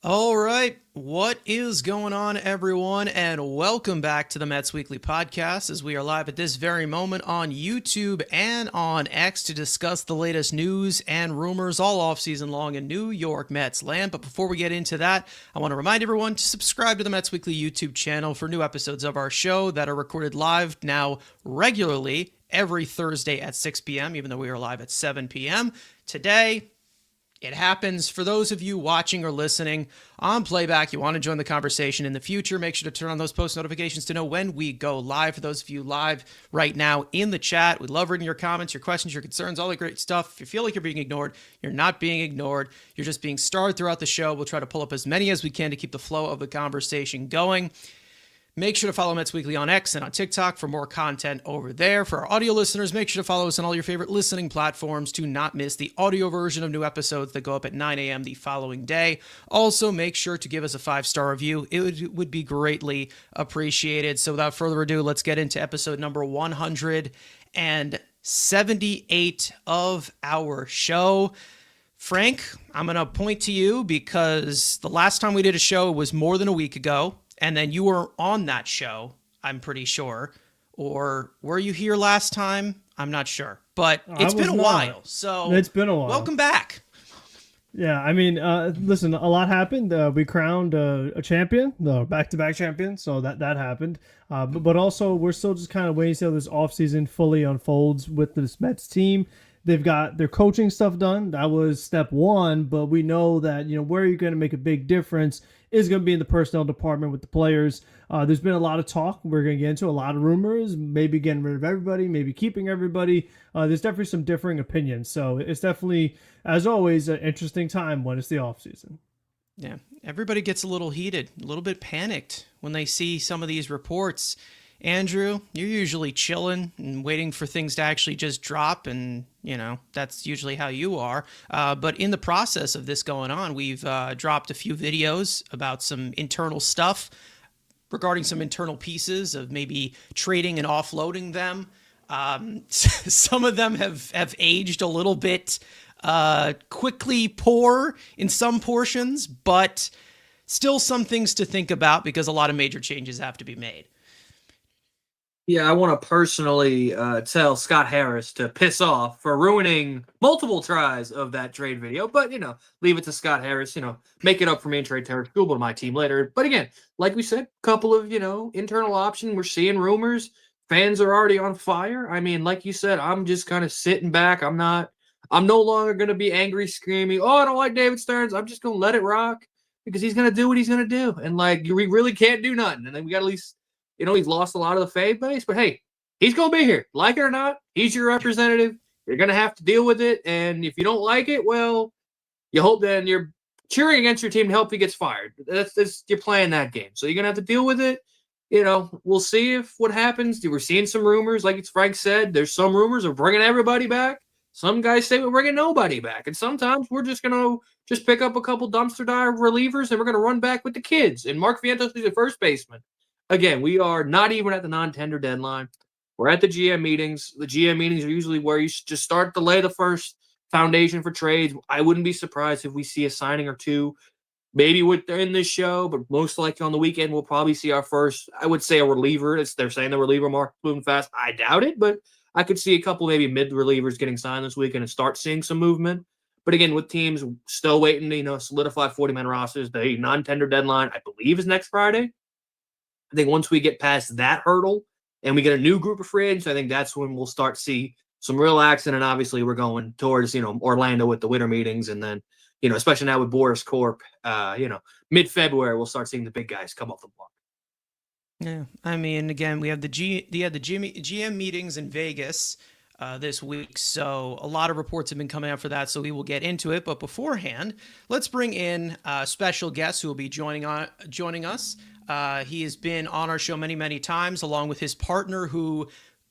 All right, what is going on, everyone, and welcome back to the Mets Weekly Podcast as we are live at this very moment on YouTube and on X to discuss the latest news and rumors all offseason long in New York Mets land. But before we get into that, I want to remind everyone to subscribe to the Mets Weekly YouTube channel for new episodes of our show that are recorded live now regularly every Thursday at 6 p.m., even though we are live at 7 p.m. Today, it happens. For those of you watching or listening on playback, you want to join the conversation in the future, make sure to turn on those post notifications to know when we go live. For those of you live right now in the chat, we love reading your comments, your questions, your concerns, all the great stuff. If you feel like you're being ignored, you're not being ignored. You're just being starred throughout the show. We'll try to pull up as many as we can to keep the flow of the conversation going. Make sure to follow Mets Weekly on X and on TikTok for more content over there. For our audio listeners, make sure to follow us on all your favorite listening platforms to not miss the audio version of new episodes that go up at 9 a.m. the following day. Also, make sure to give us a 5-star review. It would be greatly appreciated. So without further ado, let's get into episode number 178 of our show. Frank, I'm going to point to you because the last time we did a show was more than a week ago. And then you were on that show, I'm pretty sure. Or were you here last time? I'm not sure. But it's been a while. So it's been a while. Welcome back. Yeah, I mean, listen, a lot happened. We crowned a champion, the back-to-back champion, so that happened. But also, we're still just kind of waiting to see how this offseason fully unfolds with this Mets team. They've got their coaching stuff done. That was step one, but we know that, where you're going to make a big difference is going to be in the personnel department with the players. There's been a lot of talk. We're going to get into a lot of rumors, maybe getting rid of everybody, maybe keeping everybody. There's definitely some differing opinions. So it's definitely, as always, an interesting time when it's the offseason. Yeah, everybody gets a little heated, a little bit panicked when they see some of these reports. Andrew, you're usually chilling and waiting for things to actually just drop, and that's usually how you are. But in the process of this going on, we've dropped a few videos about some internal stuff regarding some internal pieces of maybe trading and offloading them. Some of them have aged a little bit quickly poor in some portions, but still some things to think about because a lot of major changes have to be made. Yeah, I want to personally tell Scott Harris to piss off for ruining multiple tries of that trade video. But, leave it to Scott Harris, make it up for me and trade Terry Skubal to my team later. But again, like we said, couple of, internal options. We're seeing rumors. Fans are already on fire. I mean, like you said, I'm just kind of sitting back. I'm no longer going to be angry, screaming, oh, I don't like David Stearns. I'm just going to let it rock because he's going to do what he's going to do. And, we really can't do nothing. And then we got to at least... he's lost a lot of the fan base, but hey, he's going to be here. Like it or not, he's your representative. You're going to have to deal with it. And if you don't like it, well, you hope then you're cheering against your team to help he gets fired. That's you're playing that game. So you're going to have to deal with it. We'll see if what happens. We're seeing some rumors. Like Frank said, there's some rumors of bringing everybody back. Some guys say we're bringing nobody back. And sometimes we're just going to just pick up a couple dumpster dive relievers and we're going to run back with the kids. And Mark Vientos is the first baseman. Again, we are not even at the non-tender deadline. We're at the GM meetings. The GM meetings are usually where you just start to lay the first foundation for trades. I wouldn't be surprised if we see a signing or two, maybe within this show, but most likely on the weekend we'll probably see our first, I would say, a reliever. They're saying the reliever market moving fast. I doubt it, but I could see a couple maybe mid-relievers getting signed this weekend and start seeing some movement. But again, with teams still waiting to solidify 40-man rosters, the non-tender deadline, I believe, is next Friday. I think once we get past that hurdle and we get a new group of free agents, I think that's when we'll start to see some real action. And obviously we're going towards, Orlando with the winter meetings. And then, especially now with Boris Corp, mid-February, we'll start seeing the big guys come off the block. Yeah. I mean, again, we have the GM meetings in Vegas this week. So a lot of reports have been coming out for that. So we will get into it. But beforehand, let's bring in a special guest who will be joining us. He has been on our show many, many times, along with his partner who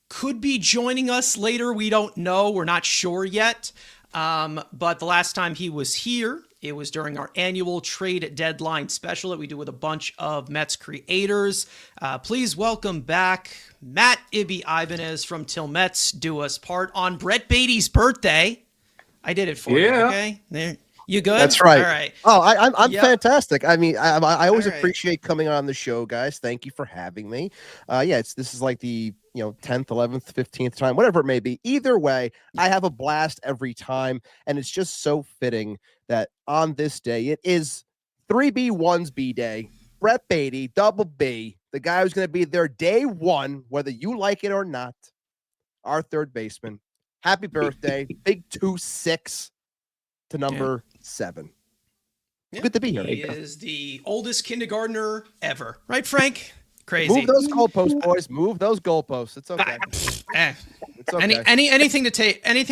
could be joining us later. We don't know. We're not sure yet. But the last time he was here, it was during our annual trade deadline special that we do with a bunch of Mets creators. Please welcome back Matt Ibby Ibanez from TilMetsDoUsPart on Brett Beatty's birthday. I did it for you, okay? There. You good? That's right. All right. Oh, I'm Yep. fantastic. I mean, I always All right. appreciate coming on the show, guys. Thank you for having me. Yeah, this is like the 10th, 11th, 15th time, whatever it may be. Either way, I have a blast every time, and it's just so fitting that on this day it is 3B1's B day. Brett Beatty, double B, the guy who's going to be there day one, whether you like it or not. Our third baseman. Happy birthday, big 2-6 to number 7. Yeah. Good to be here. He is the oldest kindergartner ever, right, Frank? Crazy. Move those goalposts, boys. Move those goalposts. It's okay. It's okay. Anything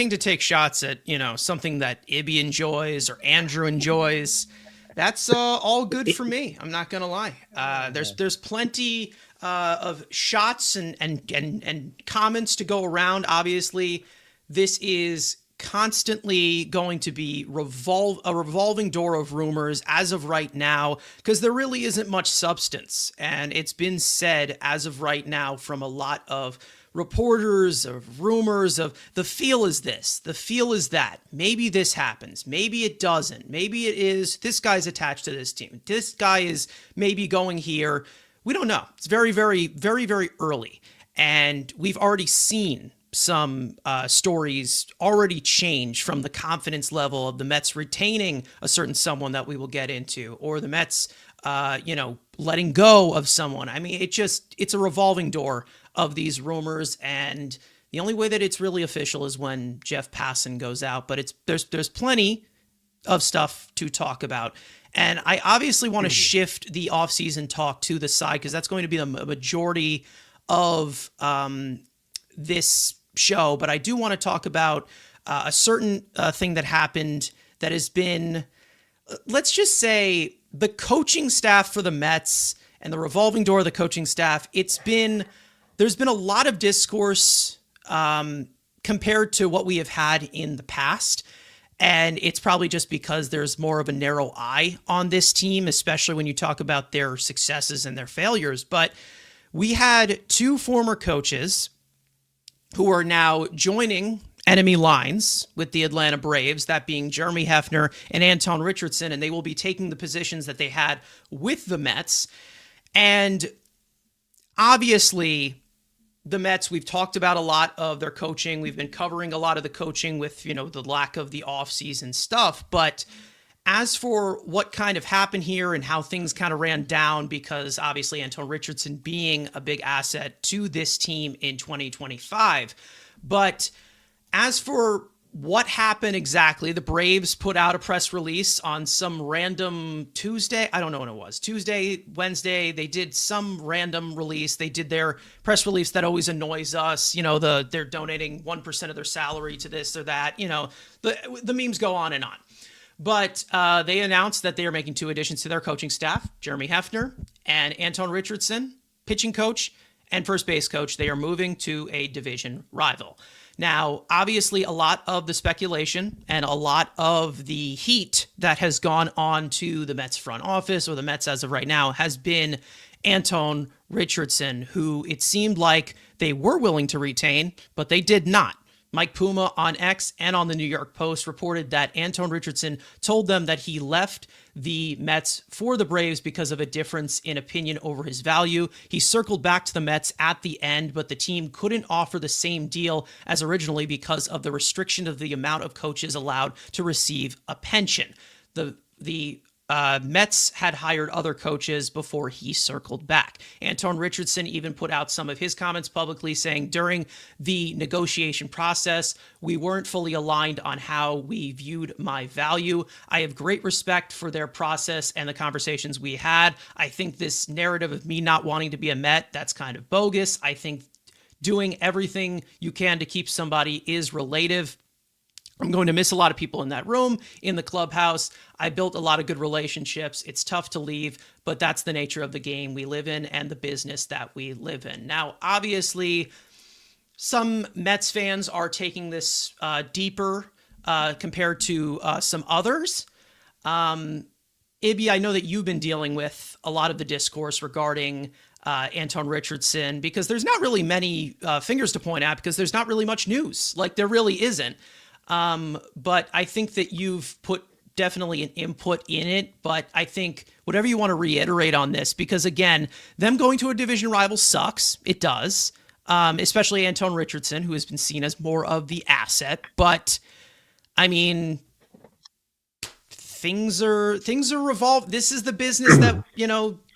to take shots at, something that Ibby enjoys or Andrew enjoys. That's all good for me. I'm not gonna lie. There's plenty of shots and comments to go around. Obviously, this is constantly going to be a revolving door of rumors as of right now, because there really isn't much substance. And it's been said as of right now from a lot of reporters, of rumors, of the feel is this, the feel is that. Maybe this happens. Maybe it doesn't. Maybe it is this guy's attached to this team. This guy is maybe going here. We don't know. It's very, very, very, very early. And we've already seen some stories already change from the confidence level of the Mets retaining a certain someone that we will get into, or the Mets, letting go of someone. I mean, it's a revolving door of these rumors, and the only way that it's really official is when Jeff Passan goes out. But there's plenty of stuff to talk about. And I obviously want to shift the offseason talk to the side, because that's going to be the majority of this show. But I do want to talk about a certain thing that happened that has been, let's just say, the coaching staff for the Mets and the revolving door of the coaching staff. There's been a lot of discourse compared to what we have had in the past. And it's probably just because there's more of a narrow eye on this team, especially when you talk about their successes and their failures. But we had 2 former coaches who are now joining enemy lines with the Atlanta Braves, that being Jeremy Hefner and Anton Richardson, and they will be taking the positions that they had with the Mets. And obviously, the Mets, we've talked about a lot of their coaching. We've been covering a lot of the coaching with, the lack of the offseason stuff. But as for what kind of happened here and how things kind of ran down, because obviously Anton Richardson being a big asset to this team in 2025. But as for what happened exactly, the Braves put out a press release on some random Tuesday. I don't know when it was. Tuesday, Wednesday, they did some random release. They did their press release that always annoys us. They're donating 1% of their salary to this or that. The memes go on and on. But they announced that they are making 2 additions to their coaching staff, Jeremy Hefner and Anton Richardson, pitching coach and first base coach. They are moving to a division rival. Now, obviously, a lot of the speculation and a lot of the heat that has gone on to the Mets front office, or the Mets as of right now, has been Anton Richardson, who it seemed like they were willing to retain, but they did not. Mike Puma on X and on the New York Post reported that Anton Richardson told them that he left the Mets for the Braves because of a difference in opinion over his value. He circled back to the Mets at the end, but the team couldn't offer the same deal as originally because of the restriction of the amount of coaches allowed to receive a pension. The Mets had hired other coaches before he circled back. Anton Richardson even put out some of his comments publicly, saying during the negotiation process, we weren't fully aligned on how we viewed my value. I have great respect for their process and the conversations we had. I think this narrative of me not wanting to be a Met, that's kind of bogus. I think doing everything you can to keep somebody is relative. I'm going to miss a lot of people in that room, in the clubhouse. I built a lot of good relationships. It's tough to leave, but that's the nature of the game we live in and the business that we live in. Now, obviously, some Mets fans are taking this deeper compared to some others. Ibby, I know that you've been dealing with a lot of the discourse regarding Anton Richardson, because there's not really many fingers to point at, because there's not really much news. Like, there really isn't. But I think that you've put definitely an input in it, but I think whatever you want to reiterate on this, because again, them going to a division rival sucks. It does. Especially Anton Richardson, who has been seen as more of the asset. But I mean, things are revolved. This is the business that,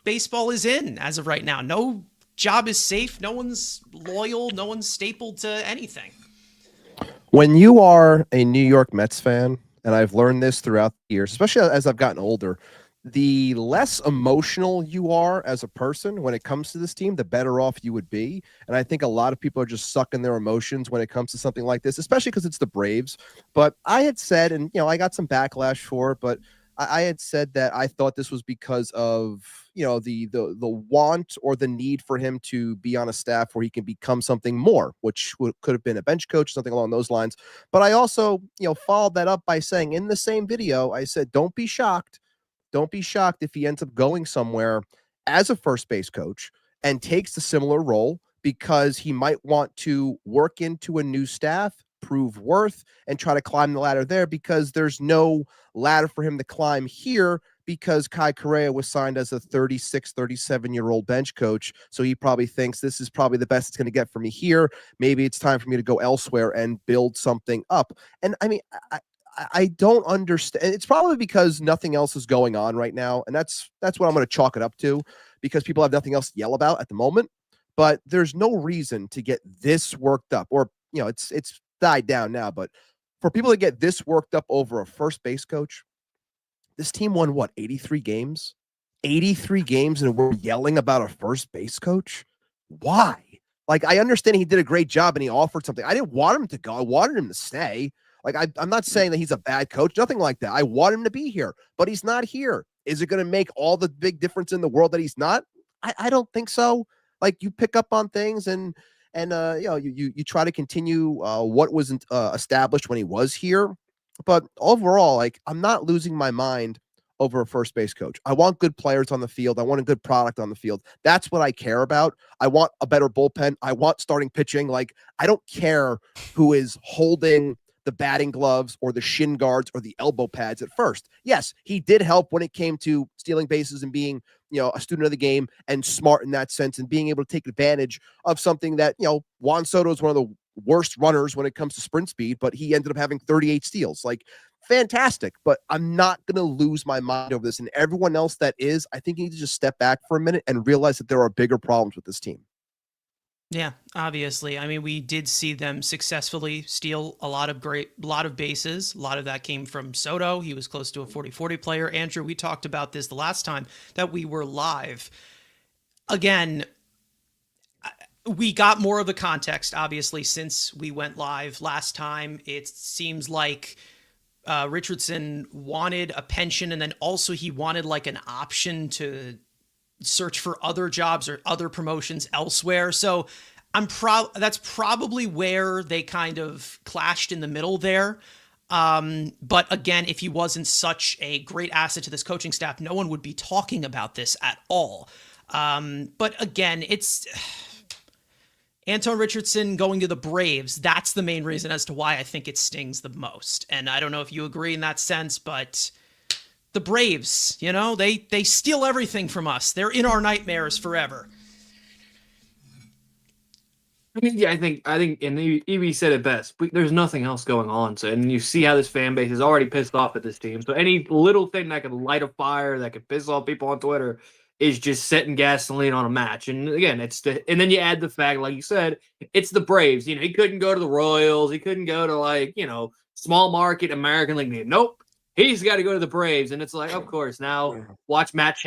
baseball is in as of right now. No job is safe. No one's loyal. No one's stapled to anything. When you are a New York Mets fan, and I've learned this throughout the years, especially as I've gotten older, the less emotional you are as a person when it comes to this team, the better off you would be. And I think a lot of people are just sucking their emotions when it comes to something like this, especially because it's the Braves. But I had said, and I got some backlash for it, but I had said that I thought this was because of the want or the need for him to be on a staff where he can become something more, which could have been a bench coach, something along those lines. But I also followed that up by saying in the same video, I said, don't be shocked if he ends up going somewhere as a first base coach and takes a similar role, because he might want to work into a new staff, prove worth, and try to climb the ladder there, because there's no ladder for him to climb here, because Kai Correa was signed as a 36, 37-year-old bench coach. So he probably thinks this is probably the best it's going to get for me here. Maybe it's time for me to go elsewhere and build something up. And I mean, I don't understand. It's probably because nothing else is going on right now. And that's what I'm going to chalk it up to, because people have nothing else to yell about at the moment. But there's no reason to get this worked up, or, it's died down now. But for people to get this worked up over a first base coach, this team won 83 games? 83 games, and we're yelling about a first base coach? Why? Like, I understand he did a great job and he offered something. I didn't want him to go. I wanted him to stay. Like, I'm not saying that he's a bad coach, nothing like that. I want him to be here, but he's not here. Is it going to make all the big difference in the world that he's not? I don't think so. Like, you pick up on things and you try to continue what wasn't established when he was here. But overall, like, I'm not losing my mind over a first base coach. I want good players on the field. I want a good product on the field. That's what I care about. I want a better bullpen. I want starting pitching. Like, I don't care who is holding the batting gloves or the shin guards or the elbow pads at first. Yes, he did help when it came to stealing bases and being, a student of the game and smart in that sense, and being able to take advantage of something that, Juan Soto is one of the worst runners when it comes to sprint speed, but he ended up having 38 steals. Like, fantastic. But I'm not going to lose my mind over this. And everyone else that is, I think you need to just step back for a minute and realize that there are bigger problems with this team. Yeah, obviously. I mean, we did see them successfully steal a lot of bases. A lot of that came from Soto. He was close to a 40-40 player. Andrew, we talked about this the last time that we were live. Again, we got more of the context, obviously, since we went live last time. It seems like Richardson wanted a pension, and then also he wanted like an option to search for other jobs or other promotions elsewhere. So that's probably where they kind of clashed in the middle there. But again, if he wasn't such a great asset to this coaching staff, no one would be talking about this at all. But again, it's Anton Richardson going to the Braves. That's the main reason as to why I think it stings the most. And I don't know if you agree in that sense, but the Braves, they steal everything from us. They're in our nightmares forever. I mean, yeah, I think, and Evie said it best. There's nothing else going on, so, and you see how this fan base is already pissed off at this team. So any little thing that could light a fire, that could piss off people on Twitter, is just setting gasoline on a match. And again, and then you add the fact, like you said, it's the Braves. He couldn't go to the Royals. He couldn't go to small market American League. Nope. He's got to go to the Braves. And it's like, of course, now watch Matt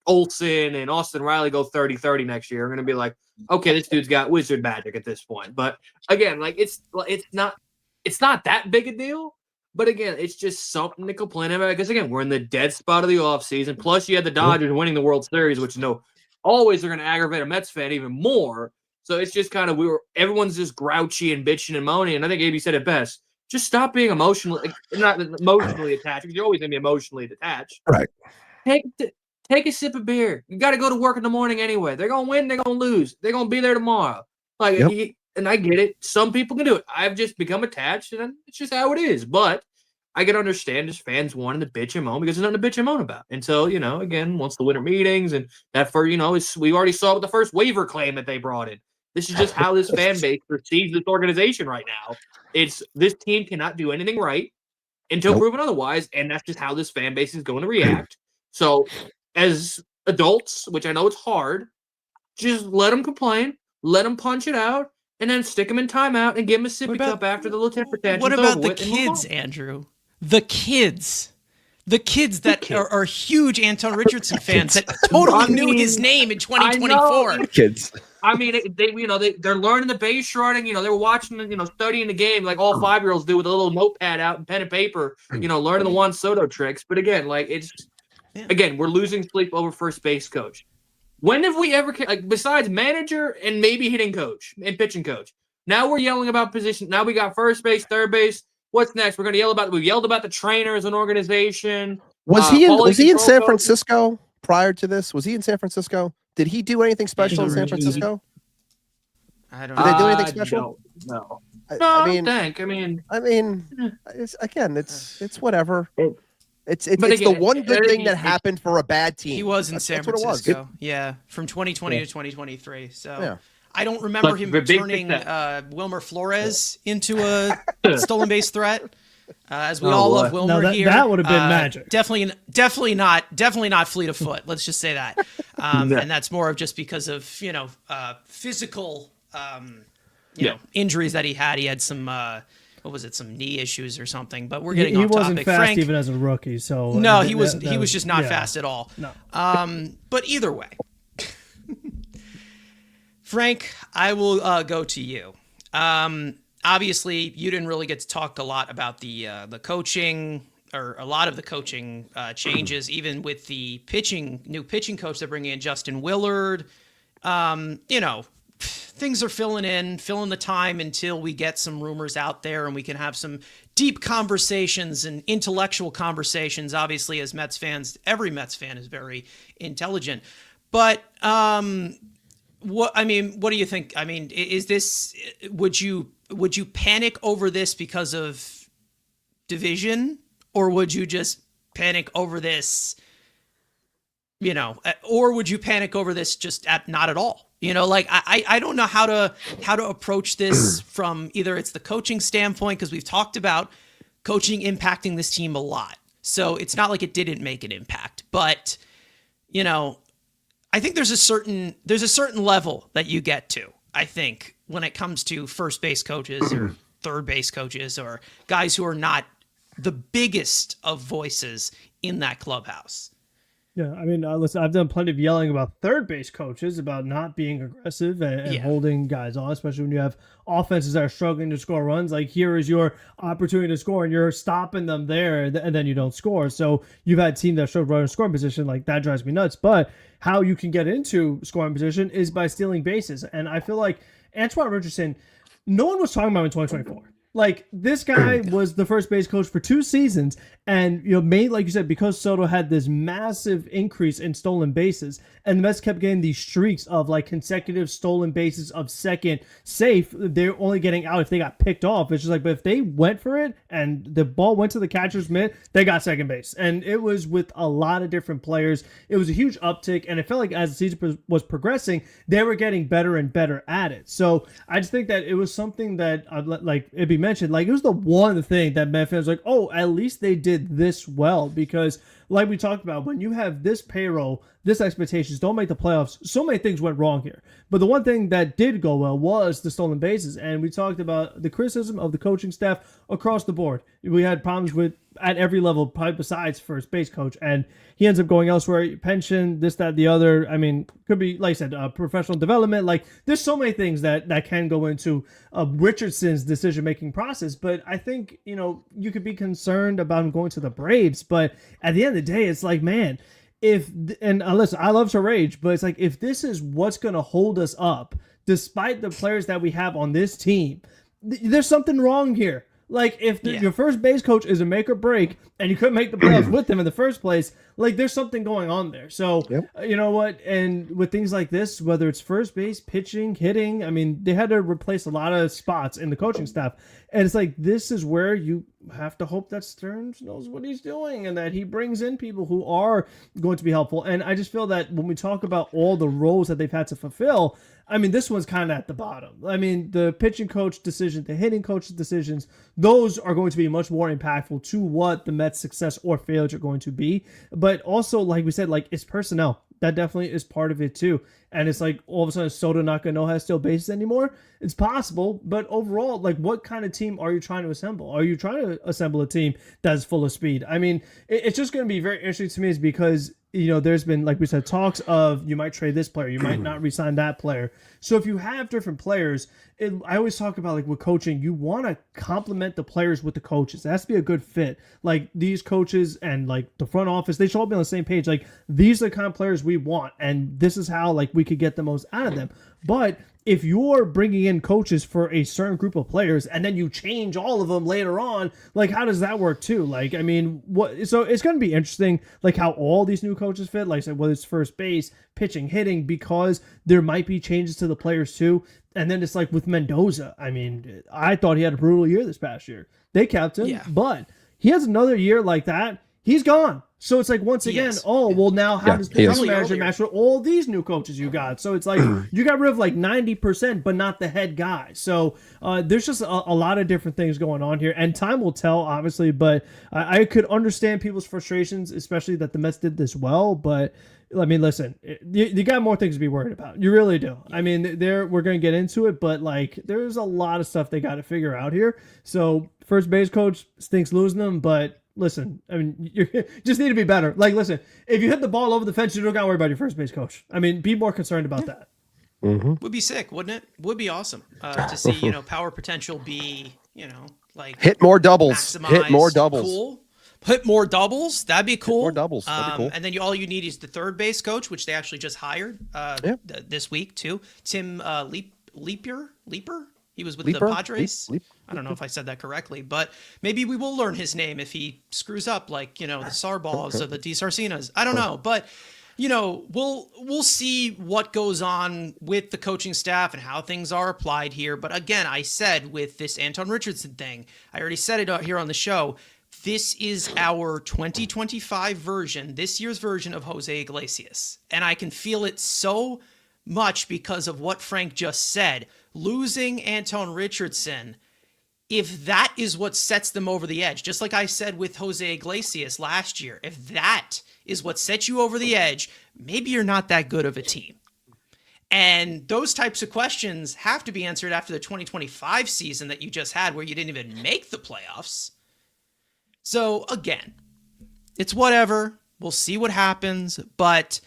Olson and Austin Riley go 30-30 next year. I'm going to be like, okay, this dude's got wizard magic at this point. But again, like, it's not that big a deal. But again, it's just something to complain about, because again, we're in the dead spot of the offseason. Plus, you had the Dodgers winning the World Series, which always are going to aggravate a Mets fan even more. So it's just kind of everyone's just grouchy and bitching and moaning. And I think AB said it best. Just stop being not emotionally attached, because you're always going to be emotionally detached. Right. Take a sip of beer. You got to go to work in the morning anyway. They're going to win. They're going to lose. They're going to be there tomorrow. And I get it. Some people can do it. I've just become attached, and it's just how it is. But I can understand just fans wanting to bitch and moan because there's nothing to bitch and moan about until, again, once the winter meetings and that for, we already saw with the first waiver claim that they brought in. This is just how this fan base perceives this organization right now. It's this team cannot do anything right until proven otherwise, and that's just how this fan base is going to react. So, as adults, which I know it's hard, just let them complain, let them punch it out, and then stick them in timeout and give them a sippy cup after the little temper tantrum. What about the kids, Andrew? The kids that are huge Anton Richardson fans that totally knew his name in 2024. Kids. I mean, they're learning the base running. They were watching, studying the game like all 5-year-olds do with a little notepad out and pen and paper. Learning the Juan Soto tricks. But again, we're losing sleep over first base coach. When have we ever, besides manager and maybe hitting coach and pitching coach? Now we're yelling about position. Now we got first base, third base. What's next? We're going to yell about. We yelled about the trainer as an organization. Was he in San Francisco prior to this? Was he in San Francisco? Did he do anything special in San Francisco? I don't know. Did they do anything special? No. I mean, it's whatever. It's the one good thing that happened for a bad team. He was in San Francisco. Yeah, from 2020 to 2023. So. Yeah. I don't remember him turning Wilmer Flores into a stolen base threat. As we all love Wilmer here. That would have been magic. Definitely not fleet of foot. Let's just say that. And that's more of just because of physical injuries that he had. He had some some knee issues or something. But we're getting off topic. He wasn't fast even as a rookie. So no, he was just not fast at all. No. But either way. Frank, I will go to you. Obviously, you didn't really get to talk a lot about the coaching or a lot of the coaching changes, even with the new pitching coach they're bringing in, Justin Willard. Things are filling the time until we get some rumors out there and we can have some deep conversations and intellectual conversations. Obviously, as Mets fans, every Mets fan is very intelligent. But what do you think? I mean, is this? Would you panic over this because of division, or would you just panic over this? Or would you panic over this just not at all? I don't know how to approach this from either it's the coaching standpoint, because we've talked about coaching impacting this team a lot, so it's not like it didn't make an impact, but I think there's a certain level that you get to, I think, when it comes to first base coaches or third base coaches or guys who are not the biggest of voices in that clubhouse. Yeah, I mean, listen, I've done plenty of yelling about third base coaches about not being aggressive and holding guys on, especially when you have offenses that are struggling to score runs. Like, here is your opportunity to score, and you're stopping them there, and then you don't score. So you've had teams that struggle in scoring position. Like, that drives me nuts. But how you can get into scoring position is by stealing bases. And I feel like Antoine Richardson, no one was talking about him in 2024. Like, this guy was the first base coach for 2 seasons, and made, like you said, because Soto had this massive increase in stolen bases, and the Mets kept getting these streaks of like consecutive stolen bases of second safe. They're only getting out if they got picked off. It's just like, but if they went for it and the ball went to the catcher's mitt, they got second base, and it was with a lot of different players. It was a huge uptick, and it felt like as the season was progressing, they were getting better and better at it. So I just think that it was something that like it'd be mentioned, like it was the one thing that Met fans were like, oh, at least they did this well, because like we talked about, when you have this payroll, this expectations, don't make the playoffs, so many things went wrong here. But the one thing that did go well was the stolen bases, and we talked about the criticism of the coaching staff across the board. We had problems with at every level, probably besides first base coach, and he ends up going elsewhere, pension, this, that, the other. I mean, could be, like I said, professional development. Like, there's so many things that can go into Richardson's decision-making process, but I think, you could be concerned about him going to the Braves, but at the end of the day, it's like, man, listen, I love to rage, but it's like, if this is what's going to hold us up, despite the players that we have on this team, there's something wrong here. Like, if your first base coach is a make or break, and you couldn't make the playoffs with him in the first place, Like there's something going on there. So you know what? And with things like this, whether it's first base, pitching, hitting, I mean, they had to replace a lot of spots in the coaching staff. And it's like, this is where you have to hope that Stearns knows what he's doing and that he brings in people who are going to be helpful. And I just feel that when we talk about all the roles that they've had to fulfill, I mean, this one's kind of at the bottom. I mean, the pitching coach decision, the hitting coach decisions, those are going to be much more impactful to what the Mets' success or failure are going to be. But also, like we said, like it's personnel. That definitely is part of it too. And it's like all of a sudden Soto not going to know how to steal bases anymore. It's possible, but overall, like what kind of team are you trying to assemble? Are you trying to assemble a team that's full of speed? I mean, it's just going to be very interesting to me is because, you know, there's been, like we said, talks of you might trade this player, you might not re-sign that player. So if you have different players, I always talk about like with coaching, you want to complement the players with the coaches. It has to be a good fit. Like these coaches and like the front office, they should all be on the same page. Like these are the kind of players we want, and this is how like we could get the most out of them. But if you're bringing in coaches for a certain group of players and then you change all of them later on, like how does that work too? Like, I mean, what? So it's going to be interesting, like how all these new coaches fit, like I said, whether it's first base, pitching, hitting, because there might be changes to the players too. And then it's like with Mendoza. I mean, I thought he had a brutal year this past year. They kept him, but he has another year like that. He's gone. So it's like, once again, now how does the manager match with all these new coaches you got? So it's like, you got rid of like 90%, but not the head guy. So there's just a lot of different things going on here. And time will tell, obviously, but I could understand people's frustrations, especially that the Mets did this well. But I mean, listen, you got more things to be worried about. You really do. I mean, we're going to get into it, but like, there's a lot of stuff they got to figure out here. So first base coach stinks losing them, but listen, I mean, you just need to be better. Like, listen, if you hit the ball over the fence, you don't got to worry about your first base coach. I mean, be more concerned about that. Would be sick, wouldn't it? Would be awesome to see, you know, power potential be, you know, like hit more doubles, hit more doubles. Cool. Hit more doubles. That'd be cool. Hit more doubles. That'd be cool. And then all you need is the third base coach, which they actually just hired this week too. Tim Leaper. He was with the Padres. I don't know if I said that correctly, but maybe we will learn his name if he screws up, like, you know, the Sarballs or the DiSarcinas. I don't know, but you know, we'll see what goes on with the coaching staff and how things are applied here. But again, I said with this Anton Richardson thing, I already said it out here on the show. This is our 2025 version, this year's version of Jose Iglesias, and I can feel it so much because of what Frank just said. Losing Anton Richardson, if that is what sets them over the edge, just like I said with Jose Iglesias last year, if that is what sets you over the edge, maybe you're not that good of a team. And those types of questions have to be answered after the 2025 season that you just had, where you didn't even make the playoffs. So again, it's whatever. We'll see what happens, but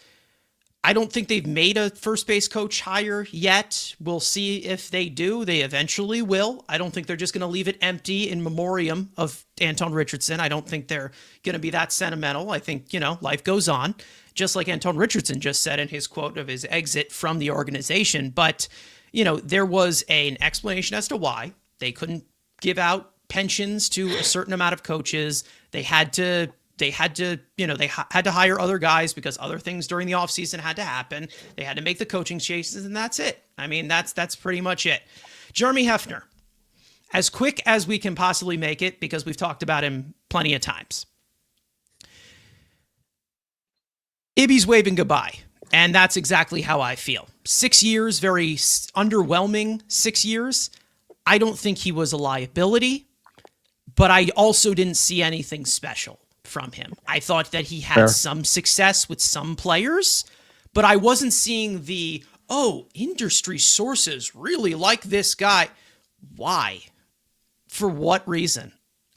I don't think they've made a first base coach hire yet. We'll see if they do. They eventually will. I don't think they're just going to leave it empty in memoriam of Anton Richardson. I don't think they're going to be that sentimental. I think, you know, life goes on, just like Anton Richardson just said in his quote of his exit from the organization. But, you know, there was an explanation as to why they couldn't give out pensions to a certain amount of coaches. They had to hire other guys because other things during the offseason had to happen. They had to make the coaching changes, and that's it. I mean, that's pretty much it. Jeremy Hefner, as quick as we can possibly make it, because we've talked about him plenty of times. Ibby's waving goodbye, and that's exactly how I feel. 6 years, very underwhelming 6 years. I don't think he was a liability, but I also didn't see anything special from him. I thought that he had some success with some players, but I wasn't seeing the, industry sources really like this guy. Why? For what reason?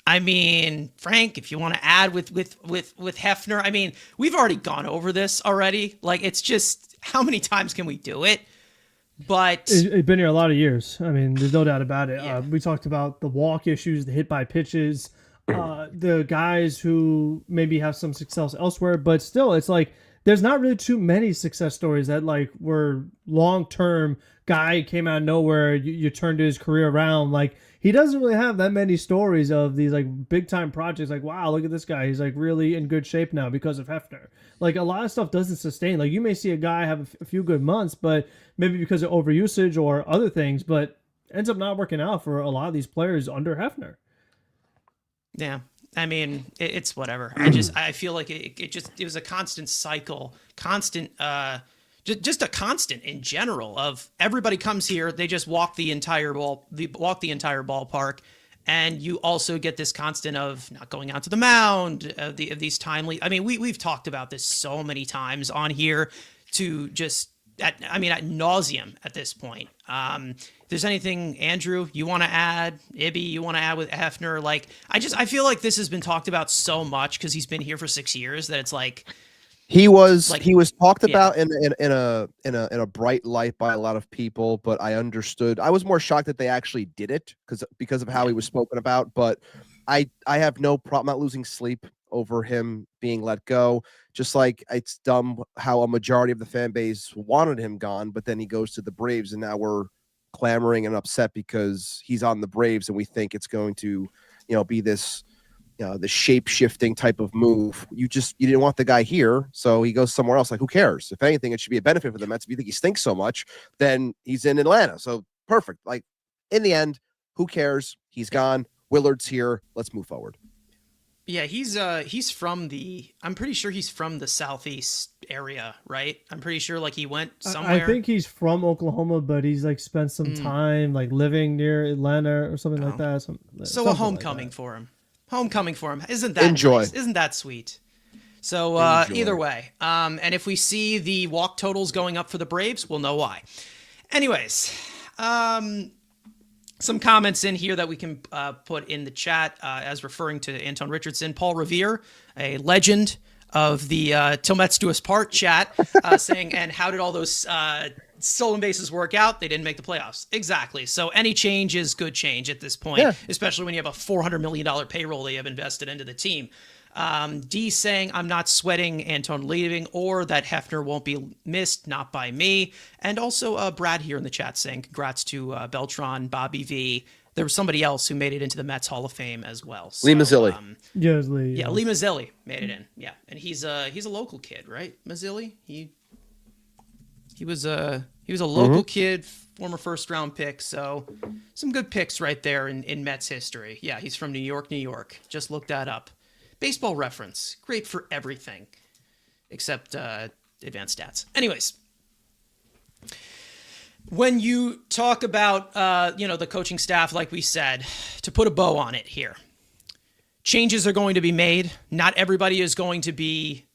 I mean, Frank, if you want to add with Hefner, I mean, we've already gone over this already. Like, it's just, how many times can we do it? But it's been here a lot of years. I mean, there's no doubt about it. Yeah. We talked about the walk issues, the hit by pitches, the guys who maybe have some success elsewhere, but still, it's like there's not really too many success stories that like were long term. Guy came out of nowhere, you turned his career around. Like he doesn't really have that many stories of these like big time projects. Like wow, look at this guy, he's like really in good shape now because of Hefner. Like a lot of stuff doesn't sustain. Like you may see a guy have a few good months, but maybe because of overusage or other things, but ends up not working out for a lot of these players under Hefner. Yeah. I mean, it's whatever. I feel like it was a constant cycle, just a constant in general of everybody comes here, they just walk the entire ballpark. And you also get this constant of not going out to the mound, of these timely. I mean, we've talked about this so many times on here to just, at nauseum at this point. If there's anything, Andrew, you want to add, Ibby, you want to add with Hefner? Like, I feel like this has been talked about so much because he's been here for 6 years that it's like he was talked about in a bright light by a lot of people, but I understood. I was more shocked that they actually did it because of how he was spoken about. But I have no problem not losing sleep over him being let go. Just like it's dumb how a majority of the fan base wanted him gone, but then he goes to the Braves, and now we're clamoring and upset because he's on the Braves, and we think it's going to, be this, the shape-shifting type of move. You didn't want the guy here, so he goes somewhere else. Like, who cares? If anything, it should be a benefit for the Mets. If you think he stinks so much, then he's in Atlanta. So perfect. Like, in the end, who cares? He's gone. Willard's here. Let's move forward. Yeah, he's from I'm pretty sure he's from the Southeast area, right? I'm pretty sure like he went somewhere. I think he's from Oklahoma, but he's like spent some time like living near Atlanta or something like that. So a homecoming for him. Homecoming for him. Isn't that Enjoy. Nice? Isn't that sweet? So either way, and if we see the walk totals going up for the Braves, we'll know why. Anyways, some comments in here that we can put in the chat as referring to Anton Richardson. Paul Revere, a legend of the TilMetsDoUsPart chat, saying, and how did all those stolen bases work out? They didn't make the playoffs. Exactly. So any change is good change at this point, especially when you have a $400 million payroll that you have invested into the team. D saying, I'm not sweating Anton leaving or that Hefner won't be missed, not by me. And also Brad here in the chat saying congrats to Beltran, Bobby V. There was somebody else who made it into the Mets Hall of Fame as well. So, Lee Mazzilli. Lee Mazzilli made it in. Yeah, and he's a local kid, right? Mazzilli. He was a local kid, former first round pick. So some good picks right there in Mets history. Yeah, he's from New York, New York. Just looked that up. Baseball Reference, great for everything except advanced stats. Anyways, when you talk about the coaching staff, like we said, to put a bow on it here, changes are going to be made. Not everybody is going to be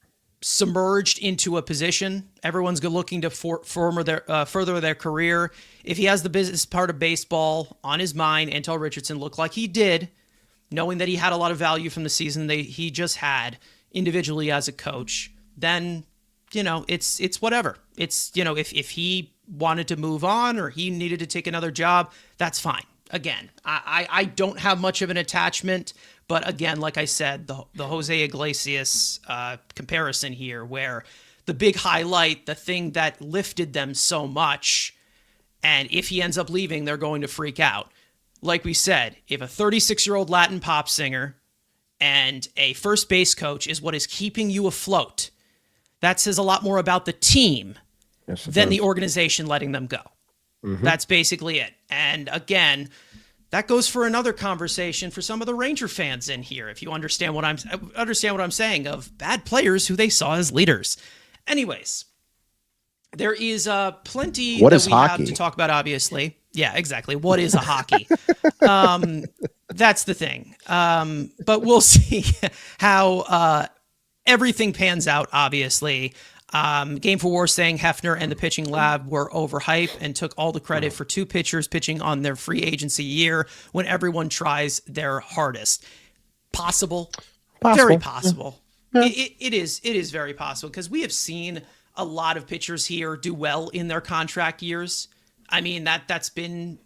submerged into a position. Everyone's looking to further their career. If he has the business part of baseball on his mind, Anton Richardson looked like he did, knowing that he had a lot of value from the season he just had individually as a coach, then, it's whatever. It's, if he wanted to move on or he needed to take another job, that's fine. Again, I don't have much of an attachment, but again, like I said, the Jose Iglesias comparison here, where the big highlight, the thing that lifted them so much, and if he ends up leaving, they're going to freak out. Like we said, if a 36-year-old Latin pop singer and a first base coach is what is keeping you afloat, that says a lot more about the team than the organization letting them go. Mm-hmm. That's basically it. And again, that goes for another conversation for some of the Ranger fans in here, if you understand what I'm saying, of bad players who they saw as leaders. Anyways, there is plenty that we have to talk about, obviously. Yeah, exactly. What is a hockey? That's the thing. But we'll see how everything pans out, obviously. Game for War saying Hefner and the pitching lab were overhyped and took all the credit for two pitchers pitching on their free agency year when everyone tries their hardest. Possible. Very possible. Yeah. It is very possible because we have seen a lot of pitchers here do well in their contract years. I mean, that's been,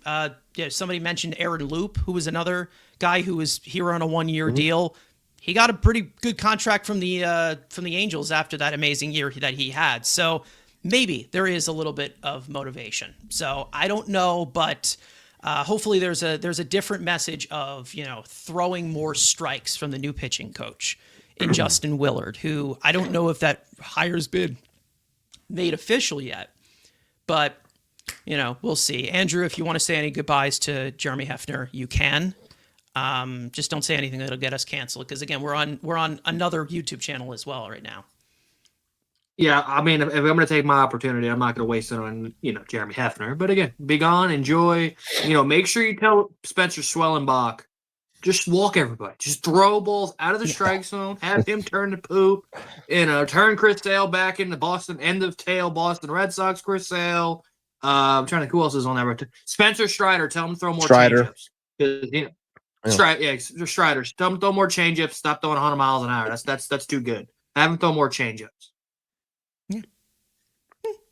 somebody mentioned Aaron Loop, who was another guy who was here on a one-year deal. he got a pretty good contract from the Angels after that amazing year that he had. So maybe there is a little bit of motivation. So I don't know, but hopefully there's a different message of, throwing more strikes from the new pitching coach in Justin Willard, who I don't know if that hire's been made official yet, but we'll see. Andrew, if you want to say any goodbyes to Jeremy Hefner, you can. Just don't say anything that'll get us canceled, because again, we're on another YouTube channel as well right now. Yeah, I mean, if I'm going to take my opportunity, I'm not going to waste it on, Jeremy Hefner. But again, be gone, enjoy. Make sure you tell Spencer Schwellenbach, just walk everybody. Just throw balls out of the strike zone. Have him turn to poop. Turn Chris Sale back into Boston, end of tail Boston Red Sox Chris Sale. I'm trying to think who else is on that. Spencer Strider, tell him to throw more changeups. Strider, tell him to throw more changeups. Stop throwing 100 miles an hour. That's too good. Have him throw more changeups.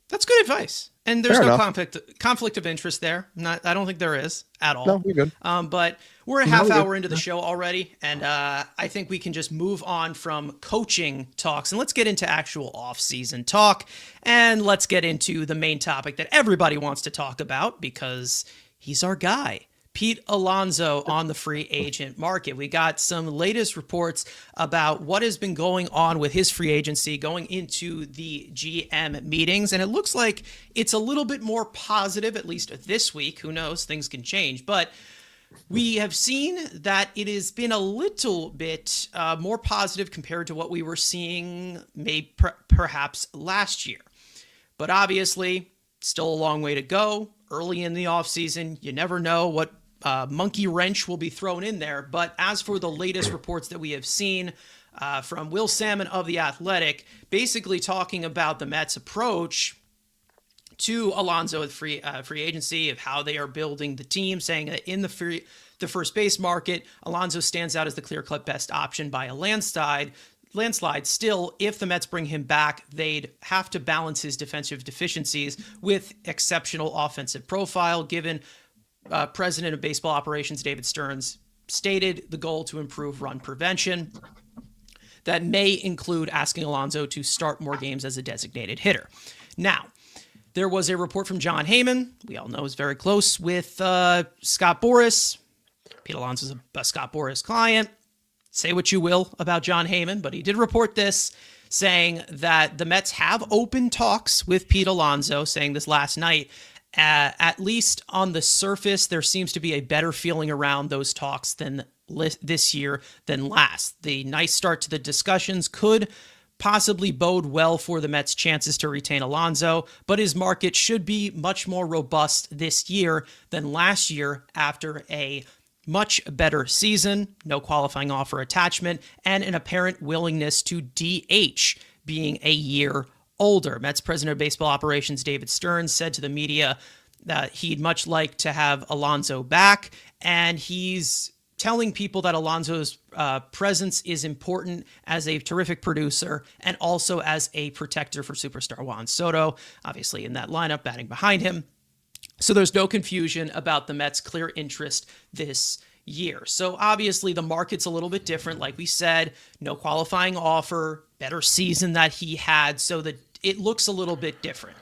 That's good advice. And there's no conflict of interest there. I don't think there is at all. No, we're good. But we're a half hour into the show already, and I think we can just move on from coaching talks and let's get into actual off-season talk, and let's get into the main topic that everybody wants to talk about because he's our guy. Pete Alonso on the free agent market. We got some latest reports about what has been going on with his free agency going into the GM meetings, and it looks like it's a little bit more positive, at least this week. Who knows? Things can change, but we have seen that it has been a little bit more positive compared to what we were seeing perhaps last year. But obviously, still a long way to go. Early in the offseason, you never know what monkey wrench will be thrown in there. But as for the latest reports that we have seen from Will Salmon of The Athletic, basically talking about the Mets' approach to Alonso with free agency, of how they are building the team, saying that in the first base market, Alonso stands out as the clear-cut best option by a landslide. Still, if the Mets bring him back, they'd have to balance his defensive deficiencies with exceptional offensive profile, given President of Baseball Operations David Stearns stated the goal to improve run prevention. That may include asking Alonso to start more games as a designated hitter. Now, there was a report from John Heyman, we all know is very close with Scott Boras. Pete Alonso's a Scott Boras client. Say what you will about John Heyman, but he did report this, saying that the Mets have open talks with Pete Alonso, saying this last night. At least on the surface, there seems to be a better feeling around those talks than this year than last. The nice start to the discussions could possibly bode well for the Mets' chances to retain Alonso, but his market should be much more robust this year than last year after a much better season, no qualifying offer attachment, and an apparent willingness to DH being a year older. Mets President of Baseball Operations David Stearns said to the media that he'd much like to have Alonso back, and he's telling people that Alonso's presence is important as a terrific producer and also as a protector for superstar Juan Soto, obviously in that lineup, batting behind him. So there's no confusion about the Mets' clear interest this year. So obviously the market's a little bit different. Like we said, no qualifying offer, better season that he had, so that it looks a little bit different.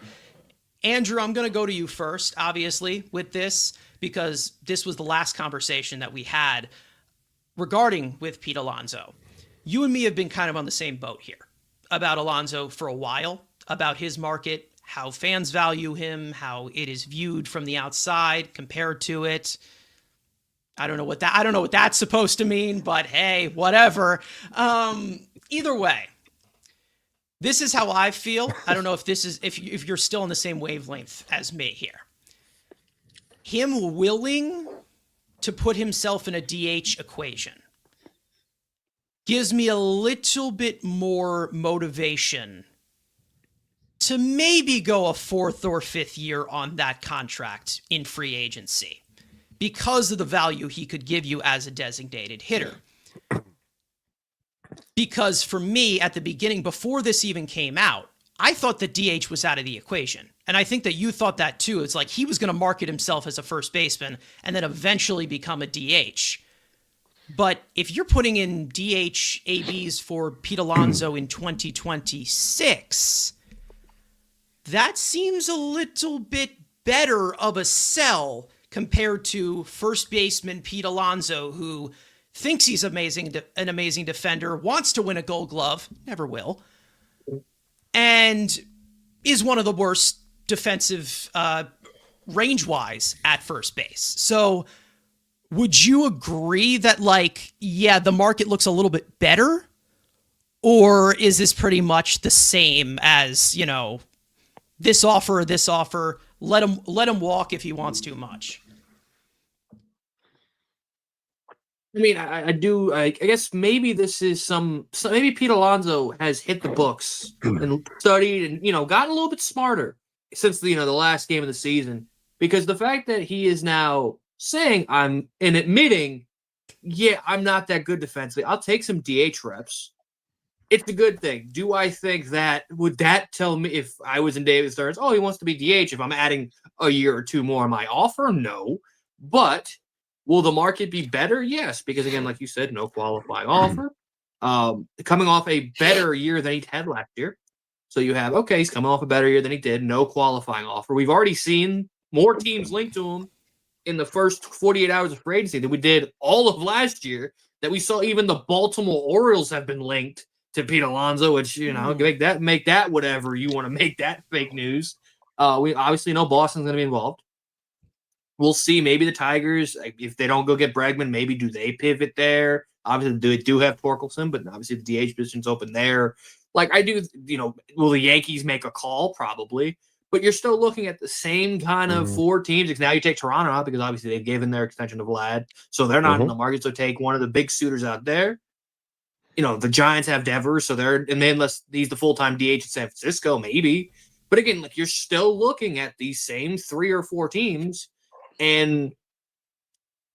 Andrew, I'm going to go to you first, obviously, with this, because this was the last conversation that we had regarding with Pete Alonso. You and me have been kind of on the same boat here about Alonso for a while, about his market, how fans value him, how it is viewed from the outside compared to it. I don't know what that's supposed to mean, but hey, whatever. Either way, this is how I feel. I don't know if this is if you're still on the same wavelength as me here. Him willing to put himself in a DH equation gives me a little bit more motivation to maybe go a fourth or fifth year on that contract in free agency because of the value he could give you as a designated hitter. Because for me, at the beginning, before this even came out, I thought that DH was out of the equation. And I think that you thought that too. It's like he was going to market himself as a first baseman and then eventually become a DH. But if you're putting in DH ABs for Pete Alonso in 2026, that seems a little bit better of a sell compared to first baseman Pete Alonso, who thinks he's an amazing defender, wants to win a Gold Glove, never will, and is one of the worst defensive range-wise at first base. So would you agree that, like, yeah, the market looks a little bit better? Or is this pretty much the same as, you know, this offer, let him walk if he wants too much? I mean, I guess maybe this is maybe Pete Alonso has hit the books and studied and, you know, gotten a little bit smarter since the last game of the season, because the fact that he is now saying admitting, yeah, I'm not that good defensively, I'll take some DH reps, it's a good thing. Do I think would that tell me, if I was in David Stearns, oh, he wants to be DH, if I'm adding a year or two more on my offer? No. But will the market be better? Yes, because again, like you said, no qualifying offer. Coming off a better year than he had last year. So you have, okay, he's coming off a better year than he did, no qualifying offer. We've already seen more teams linked to him in the first 48 hours of free agency than we did all of last year, that we saw even the Baltimore Orioles have been linked to Pete Alonso, which, you know, make that whatever you want to make that fake news. We obviously know Boston's going to be involved. We'll see. Maybe the Tigers, if they don't go get Bregman, maybe do they pivot there? Obviously, they do have Torkelson, but obviously the DH position's open there. Like, I do, you know, will the Yankees make a call? Probably. But you're still looking at the same kind of four teams. Now you take Toronto out because obviously they've given their extension to Vlad, so they're not in the market. So take one of the big suitors out there. You know, the Giants have Devers, so unless he's the full-time DH in San Francisco, maybe. But again, like, you're still looking at these same 3 or 4 teams. And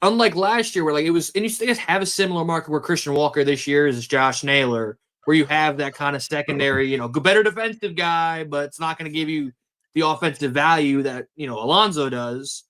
unlike last year, where like it was, and you just have a similar market where Christian Walker this year is Josh Naylor, where you have that kind of secondary, you know, better defensive guy, but it's not going to give you the offensive value that, you know, Alonso does.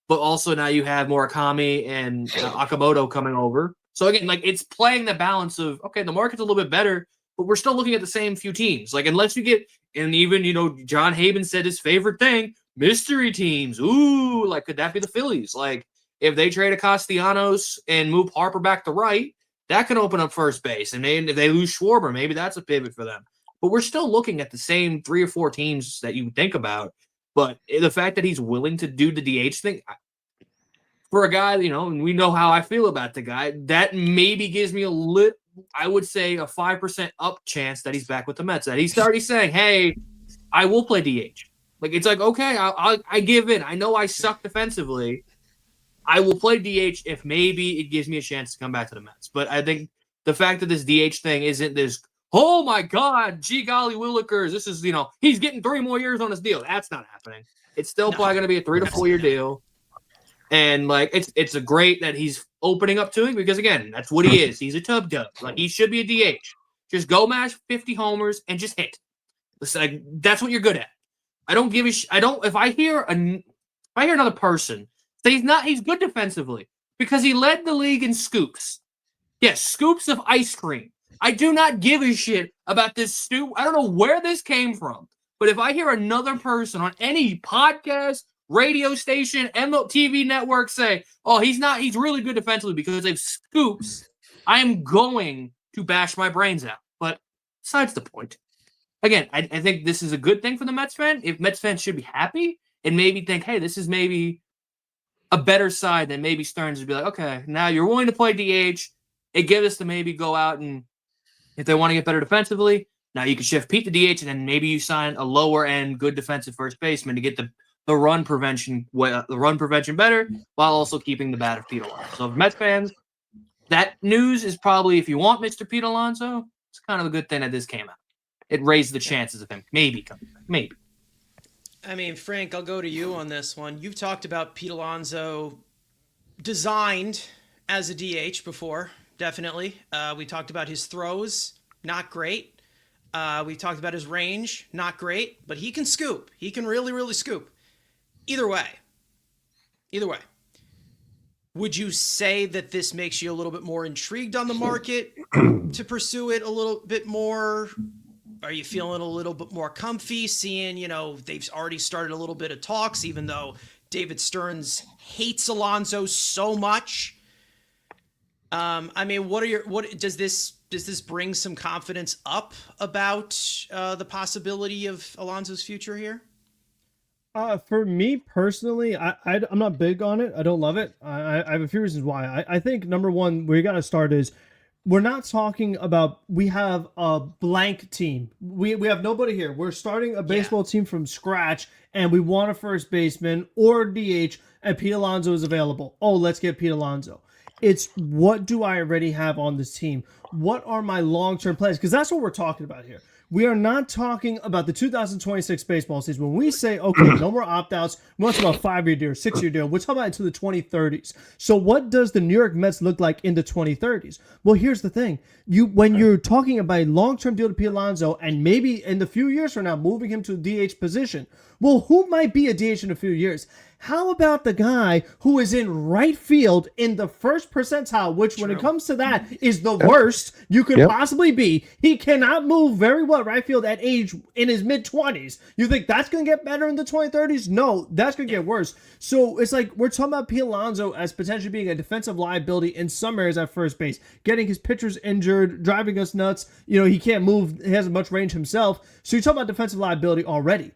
But also now you have Murakami and Akamoto coming over. So again, like, it's playing the balance of, okay, the market's a little bit better, but we're still looking at the same few teams. Like, unless you get, and even, you know, John Haben said his favorite thing, mystery teams. Ooh, like, could that be the Phillies? Like, if they trade a Castellanos and move Harper back to right, that can open up first base. And if they lose Schwarber, maybe that's a pivot for them. But we're still looking at the same 3 or 4 teams that you would think about. But the fact that he's willing to do the DH thing, for a guy, you know, and we know how I feel about the guy, that maybe gives me I would say a 5% up chance that he's back with the Mets. That he's already saying, hey, I will play DH. Like, it's like, okay, I give in. I know I suck defensively. I will play DH if maybe it gives me a chance to come back to the Mets. But I think the fact that this DH thing isn't this, oh my God, gee golly willikers, this is, you know, he's getting 3 more years on his deal. That's not happening. It's still probably going to be a 3 to 4 year deal. And like, it's a great that he's opening up to him, because again, that's what he is. He's a tub dub. Like, he should be a DH. Just go mash 50 homers and just hit. Like, that's what you're good at. I don't give a if I hear another person say he's good defensively because he led the league in scoops. Yes, scoops of ice cream. I do not give a shit about this I don't know where this came from. But if I hear another person on any podcast, radio station, TV network say, oh, he's really good defensively because they've scoops, I am going to bash my brains out. But besides the point. Again, I think this is a good thing for the Mets fan. If Mets fans should be happy and maybe think, hey, this is maybe a better side than maybe Stearns would be like, okay, now you're willing to play DH. It gives us to maybe go out and, if they want to get better defensively, now you can shift Pete to DH, and then maybe you sign a lower end good defensive first baseman to get the run prevention better while also keeping the bat of Pete Alonso. So Mets fans, that news is probably, if you want Mr. Pete Alonso, it's kind of a good thing that this came out. It raised the chances of him maybe coming back. Maybe. I mean, Frank, I'll go to you on this one. You've talked about Pete Alonso designed as a DH before, definitely. We talked about his throws, not great. We talked about his range, not great, but he can scoop. He can really, really scoop. Either way. Would you say that this makes you a little bit more intrigued on the market to pursue it a little bit more? Are you feeling a little bit more comfy seeing, they've already started a little bit of talks, even though David Stearns hates Alonso so much? I mean, what does this bring some confidence up about the possibility of Alonso's future here? For me personally, I'm not big on it. I don't love it. I have a few reasons why. I think number one, where you got to start is we're not talking about we have a blank team. We have nobody here. We're starting a baseball team from scratch, and we want a first baseman or DH, and Pete Alonso is available. Oh, let's get Pete Alonso. It's what do I already have on this team? What are my long-term plans? Because that's what we're talking about here. We are not talking about the 2026 baseball season. When we say, okay, no more opt-outs, we want to talk about 5-year deal, 6-year deal. We're talking about into the 2030s. So what does the New York Mets look like in the 2030s? Well, here's the thing. When you're talking about a long-term deal to Pete Alonso and maybe in the few years from now moving him to a DH position, well, who might be a DH in a few years? How about the guy who is in right field in the first percentile, which when it comes to that is the worst you could possibly be? He cannot move very well right field at age in his mid-20s. You think that's going to get better in the 2030s? No, that's going to get worse. So it's like we're talking about Pete Alonso as potentially being a defensive liability in some areas at first base, getting his pitchers injured, driving us nuts. He can't move. He hasn't much range himself. So you're talking about defensive liability already.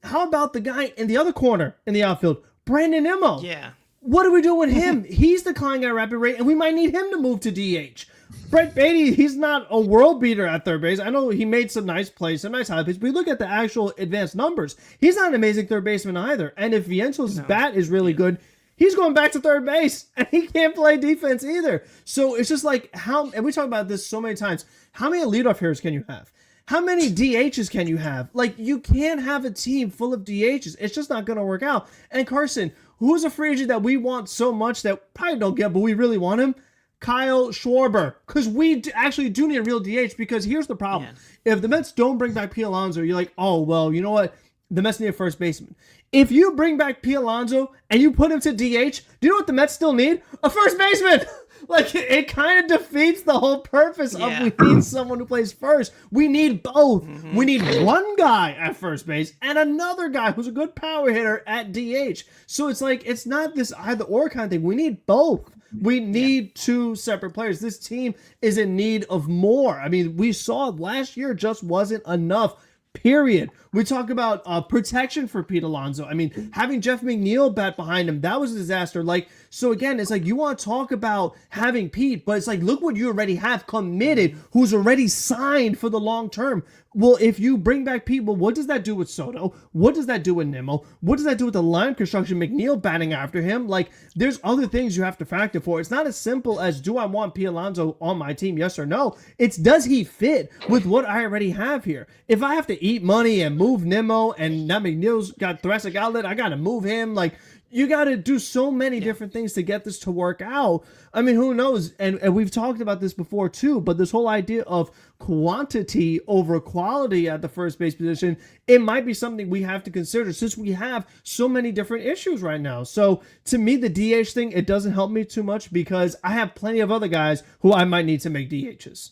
How about the guy in the other corner in the outfield? Brandon Nimmo. Yeah. What do we do with him? He's declining at a rapid rate, and we might need him to move to DH. Brett Beatty, he's not a world beater at third base. I know he made some nice plays, some nice high plays, but you look at the actual advanced numbers. He's not an amazing third baseman either. And if Viento's bat is really good, he's going back to third base, and he can't play defense either. So it's just like and we talk about this so many times, how many leadoff hitters can you have? How many DHs can you have? Like, you can't have a team full of DHs. It's just not going to work out. And Carson, who's a free agent that we want so much that probably don't get, but we really want him? Kyle Schwarber. Because we actually do need a real DH, because here's the problem. Yeah. If the Mets don't bring back Pete Alonso, you're like, oh, well, you know what? The Mets need a first baseman. If you bring back Pete Alonso and you put him to DH, do you know what the Mets still need? A first baseman! Like, it kind of defeats the whole purpose of we need someone who plays first. We need both. Mm-hmm. We need one guy at first base and another guy who's a good power hitter at DH. So it's like, it's not this either or kind of thing. We need both. We need two separate players. This team is in need of more. I mean, we saw last year just wasn't enough. Period. We talk about protection for Pete Alonso. I mean, having Jeff McNeil bat behind him, that was a disaster. Like, so again, it's like you want to talk about having Pete, but it's like, look what you already have committed, who's already signed for the long term. Well, if you bring back Pete, well, what does that do with Soto? What does that do with Nimmo? What does that do with the line construction? McNeil batting after him? Like, there's other things you have to factor for. It's not as simple as, do I want Pete Alonso on my team? Yes or no. It's, does he fit with what I already have here? If I have to eat money and move Nimmo, and now McNeil's got thoracic outlet, I got to move him. Like, you got to do so many different things to get this to work out. I mean, who knows? And we've talked about this before too, but this whole idea of quantity over quality at the first base position, it might be something we have to consider since we have so many different issues right now. So to me, the DH thing, it doesn't help me too much because I have plenty of other guys who I might need to make DHs.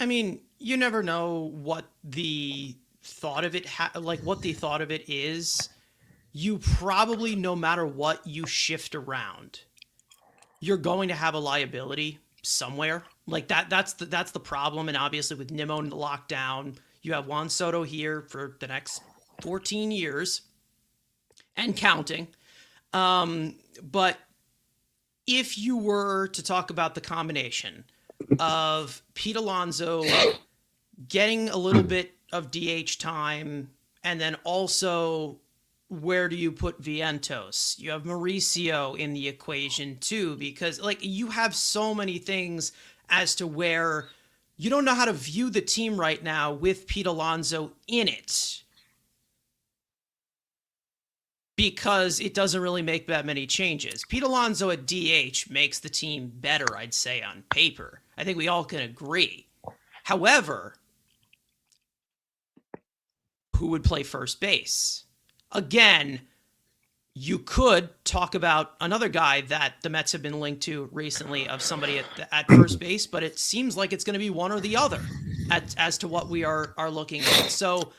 I mean, you never know what the thought of it, what the thought of it is. You probably, no matter what you shift around, you're going to have a liability somewhere. Like that's the problem. And obviously with Nimmo in the lockdown, you have Juan Soto here for the next 14 years and counting. But if you were to talk about the combination of Pete Alonso getting a little bit of DH time, and then also, where do you put Vientos? You have Mauricio in the equation too, because like you have so many things as to where you don't know how to view the team right now with Pete Alonso in it, because it doesn't really make that many changes. Pete Alonso at DH makes the team better, I'd say, on paper. I think we all can agree. However, who would play first base? Again, you could talk about another guy that the Mets have been linked to recently of somebody at first base, but it seems like it's going to be one or the other as to what we are looking at. So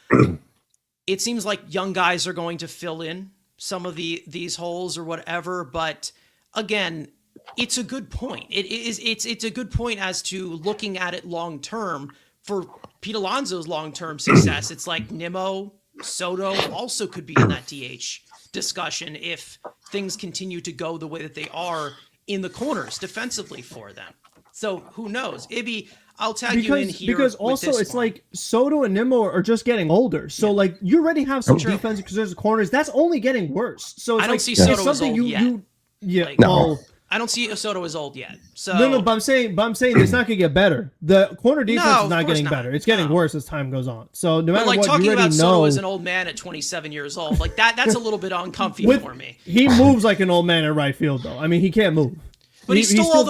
it seems like young guys are going to fill in some of these holes or whatever. But again, it's a good point. It's a good point as to looking at it long term for Pete Alonso's long term success. It's like Nimmo, Soto also could be in that DH discussion if things continue to go the way that they are in the corners defensively for them. So who knows? Ibby, I'll tag you in here. Because also it's like Soto and Nimmo are just getting older. So like you already have some defense because there's corners. That's only getting worse. So it's I don't see Soto as old yet. Yeah. No. I don't see Soto as old yet. So no, but I'm saying it's not gonna get better. The corner defense is not getting better. It's getting worse as time goes on. So no matter what, talking you already about know Soto as an old man at 27 years old, like that's a little bit uncomfy for me. He moves like an old man at right field, though. I mean, he can't move. But he stole all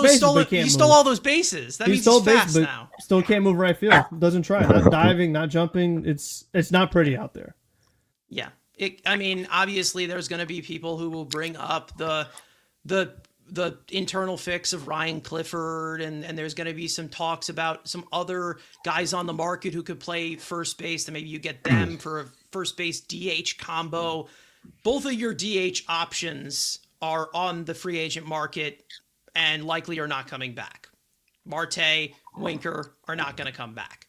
those bases. That means he's fast now. Still can't move right field. Doesn't try. Not diving, not jumping. It's not pretty out there. Yeah. I mean, obviously, there's going to be people who will bring up the internal fix of Ryan Clifford, and there's going to be some talks about some other guys on the market who could play first base, and maybe you get them for a first base DH combo. Both of your DH options are on the free agent market and likely are not coming back. Marte, Winker are not going to come back.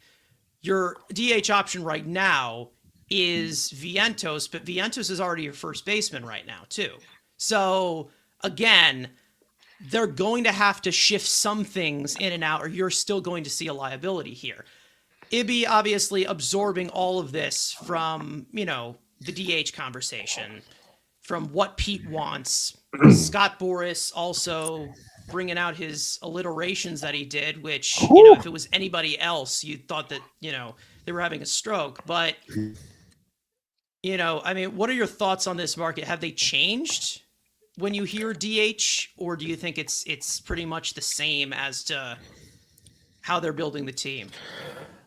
Your DH option right now is Vientos, but Vientos is already your first baseman right now too. So again, they're going to have to shift some things in and out, or you're still going to see a liability here. Ibby obviously absorbing all of this from, the DH conversation, from what Pete wants. Scott Boras also bringing out his alliterations that he did, which, if it was anybody else, you thought that, they were having a stroke. But, I mean, what are your thoughts on this market? Have they changed when you hear DH, or do you think it's pretty much the same as to how they're building the team?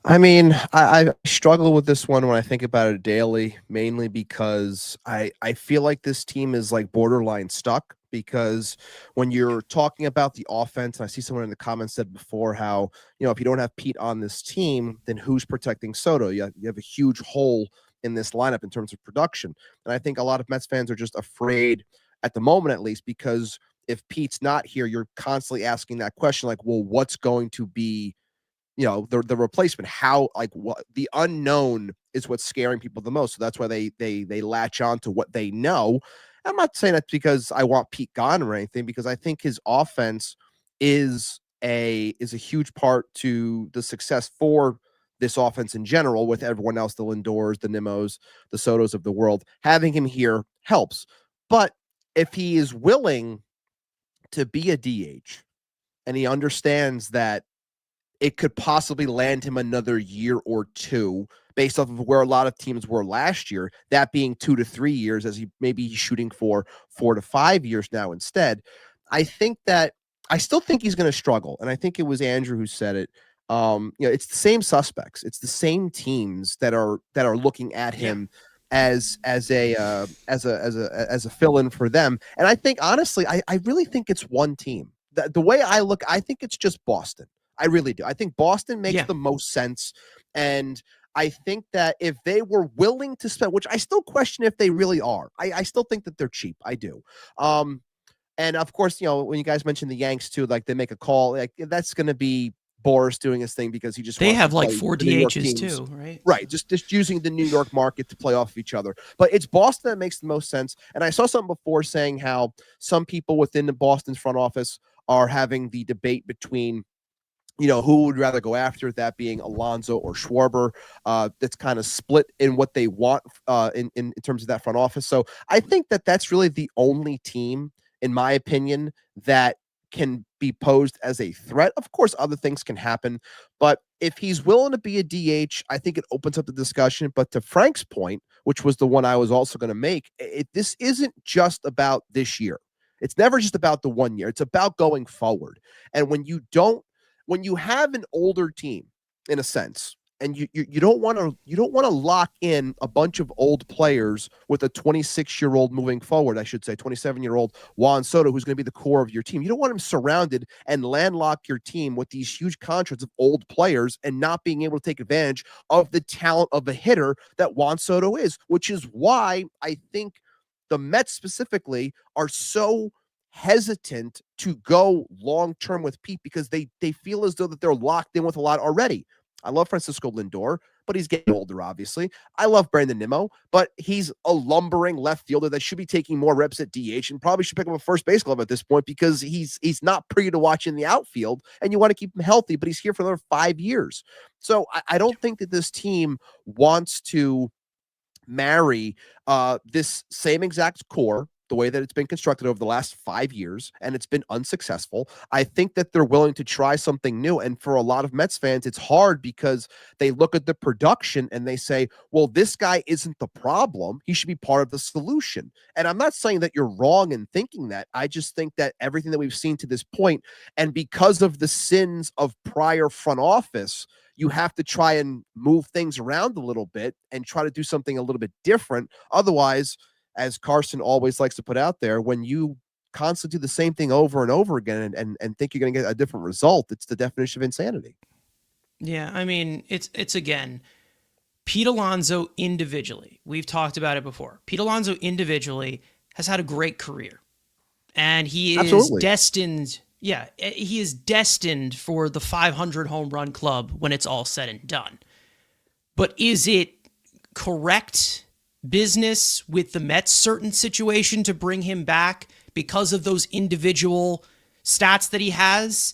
I mean, I struggle with this one when I think about it daily, mainly because I feel like this team is like borderline stuck, because when you're talking about the offense, and I see someone in the comments said before how, if you don't have Pete on this team, then who's protecting Soto? You have a huge hole in this lineup in terms of production. And I think a lot of Mets fans are just afraid at the moment, at least, because if Pete's not here, you're constantly asking that question, like, well, what's going to be, the replacement? How, like, what the unknown is what's scaring people the most. So that's why they latch on to what they know. I'm not saying that because I want Pete gone or anything, because I think his offense is a huge part to the success for this offense in general, with everyone else, the Lindors, the Nimmos, the Sotos of the world. Having him here helps. But if he is willing to be a DH and he understands that it could possibly land him another year or two based off of where a lot of teams were last year, that being 2 to 3 years, as he's shooting for 4 to 5 years now instead. I still think he's going to struggle. And I think it was Andrew who said it. It's the same suspects. It's the same teams that are looking at him as a fill-in for them. And I think, honestly, I really think it's one team. The way I look, I think it's just Boston. I really do. I think Boston makes the most sense. And I think that if they were willing to spend, which I still question if they really are, I still think that they're cheap. I do. And of course, when you guys mentioned the Yanks too, like they make a call, like that's going to be Boras doing his thing because he just they wants have to like play 4 the New York DHs teams. too, right? Right, just using the New York market to play off of each other. But it's Boston that makes the most sense. And I saw something before saying how some people within the Boston's front office are having the debate between, who would rather go after, that being Alonso or Schwarber. That's kind of split in what they want in terms of that front office. So I think that that's really the only team, in my opinion, that can be posed as a threat. Of course, other things can happen, but if he's willing to be a DH, I think it opens up the discussion. But to Frank's point, which was the one I was also going to make, this isn't just about this year. It's never just about the 1 year. It's about going forward. And when you have an older team, in a sense, And you don't want to lock in a bunch of old players with a 26-year-old moving forward. I should say 27-year-old Juan Soto, who's going to be the core of your team. You don't want him surrounded and landlock your team with these huge contracts of old players and not being able to take advantage of the talent of a hitter that Juan Soto is, which is why I think the Mets specifically are so hesitant to go long term with Pete, because they feel as though that they're locked in with a lot already. I love Francisco Lindor, but he's getting older, obviously. I love Brandon Nimmo, but he's a lumbering left fielder that should be taking more reps at DH and probably should pick up a first base glove at this point, because he's not pretty to watch in the outfield, and you want to keep him healthy, but he's here for another 5 years. So I don't think that this team wants to marry this same exact core the way that it's been constructed over the last 5 years, and it's been unsuccessful. I think that they're willing to try something new. And for a lot of Mets fans, it's hard because they look at the production and they say, well, this guy isn't the problem. He should be part of the solution. And I'm not saying that you're wrong in thinking that. I just think that everything that we've seen to this point, and because of the sins of prior front office, you have to try and move things around a little bit and try to do something a little bit different. Otherwise, as Carson always likes to put out there, when you constantly do the same thing over and over again and think you're going to get a different result, it's the definition of insanity. Yeah, I mean, it's again, Pete Alonso individually, we've talked about it before. Pete Alonso individually has had a great career, and he is destined. Yeah, he is destined for the 500 home run club when it's all said and done. But is it correct business with the Mets certain situation to bring him back because of those individual stats that he has?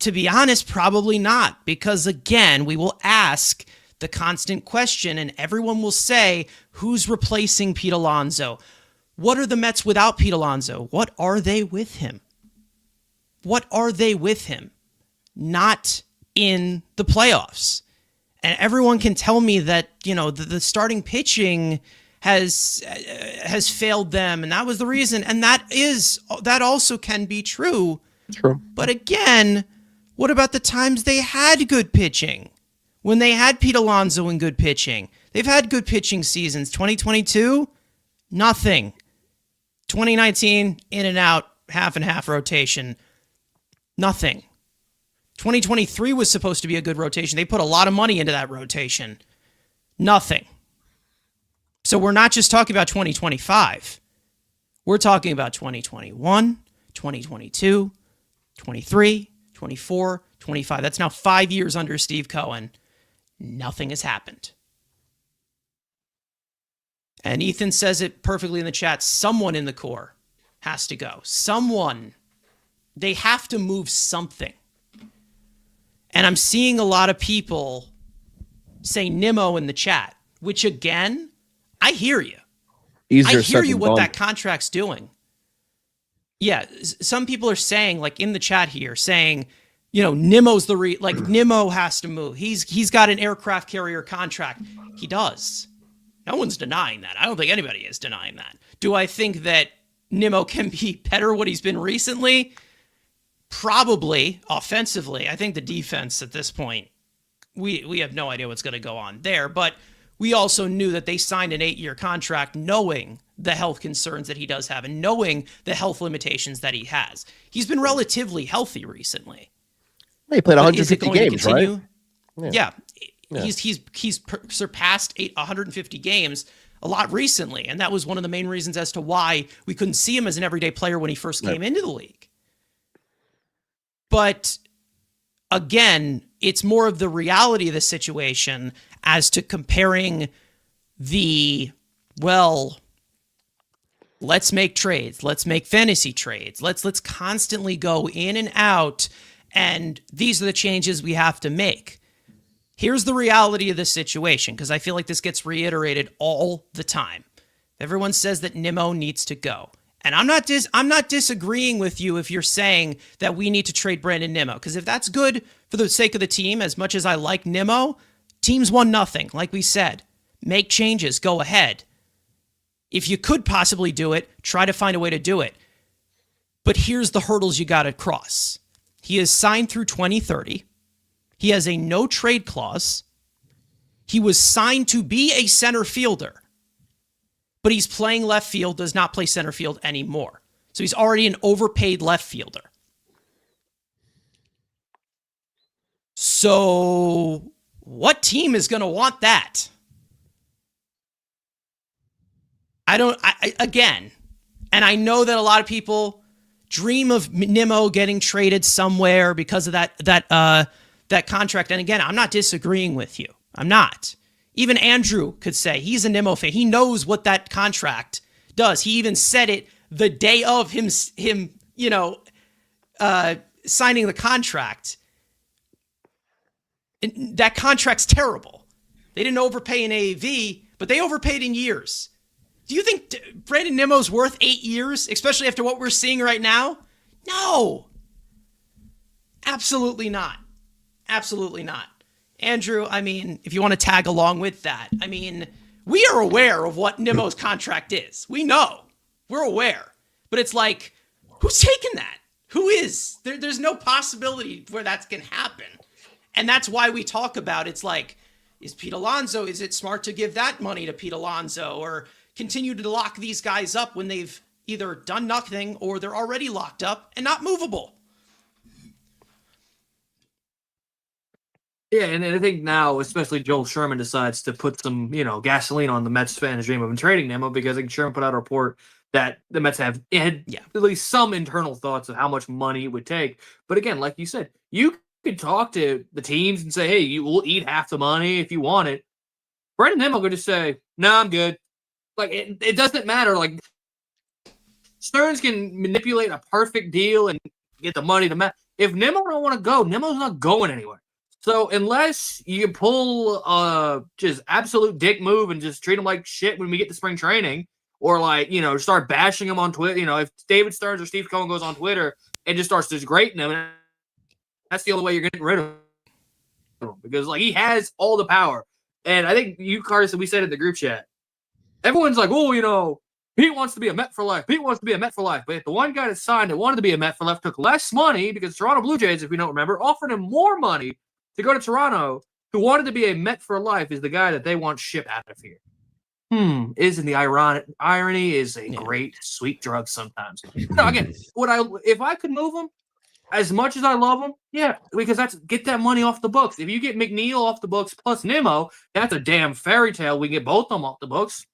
To be honest, probably not, because again, we will ask the constant question and everyone will say, who's replacing Pete Alonso? What are the Mets without Pete Alonso? What are they with him? What are they with him? Not in the playoffs. And everyone can tell me that, you know, the starting pitching has failed them, and that was the reason. And that also can be true. True. But again, what about the times they had good pitching? When they had Pete Alonso and good pitching. They've had good pitching seasons. 2022, nothing. 2019, in and out, half and half rotation. Nothing. 2023 was supposed to be a good rotation. They put a lot of money into that rotation. Nothing. So we're not just talking about 2025. We're talking about 2021, 2022, 23, 24, 25. That's now 5 years under Steve Cohen. Nothing has happened. And Ethan says it perfectly in the chat. Someone in the core has to go. Someone. They have to move something. And I'm seeing a lot of people say Nimmo in the chat, which again, I hear you. I hear you what that contract's doing. Yeah, some people are saying, like in the chat here, saying, you know, Nimmo's Nimmo has to move. He's got an aircraft carrier contract. He does. No one's denying that. I don't think anybody is denying that. Do I think that Nimmo can be better what he's been recently? Probably offensively. I think the defense at this point, we have no idea what's going to go on there. But we also knew that they signed an 8-year contract knowing the health concerns that he does have and knowing the health limitations that he has. He's been relatively healthy recently. He played 150 games, right? Yeah. He's surpassed 150 games a lot recently, and that was one of the main reasons as to why we couldn't see him as an everyday player when he first came into the league. But again, it's more of the reality of the situation as to comparing let's make trades, let's make fantasy trades, let's constantly go in and out, and these are the changes we have to make. Here's the reality of the situation, because I feel like this gets reiterated all the time. Everyone says that Nimmo needs to go. And I'm not disagreeing with you if you're saying that we need to trade Brandon Nimmo, because if that's good for the sake of the team, as much as I like Nimmo, teams won nothing. Like we said, make changes, go ahead. If you could possibly do it, try to find a way to do it. But here's the hurdles you got to cross. He is signed through 2030. He has a no trade clause. He was signed to be a center fielder, but he's playing left field, does not play center field anymore. So he's already an overpaid left fielder. So what team is going to want that? Again, and I know that a lot of people dream of Nimmo getting traded somewhere because of that contract. And again, I'm not disagreeing with you. I'm not. Even Andrew could say he's a Nimmo fan. He knows what that contract does. He even said it the day of him signing the contract. That contract's terrible. They didn't overpay in AAV, but they overpaid in years. Do you think Brandon Nimmo's worth 8 years, especially after what we're seeing right now? No. Absolutely not. Absolutely not. Andrew, I mean, if you want to tag along with that, I mean, we are aware of what Nimmo's contract is. We know. We're aware. But it's like, who's taking that? Who is? There's no possibility where that's going to happen. And that's why we talk about it's like, is Pete Alonso, is it smart to give that money to Pete Alonso or continue to lock these guys up when they've either done nothing or they're already locked up and not movable? Yeah, and I think now, especially Joel Sherman decides to put some, gasoline on the Mets fans' dream of trading Nimmo, because I think Sherman put out a report that the Mets had at least some internal thoughts of how much money it would take. But again, like you said, you could talk to the teams and say, hey, you will eat half the money if you want it. Brandon Nimmo could just say, no, I'm good. Like, it doesn't matter. Like, Stearns can manipulate a perfect deal and get the money to Met. If Nimmo don't want to go, Nimmo's not going anywhere. So unless you pull just absolute dick move and just treat him like shit when we get to spring training, or start bashing him on Twitter, if David Stearns or Steve Cohen goes on Twitter and just starts disgrating him, that's the only way you're getting rid of him, because he has all the power. And I think you, Carson, we said in the group chat, everyone's like, oh, Pete wants to be a Met for life. Pete wants to be a Met for life. But the one guy that signed that wanted to be a Met for life took less money, because Toronto Blue Jays, if we don't remember, offered him more money to go to Toronto, who wanted to be a Met for life, is the guy that they want shipped out of here. Isn't the irony is a great sweet drug sometimes. No, again, if I could move him, as much as I love him, because get that money off the books. If you get McNeil off the books plus Nimmo, that's a damn fairy tale. We can get both of them off the books.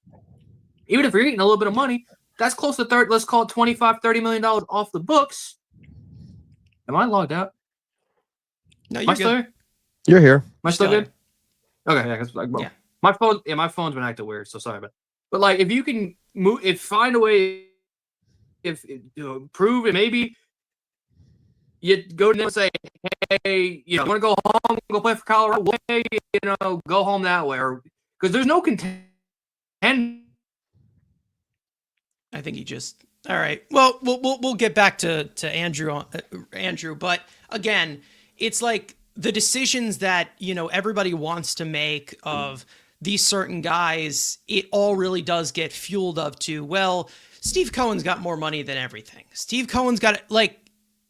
Even if you're getting a little bit of money, that's close to let's call it $25-30 million off the books. Am I logged out? No, you're good. Here? You're here. Am I still good? Okay, my phone's been acting weird, so sorry about it. But if you can find a way, prove it, maybe you go to them and say, hey, you want to go home, go play for Colorado, go home that way, because there's no contend. I think he just. All right. Well, we'll get back to Andrew, but again, it's like the decisions that everybody wants to make of these certain guys. It all really does get fueled up to, well, Steve Cohen's got more money than everything. Steve Cohen's got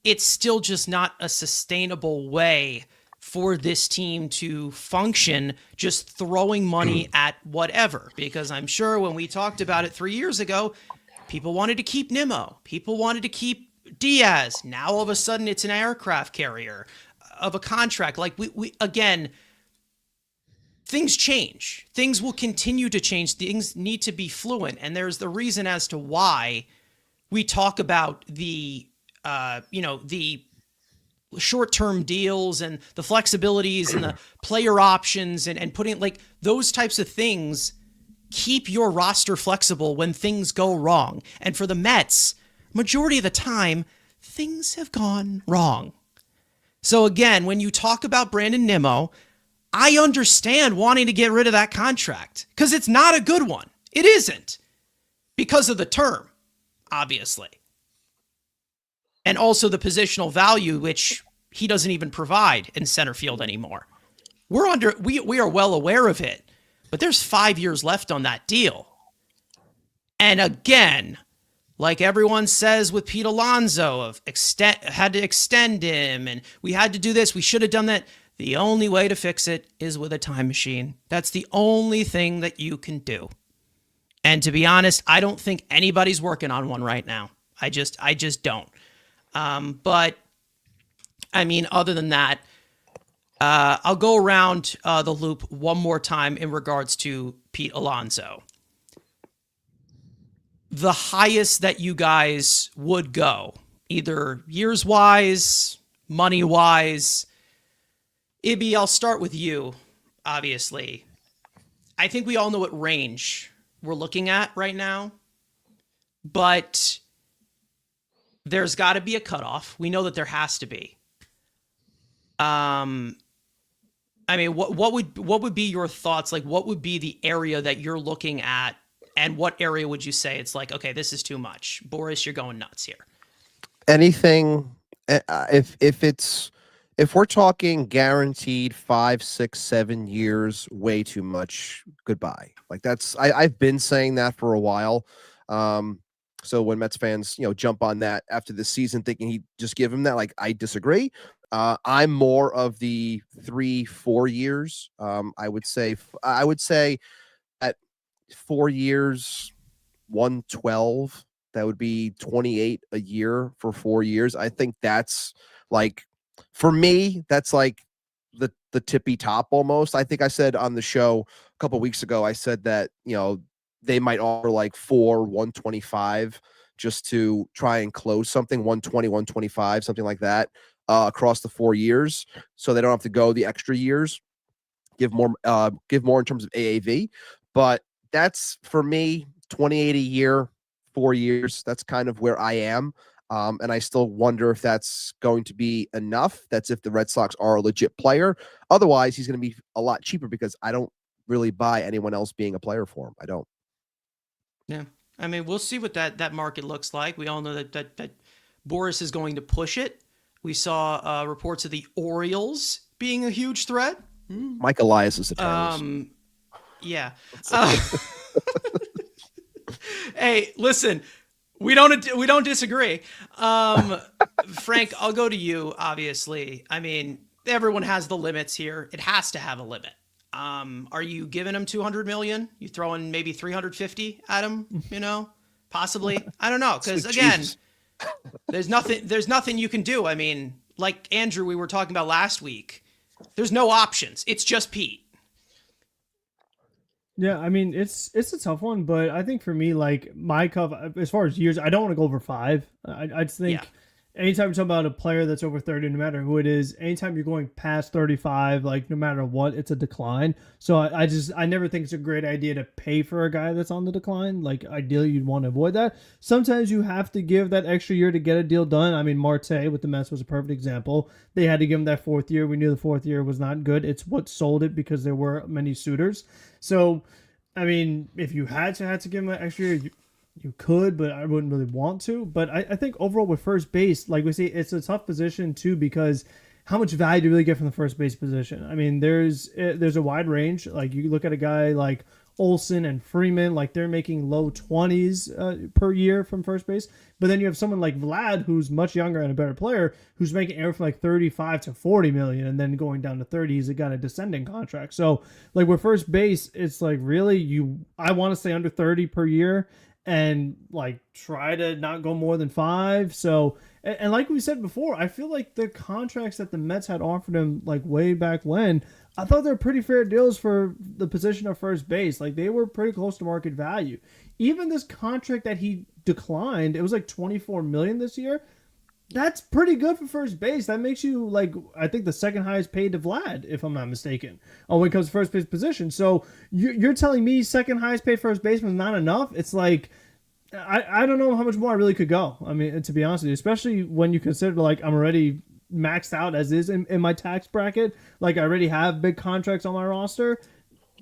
it's still just not a sustainable way for this team to function, just throwing money at whatever. Because I'm sure when we talked about it 3 years ago, people wanted to keep Nimmo. People wanted to keep Diaz. Now all of a sudden it's an aircraft carrier of a contract. We again, things change. Things will continue to change. Things need to be fluent. And there's the reason as to why we talk about the short-term deals and the flexibilities and the player options and putting those types of things keep your roster flexible when things go wrong. And for the Mets, majority of the time, things have gone wrong. So again, when you talk about Brandon Nimmo, I understand wanting to get rid of that contract because it's not a good one. It isn't, because of the term, obviously. And also the positional value, which he doesn't even provide in center field anymore. We are well aware of it, but there's 5 years left on that deal. And again, like everyone says with Pete Alonso, had to extend him, and we had to do this, we should have done that. The only way to fix it is with a time machine. That's the only thing that you can do. And to be honest, I don't think anybody's working on one right now. I just don't. But I mean, other than that, I'll go around the loop one more time in regards to Pete Alonso. The highest that you guys would go, either years wise, money wise. Ibby, I'll start with you, obviously. I think we all know what range we're looking at right now, but there's got to be a cutoff. We know that there has to be. I mean, what would be your thoughts? Like, what would be the area that you're looking at, and what area would you say it's like, okay, this is too much? Boris, you're going nuts here. Anything, if we're talking guaranteed 5, 6, 7 years, way too much. Goodbye. Like I've been saying that for a while. So when Mets fans, jump on that after the season thinking he just give him that, like, I disagree. I'm more of the 3, 4 years. I would say at 4 years, 112, that would be 28 a year for 4 years. I think that's like, for me, that's like the tippy top almost. I think I said on the show a couple weeks ago, I said that, they might offer like 125 just to try and close something, 120, 125, something like that, across the 4 years. So they don't have to go the extra years, give more in terms of AAV. But that's, for me, 28 a year, 4 years. That's kind of where I am. And I still wonder if that's going to be enough. That's if the Red Sox are a legit player. Otherwise, he's going to be a lot cheaper, because I don't really buy anyone else being a player for him. I don't. Yeah. I mean, we'll see what that market looks like. We all know that Boris is going to push it. We saw reports of the Orioles being a huge threat. Mike Elias is a terrorist. Yeah. Hey, listen, we don't disagree. Frank, I'll go to you, obviously. I mean, everyone has the limits here. It has to have a limit. Are you giving him 200 million? You throwing maybe 350 at him, possibly? I don't know. Cause again, there's nothing you can do. I mean, like Andrew, we were talking about last week, there's no options. It's just Pete. Yeah, I mean, it's a tough one, but I think for me, like, my cup, as far as years, I don't want to go over 5. I just think anytime you're talking about a player that's over 30, no matter who it is, anytime you're going past 35, like, no matter what, it's a decline. So I never think it's a great idea to pay for a guy that's on the decline. Like, ideally, you'd want to avoid that. Sometimes you have to give that extra year to get a deal done. I mean, Marte with the Mets was a perfect example. They had to give him that 4th year. We knew the 4th year was not good. It's what sold it, because there were many suitors. So, I mean, if you had to give him an extra year, you could, but I wouldn't really want to. But I think overall with first base, like we say, it's a tough position too, because how much value do you really get from the first base position? I mean, there's a wide range. Like, you look at a guy like Olsen and Freeman, like, they're making low 20s per year from first base. But then you have someone like Vlad, who's much younger and a better player, who's making anywhere from like 35 to 40 million, and then going down to 30. He's got a descending contract. So, like, with first base, it's like, really, I want to stay under 30 per year, and like try to not go more than 5. So, and like we said before, I feel like the contracts that the Mets had offered him, like, way back when, I thought they were pretty fair deals for the position of first base. Like, they were pretty close to market value. Even this contract that he declined, it was like 24 million this year. That's pretty good for first base. That makes you, like, I think the second highest paid to Vlad, if I'm not mistaken, when it comes to first base position. So you're telling me second highest paid first baseman is not enough? It's like, I don't know how much more I really could go. I mean, to be honest with you, especially when you consider, like, I'm already maxed out as is in my tax bracket. Like, I already have big contracts on my roster.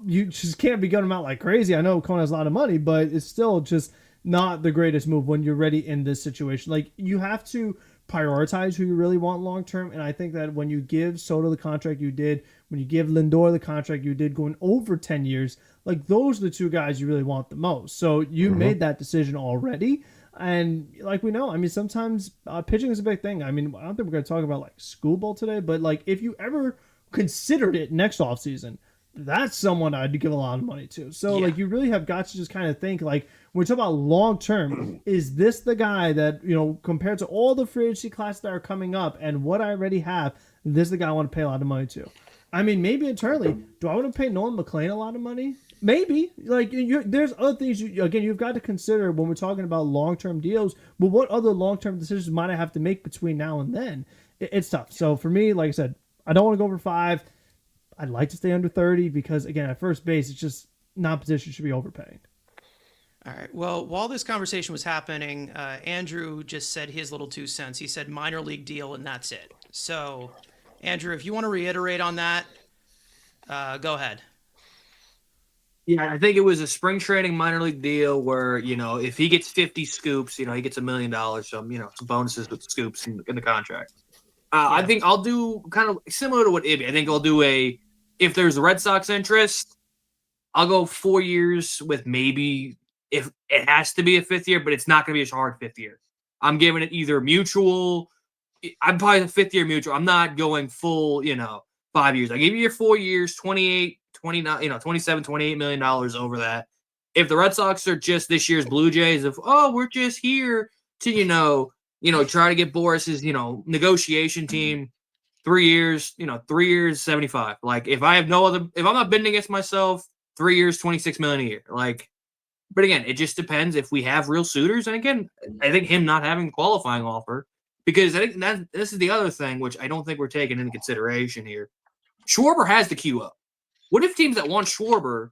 You just can't be gutting them out like crazy. I know Kona has a lot of money, but it's still just not the greatest move when you're ready in this situation. Like, you have to prioritize who you really want long term, and I think that when you give Soto the contract you did, when you give Lindor the contract you did, going over 10 years, like, those are the two guys you really want the most. So you made that decision already, and like we know, I mean, sometimes pitching is a big thing. I mean, I don't think we're going to talk about like school ball today, but like, if you ever considered it next offseason, that's someone I'd give a lot of money to. So Yeah. like you really have got to just kind of think like when we're talking about long term, is this the guy that, compared to all the free agency classes that are coming up and what I already have, this is the guy I want to pay a lot of money to. I mean, maybe internally, do I want to pay Nolan McClain a lot of money? Maybe. Like there's other things you've got to consider when we're talking about long-term deals. But what other long-term decisions might I have to make between now and then? It's tough. So for me, like I said, I don't want to go over 5. I'd like to stay under 30 because, again, at first base, it's just not a position you should be overpaying. All right. Well, while this conversation was happening, Andrew just said his little 2 cents. He said minor league deal, and that's it. So, Andrew, if you want to reiterate on that, go ahead. Yeah, I think it was a spring training minor league deal where, if he gets 50 scoops, he gets $1 million, some bonuses with scoops in the contract. I think I'll do kind of similar to what Ibby. I think I'll do if there's a Red Sox interest, I'll go 4 years with maybe, if it has to be a 5th year, but it's not going to be a hard 5th year. I'm giving it either mutual. I'm probably a 5th year mutual. I'm not going full, 5 years. I give you your 4 years, 28, 29, 27, $28 million over that. If the Red Sox are just this year's Blue Jays we're just here to, try to get Boris's, negotiation team, 3 years, 3 years, 75. Like if I'm not bidding against myself, 3 years, 26 million a year. Like, but again, it just depends if we have real suitors. And again, I think him not having a qualifying offer, because I think this is the other thing, which I don't think we're taking into consideration here. Schwarber has the QO. What if teams that want Schwarber,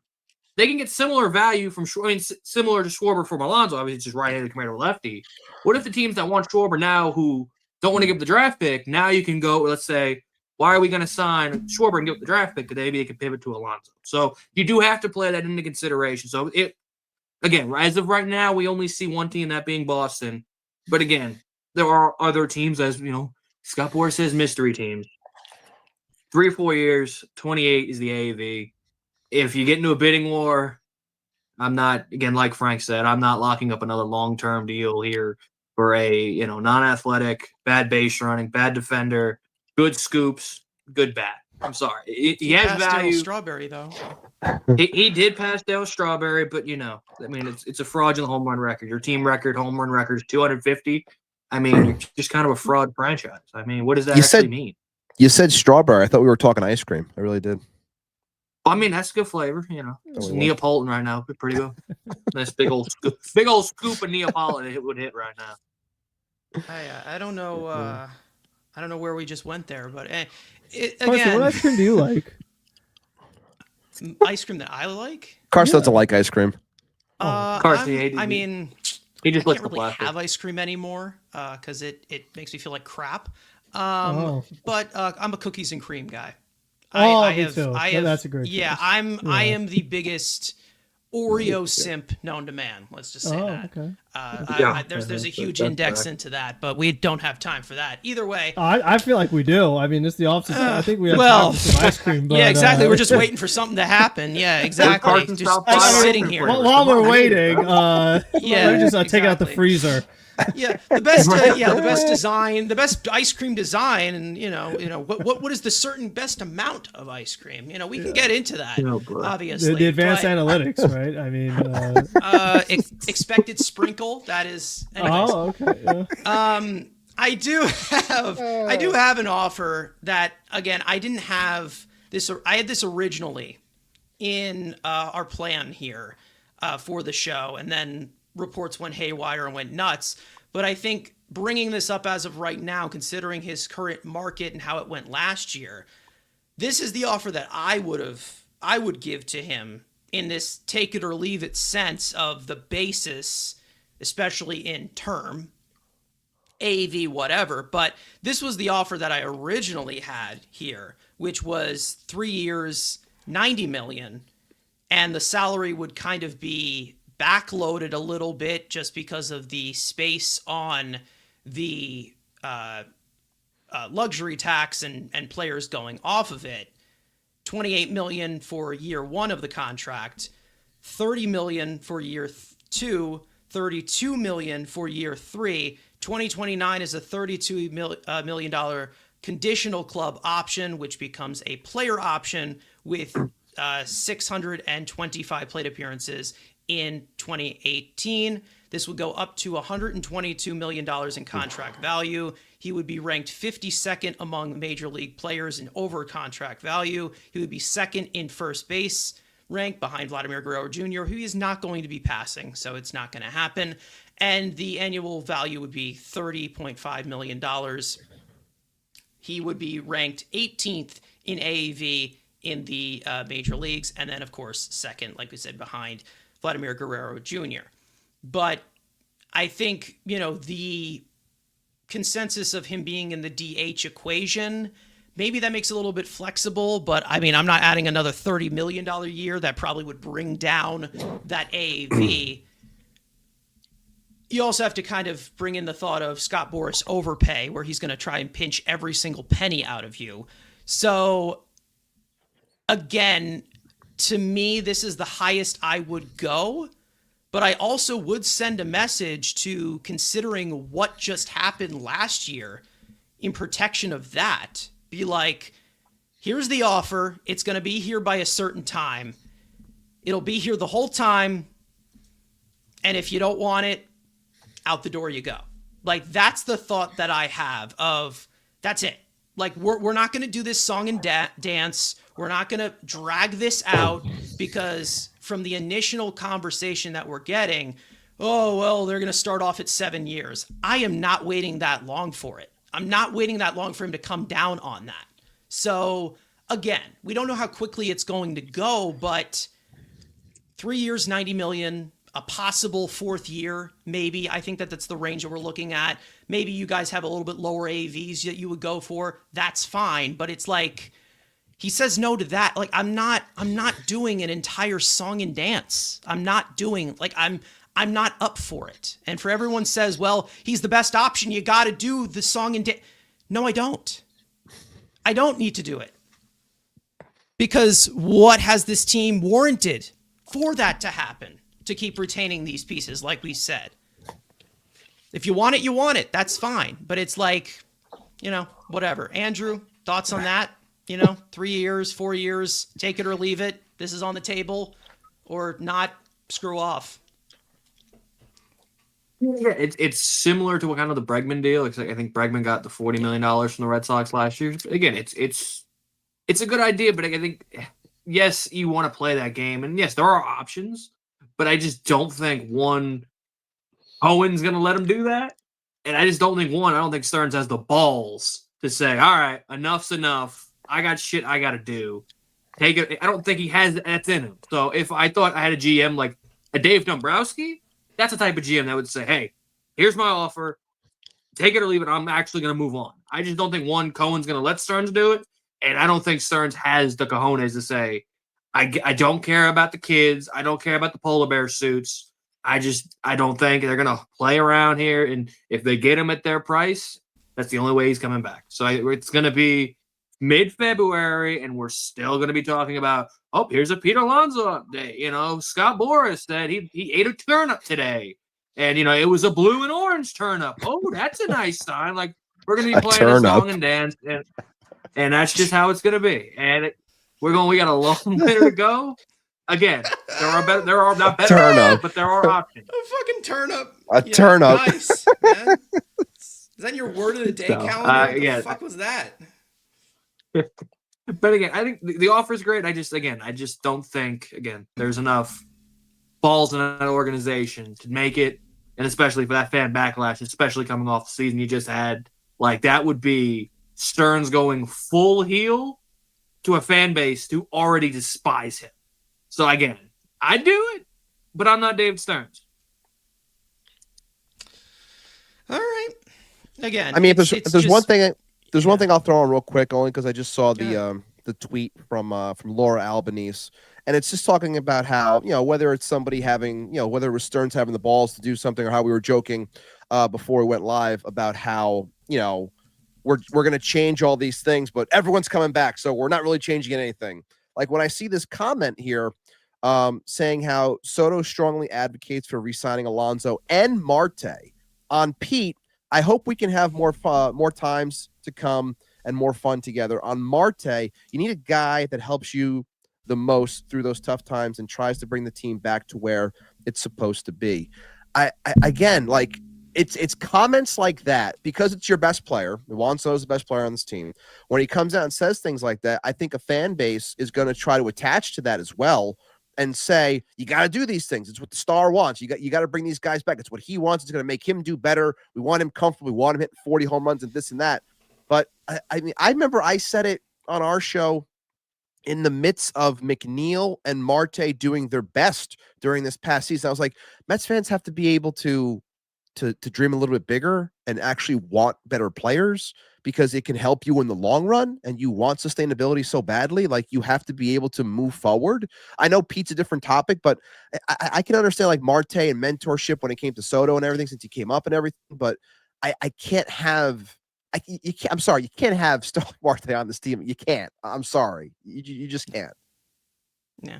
they can get similar value from similar to Schwarber from Alonso, obviously it's just right-handed compared to lefty. What if the teams that want Schwarber now who don't want to give the draft pick, now you can go, let's say, why are we going to sign Schwarber and give the draft pick? Because maybe they can pivot to Alonso. So you do have to play that into consideration. So again, as of right now, we only see one team, that being Boston. But again, there are other teams, as Scott Boras says, mystery teams. 3 or 4 years, 28 is the AAV. If you get into a bidding war, I'm not, again, like Frank said, I'm not locking up another long-term deal here for a, non-athletic, bad base running, bad defender, good scoops, good bat. I'm sorry. He has value. Strawberry, though. He did pass Dale Strawberry, but, it's a fraudulent home run record. Your team record, home run record is 250. I mean, you're just kind of a fraud franchise. I mean, what does that actually mean? You said strawberry. I thought we were talking ice cream. I really did. I mean, that's a good flavor, It's Neapolitan right now. Pretty good. Nice big old scoop of Neapolitan it would hit right now. I don't know. I don't know where we just went there, but again, Carson, what ice cream do you like? Ice cream that I like. Carson doesn't like ice cream. Carson, he just I licks can't the really plastic. have ice cream anymore because it makes me feel like crap. But I'm a cookies and cream guy. Me too. That's a great choice. Yeah, I am the biggest Oreo simp known to man. Let's just say that. Okay. There's a huge index into that, but we don't have time for that. Either way, I feel like we do. I mean, it's the opposite. I think we have time for some ice cream. But, yeah, exactly. We're just waiting for something to happen. Yeah, exactly. Just sitting here. While we're waiting, let me just take out the exactly. freezer. Yeah, the best design, the best ice cream design, and what is the certain best amount of ice cream? We can get into that, obviously. The advanced analytits, right? I mean, expected sprinkle. That is. Anyways. Oh, okay. Yeah. I do have an offer that, again, I didn't have this. I had this originally in our plan here for the show, and then reports went haywire and went nuts. But I think bringing this up as of right now, considering his current market and how it went last year, this is the offer that I would give to him in this take it or leave it sense of the basis, especially in term, AV, whatever. But this was the offer that I originally had here, which was 3 years, $90 million, and the salary would kind of be backloaded a little bit just because of the space on the luxury tax and players going off of it. $28 million for year 1 of the contract, $30 million for year 2, $32 million for year 3. 2029 is a $32 million conditional club option, which becomes a player option with 625 plate appearances in 2018. This would go up to $122 million in contract value. He would be ranked 52nd among major league players in over contract value. He would be second in first base rank behind Vladimir Guerrero Jr., who is not going to be passing, so it's not going to happen. And the annual value would be $30.5 million. He would be ranked 18th in AAV in the major leagues, and then, of course, second, like we said, behind Vladimir Guerrero Jr. But I think, the consensus of him being in the DH equation, maybe that makes it a little bit flexible, but I mean, I'm not adding another $30 million a year. That probably would bring down that AAV. You also have to kind of bring in the thought of Scott Boras overpay, where he's going to try and pinch every single penny out of you. So again, to me, this is the highest I would go. But I also would send a message to considering what just happened last year in protection of that. Be like, here's the offer. It's going to be here by a certain time. It'll be here the whole time. And if you don't want it, out the door you go. Like, that's the thought that I have of, that's it. Like, we're not going to do this song and dance. We're not going to drag this out, because from the initial conversation that we're getting, oh, well, they're going to start off at 7 years. I am not waiting that long for it. I'm not waiting that long for him to come down on that. So again, we don't know how quickly it's going to go, but 3 years, 90 million, a possible fourth year, maybe. I think that's the range that we're looking at. Maybe you guys have a little bit lower AVs that you would go for. That's fine. But it's like, he says no to that. Like, I'm not doing an entire song and dance. I'm not up for it. And for everyone says, well, he's the best option, you got to do the song and dance. No, I don't. I don't need to do it. Because what has this team warranted for that to happen? To keep retaining these pieces, like we said. If you want it, you want it. That's fine. But it's like, whatever. Andrew, thoughts on that? 3 years, 4 years, take it or leave it. This is on the table, or not, screw off. Yeah, it's similar to what kind of the Bregman deal. I think Bregman got the $40 million from the Red Sox last year. Again, it's a good idea, but I think, yes, you want to play that game, and yes, there are options. But I just don't think Owen's going to let him do that. And I just don't think I don't think Stearns has the balls to say, all right, enough's enough. I got shit I got to do. Take it. I don't think he has that's in him. So if I thought I had a GM like a Dave Dombrowski, that's the type of GM that would say, hey, here's my offer. Take it or leave it. I'm actually going to move on. I just don't think Cohen's going to let Stearns do it. And I don't think Stearns has the cojones to say, I don't care about the kids. I don't care about the polar bear suits. I don't think they're going to play around here. And if they get him at their price, that's the only way he's coming back. So it's going to be mid-February, and we're still going to be talking about, oh, here's a Pete Alonso update. Scott Boras said he ate a turnip today. And, it was a blue and orange turnip. Oh, that's a nice sign. Like, we're going to be playing a song and dance. And that's just how it's going to be. And we got a long winter to go. Again, there are not better options, but there are options. A fucking turnip. Turnip. Nice, man. Is that your word of the day calendar? What the fuck was that? But again, I think the offer is great. I just don't think, there's enough balls in that organization to make it, and especially for that fan backlash, especially coming off the season you just had. Like, that would be Stearns going full heel to a fan base who already despise him. So again, I do it, but I'm not David Stearns. All right. Again, I mean, there's one thing I'll throw on real quick, only because I just saw the tweet from Laura Albanese, and it's just talking about how, whether it's somebody having, whether it was Stearns having the balls to do something, or how we were joking before we went live about how, we're going to change all these things, but everyone's coming back, so we're not really changing anything. Like, when I see this comment here saying how Soto strongly advocates for re-signing Alonso and Marte on Pete, I hope we can have more times to come and more fun together. On Marte, you need a guy that helps you the most through those tough times and tries to bring the team back to where it's supposed to be. I again, like, it's comments like that, because it's your best player. Alonso is the best player on this team. When he comes out and says things like that, I think a fan base is going to try to attach to that as well and say, you got to do these things. It's what the star wants. You got to bring these guys back. It's what he wants. It's going to make him do better. We want him comfortable. We want him hitting 40 home runs and this and that. But I mean, I remember I said it on our show in the midst of McNeil and Marte doing their best during this past season. I was like, Mets fans have to be able to dream a little bit bigger and actually want better players, because it can help you in the long run, and you want sustainability so badly. Like, you have to be able to move forward. I know Pete's a different topic, but I can understand like Marte and mentorship when it came to Soto and everything, since he came up and everything, but I can't have I'm sorry, you can't have Starling Marte on this team. You can't. I'm sorry. You just can't. Yeah.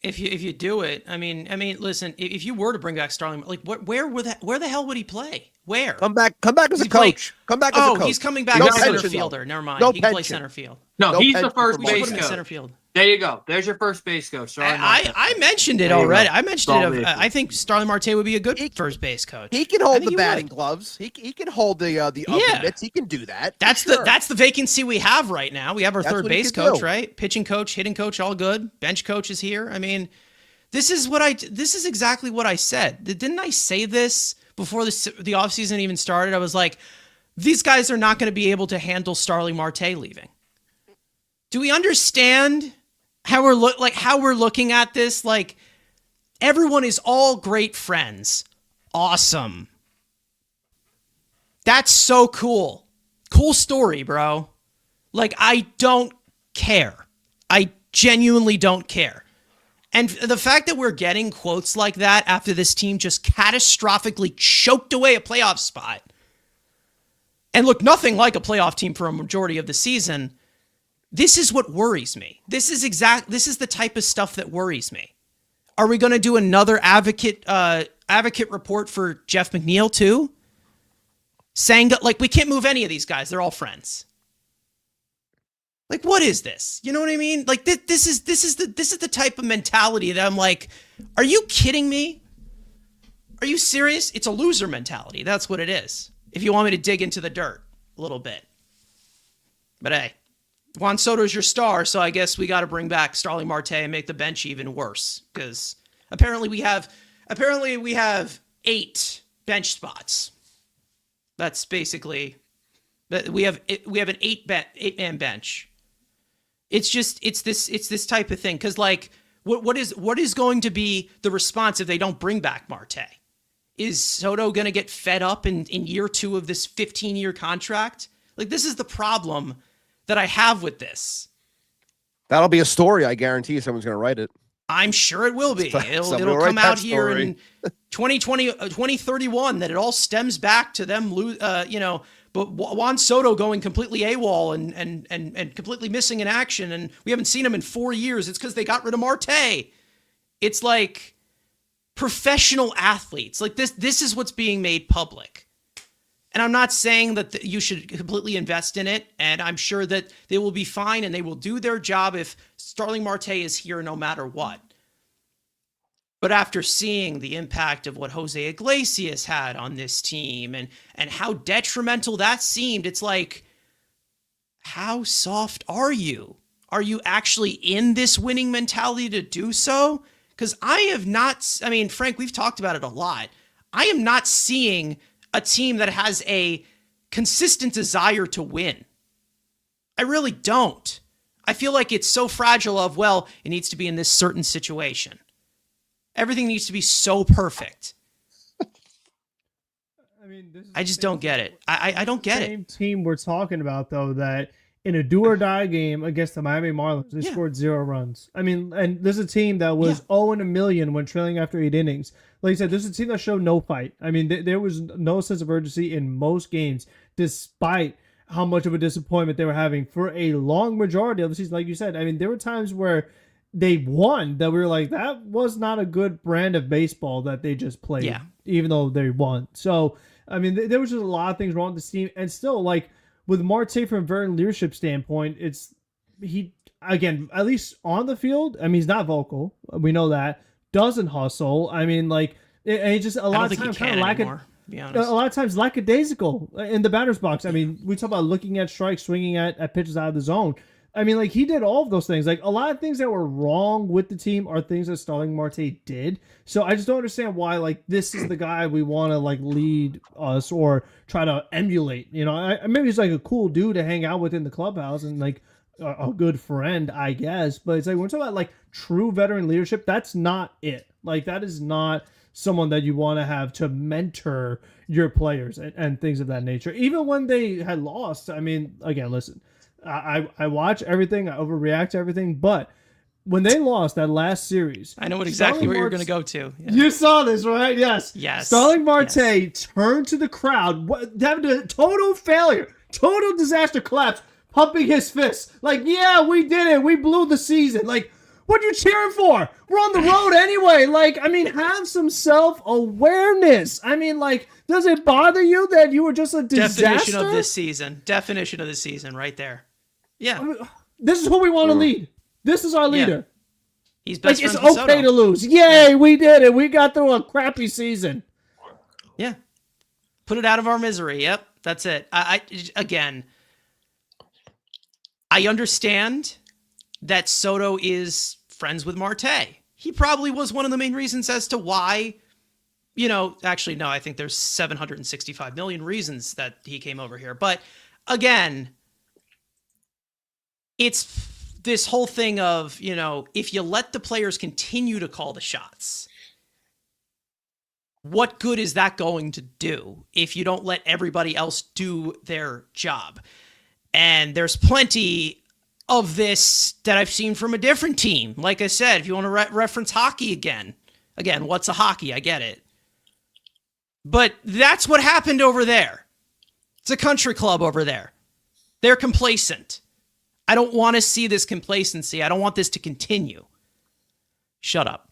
If you do it, I mean, listen. If you were to bring back Starling, like, where the hell would he play? Where? Come back as a coach. Come back as a coach. Oh, he's coming back No as a center pension, fielder. though. Never mind. No he can play pension. center field. No, No he's the pension first for Just base put him in coach. center field. There you go. There's your first base coach. Starling Marte. I mentioned it There you already. go. I mentioned Solve it. it. I think Starling Marte would be a good first base coach. He can I hold think the he batting would. gloves. He can hold the ugly mitts. He can do that. That's Sure. the vacancy we have right now. We have our That's third what he base can coach, do. right? Pitching coach, hitting coach, all good. Bench coach is here. I mean, this is exactly what I said. Didn't I say this before the offseason even started? I was like, these guys are not going to be able to handle Starling Marte leaving. Do we understand how we're looking at this? Like, everyone is all great friends. Awesome. That's so cool. Cool story, bro. Like, I don't care. I genuinely don't care. And the fact that we're getting quotes like that after this team just catastrophically choked away a playoff spot and looked nothing like a playoff team for a majority of the season, this is what worries me. This is the type of stuff that worries me. Are we going to do another advocate report for Jeff McNeil too? Saying that, like, we can't move any of these guys. They're all friends. Like, what is this? You know what I mean? Like, this is the type of mentality that I'm like, are you kidding me? Are you serious? It's a loser mentality. That's what it is. If you want me to dig into the dirt a little bit. But hey, Juan Soto's your star, so I guess we got to bring back Starling Marte and make the bench even worse, because apparently we have 8 bench spots. That's basically, we have an 8-man bench. It's this type of thing, because like, what is going to be the response if they don't bring back Marte? Is Soto going to get fed up in year 2 of this 15-year contract? Like, this is the problem that I have with this. That'll be a story. I guarantee someone's going to write it. I'm sure it will be. It'll Somebody come write out that here story. in 2031 that it all stems back to them, but Juan Soto going completely AWOL and completely missing in action, and we haven't seen him in 4 years. It's because they got rid of Marte. It's like professional athletes. Like, this is what's being made public. And I'm not saying that you should completely invest in it, and I'm sure that they will be fine and they will do their job if Starling Marte is here no matter what. But after seeing the impact of what Jose Iglesias had on this team and how detrimental that seemed, it's like, how soft are you? Are you actually in this winning mentality to do so? Because I have not, I mean, Frank, we've talked about it a lot. I am not seeing a team that has a consistent desire to win. I really don't. I feel like it's so fragile of, well, it needs to be in this certain situation. Everything needs to be so perfect. I mean, this is I just don't get it. I don't get it. Same team we're talking about, though, that in a do or die game against the Miami Marlins, they scored 0 runs. I mean, and this is a team that was 0-1,000,000 when trailing after 8 innings. Like you said, this is a team that showed no fight. I mean, there was no sense of urgency in most games, despite how much of a disappointment they were having for a long majority of the season. Like you said, I mean, there were times where they won that we were like, that was not a good brand of baseball that they just played, even though they won. So, I mean, there was just a lot of things wrong with this team. And still, like, with Marte from a veteran leadership standpoint, he again, at least on the field, I mean, he's not vocal. We know that. Doesn't hustle. I mean, like, it just a lot of times kind of anymore, to be honest. a lot of times lackadaisical in the batter's box. I mean, we talk about looking at strikes, swinging at pitches out of the zone. I mean, like, he did all of those things. Like, a lot of things that were wrong with the team are things that Starling Marte did. So I just don't understand why, like, this is the guy we want to, like, lead us or try to emulate. You know, maybe he's, like, a cool dude to hang out with in the clubhouse and, like, a good friend, I guess. But it's like, when we're talking about, like, true veteran leadership, that's not it. Like, that is not someone that you want to have to mentor your players and things of that nature. Even when they had lost, I mean, again, listen, I watch everything, I overreact to everything, but when they lost that last series, I know exactly where you're going to go to. Yeah. You saw this, right? Yes. Yes. Starling Marte turned to the crowd, having a total failure, total disaster collapse, pumping his fists. Like, yeah, we did it. We blew the season. Like, what are you cheering for? We're on the road anyway. Like, I mean, have some self-awareness. I mean, like, does it bother you that you were just a disaster? Definition of this season right there. Yeah. I mean, this is who we want to lead. This is our leader. Yeah. He's best like, friends it's with okay Soto. to lose. Yay, we did it. We got through a crappy season. Yeah. Put it out of our misery. Yep. That's it. Again, I understand that Soto is friends with Marte. He probably was one of the main reasons as to why, you know, actually, no, I think there's 765 million reasons that he came over here. But again, it's this whole thing of, you know, if you let the players continue to call the shots, what good is that going to do if you don't let everybody else do their job? And there's plenty of this that I've seen from a different team. Like I said, if you want to reference hockey again, what's a hockey? I get it. But that's what happened over there. It's a country club over there. They're complacent. I don't want to see this complacency. I don't want this to continue. Shut up.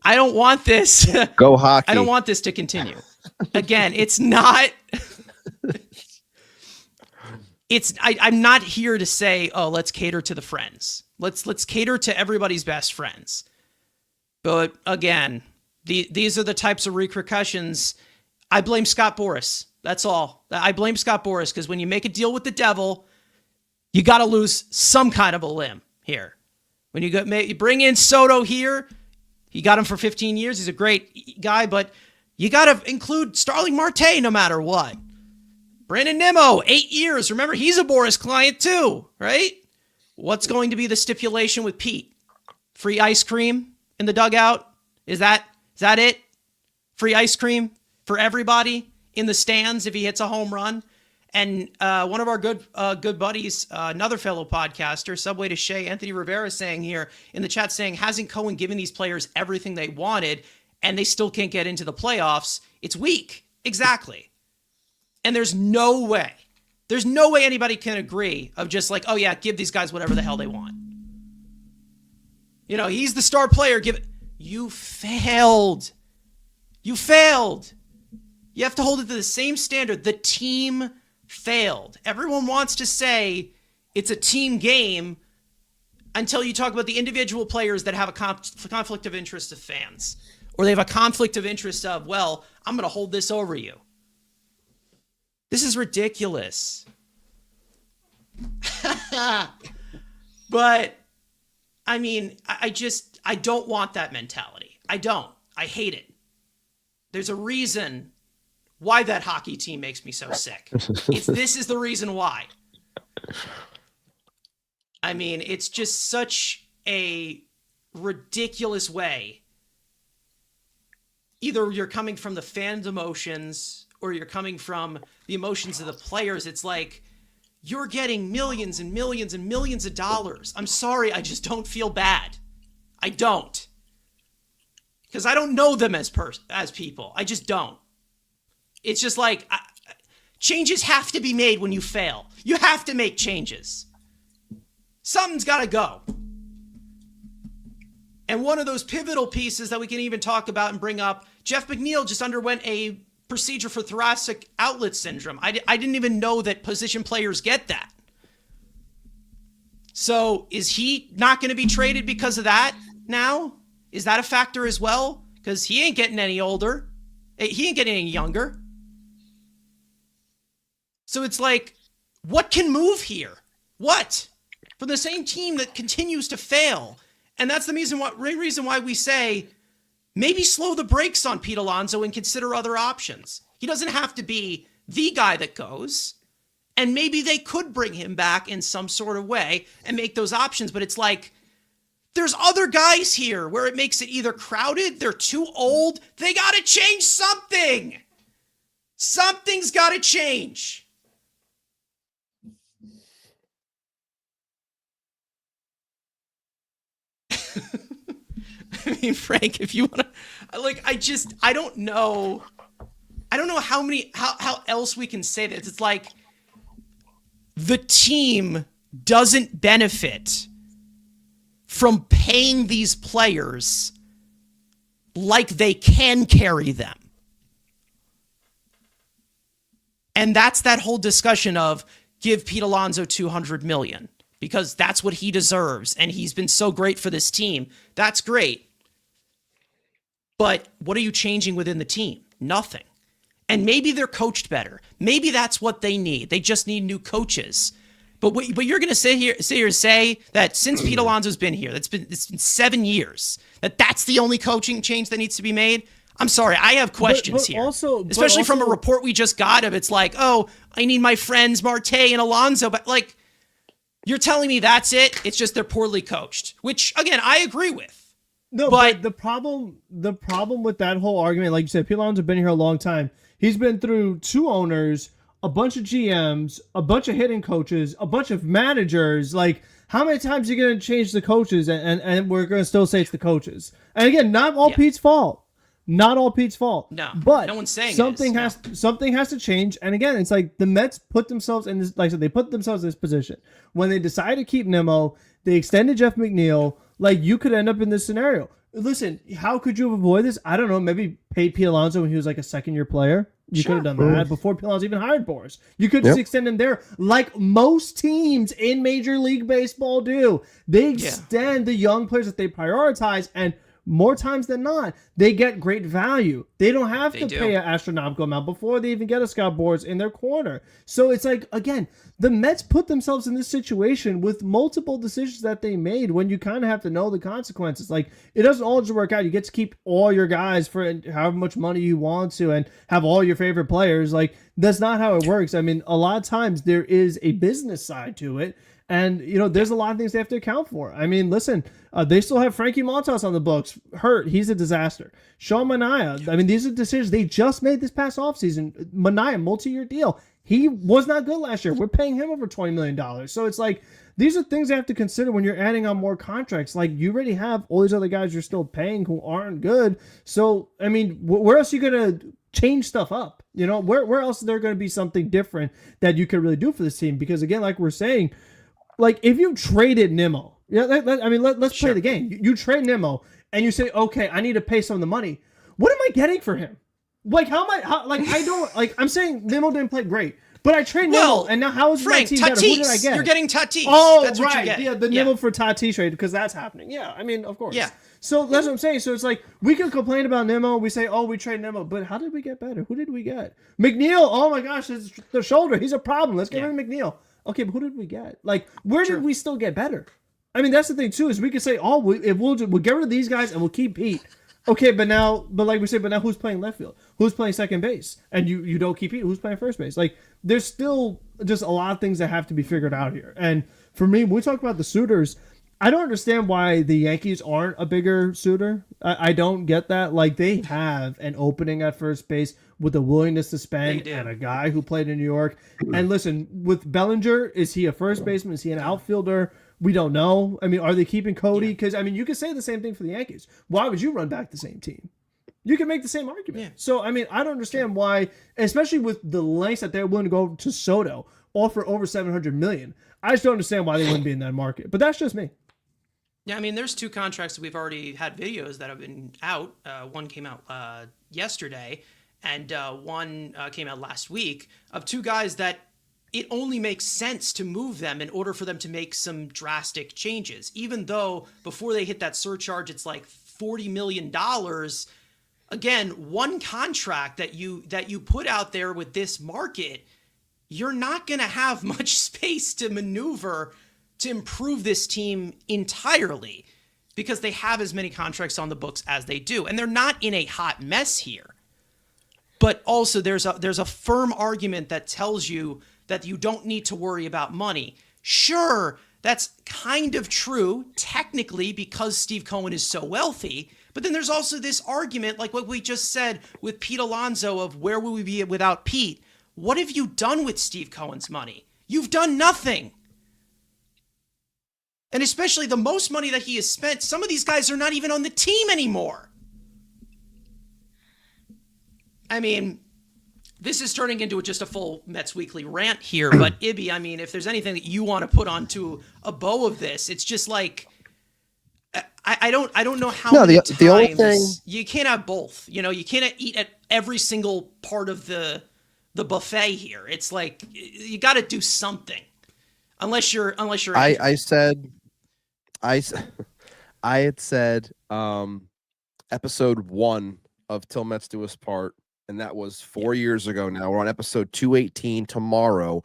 I don't want this. Go hockey. I don't want this to continue. Again, it's not. I'm not here to say, oh, let's cater to the friends. Let's cater to everybody's best friends. But again, these are the types of repercussions. I blame Scott Boras. That's all. I blame Scott Boras because when you make a deal with the devil, you got to lose some kind of a limb here. When you bring in Soto here, you got him for 15 years. He's a great guy, but you got to include Starling Marte no matter what. Brandon Nimmo, 8 years. Remember, he's a Boras client too, right? What's going to be the stipulation with Pete? Free ice cream in the dugout? Is that it? Free ice cream for everybody in the stands if he hits a home run? And one of our good buddies, another fellow podcaster, Subway to Shea, Anthony Rivera, saying here in the chat, saying, hasn't Cohen given these players everything they wanted and they still can't get into the playoffs? It's weak. Exactly. And there's no way anybody can agree of just like, oh yeah, give these guys whatever the hell they want. You know, he's the star player. You failed. You failed. You have to hold it to the same standard. The team failed. Everyone wants to say it's a team game until you talk about the individual players that have a conflict of interest of fans, or they have a conflict of interest of, well, I'm going to hold this over you. This is ridiculous. But I mean, I don't want that mentality. I don't. I hate it. There's a reason why that hockey team makes me so sick. This is the reason why. I mean, it's just such a ridiculous way. Either you're coming from the fans' emotions or you're coming from the emotions of the players. It's like you're getting millions and millions and millions of dollars. I'm sorry, I just don't feel bad. I don't. Because I don't know them as people. I just don't. It's just like changes have to be made when you fail. You have to make changes. Something's got to go. And one of those pivotal pieces that we can even talk about and bring up, Jeff McNeil just underwent a procedure for thoracic outlet syndrome. I didn't even know that position players get that. So is he not going to be traded because of that now? Is that a factor as well? Because he ain't getting any older. He ain't getting any younger. So it's like, what can move here? What? For the same team that continues to fail. And that's the reason why we say, maybe slow the brakes on Pete Alonso and consider other options. He doesn't have to be the guy that goes. And maybe they could bring him back in some sort of way and make those options. But it's like, there's other guys here where it makes it either crowded, they're too old, they got to change something. Something's got to change. I mean, Frank, if you want to, like, I don't know how else we can say this. It's like, the team doesn't benefit from paying these players like they can carry them. And that's that whole discussion of give Pete Alonso $200 million because that's what he deserves. And he's been so great for this team. That's great. But what are you changing within the team? Nothing. And maybe they're coached better. Maybe that's what they need. They just need new coaches. But you're going to sit here and say that since Pete Alonso's been here, it's been 7 years, that's the only coaching change that needs to be made. I'm sorry, I have questions here. Especially from a report we just got of, it's like, oh, I need my friends Marte and Alonso, but like, you're telling me that's it? It's just they're poorly coached, which again I agree with. No, but the problem with that whole argument, like you said, Pete Alonso's been here a long time. He's been through 2 owners, a bunch of GMs, a bunch of hitting coaches, a bunch of managers. Like, how many times are you going to change the coaches and we're going to still say it's the coaches? And again, not all Pete's fault. Not all Pete's fault. No, but no one's saying something has to change. And again, it's like the Mets put themselves in this, like I said, they put themselves in this position. When they decided to keep Nimmo, they extended Jeff McNeil. Like, you could end up in this scenario. Listen, how could you avoid this? I don't know. Maybe pay Pete Alonso when he was like a second-year player. You could have done that before Pete Alonso even hired Boris. You could just extend him there, like most teams in Major League Baseball do. They extend the young players that they prioritize, and more times than not, they get great value. They don't have to pay an astronomical amount before they even get a Scott Boras in their corner. So it's like, again, the Mets put themselves in this situation with multiple decisions that they made when you kind of have to know the consequences. Like, it doesn't all just work out. You get to keep all your guys for however much money you want to and have all your favorite players. Like, that's not how it works. I mean, a lot of times there is a business side to it. And, you know, there's a lot of things they have to account for. I mean, listen, they still have Frankie Montas on the books. Hurt. He's a disaster. Sean Manaea. I mean, these are decisions they just made this past offseason. Manaea, multi-year deal. He was not good last year. We're paying him over $20 million. So it's like, these are things you have to consider when you're adding on more contracts. Like, you already have all these other guys you're still paying who aren't good. So, I mean, where else are you going to change stuff up? You know, where else is there going to be something different that you could really do for this team? Because, again, like we're saying, like, if you traded Nimmo, let's play the game. You trade Nimmo and you say, okay, I need to pay some of the money. What am I getting for him? Like, I'm saying Nimmo didn't play great, but I trade Nimmo, and now how is my team better? Who did I get? You're getting Tatis. Oh, that's right. What you get. Yeah, the Nimmo for Tatis trade, because that's happening. Yeah, I mean, of course. Yeah. So that's what I'm saying. So it's like, we can complain about Nimmo. We say, oh, we trade Nimmo, but how did we get better? Who did we get? McNeil. Oh my gosh, it's the shoulder. He's a problem. Let's get rid of McNeil. Okay, but who did we get? Like, where did we still get better? I mean, that's the thing too, is we could say, oh, we'll get rid of these guys and we'll keep Pete. Okay, but now who's playing left field? Who's playing second base? And you don't keep Pete. Who's playing first base? Like, there's still just a lot of things that have to be figured out here. And for me, when we talk about the suitors, I don't understand why the Yankees aren't a bigger suitor. I don't get that. Like, they have an opening at first base with a willingness to spend and a guy who played in New York. And listen, with Bellinger, is he a first baseman? Is he an outfielder? We don't know. I mean, are they keeping Cody? Because, I mean, you could say the same thing for the Yankees. Why would you run back the same team? You can make the same argument. Yeah. So, I mean, I don't understand why, especially with the lengths that they're willing to go to Soto, offer over $700 million. I just don't understand why they wouldn't be in that market. But that's just me. Yeah, I mean, there's 2 contracts that we've already had videos that have been out. One came out yesterday, and one came out last week of two guys that it only makes sense to move them in order for them to make some drastic changes. Even though before they hit that surcharge, it's like $40 million. Again, one contract that you put out there with this market, you're not going to have much space to maneuver to improve this team entirely because they have as many contracts on the books as they do. And they're not in a hot mess here. But also there's a firm argument that tells you that you don't need to worry about money. Sure, that's kind of true technically because Steve Cohen is so wealthy. But then there's also this argument, like what we just said with Pete Alonso, of where will we be without Pete? What have you done with Steve Cohen's money? You've done nothing. And especially the most money that he has spent, some of these guys are not even on the team anymore. I mean, this is turning into just a full Mets Weekly rant here, but Ibby, I mean, if there's anything that you want to put onto a bow of this, it's just like, I don't know how many times the only thing, you can't have both. You know, you can't eat at every single part of the buffet here. It's like you got to do something, unless you're. I had said episode 1 of TilMetsDoUsPart, and that was 4 years ago. Now we're on episode 218 tomorrow,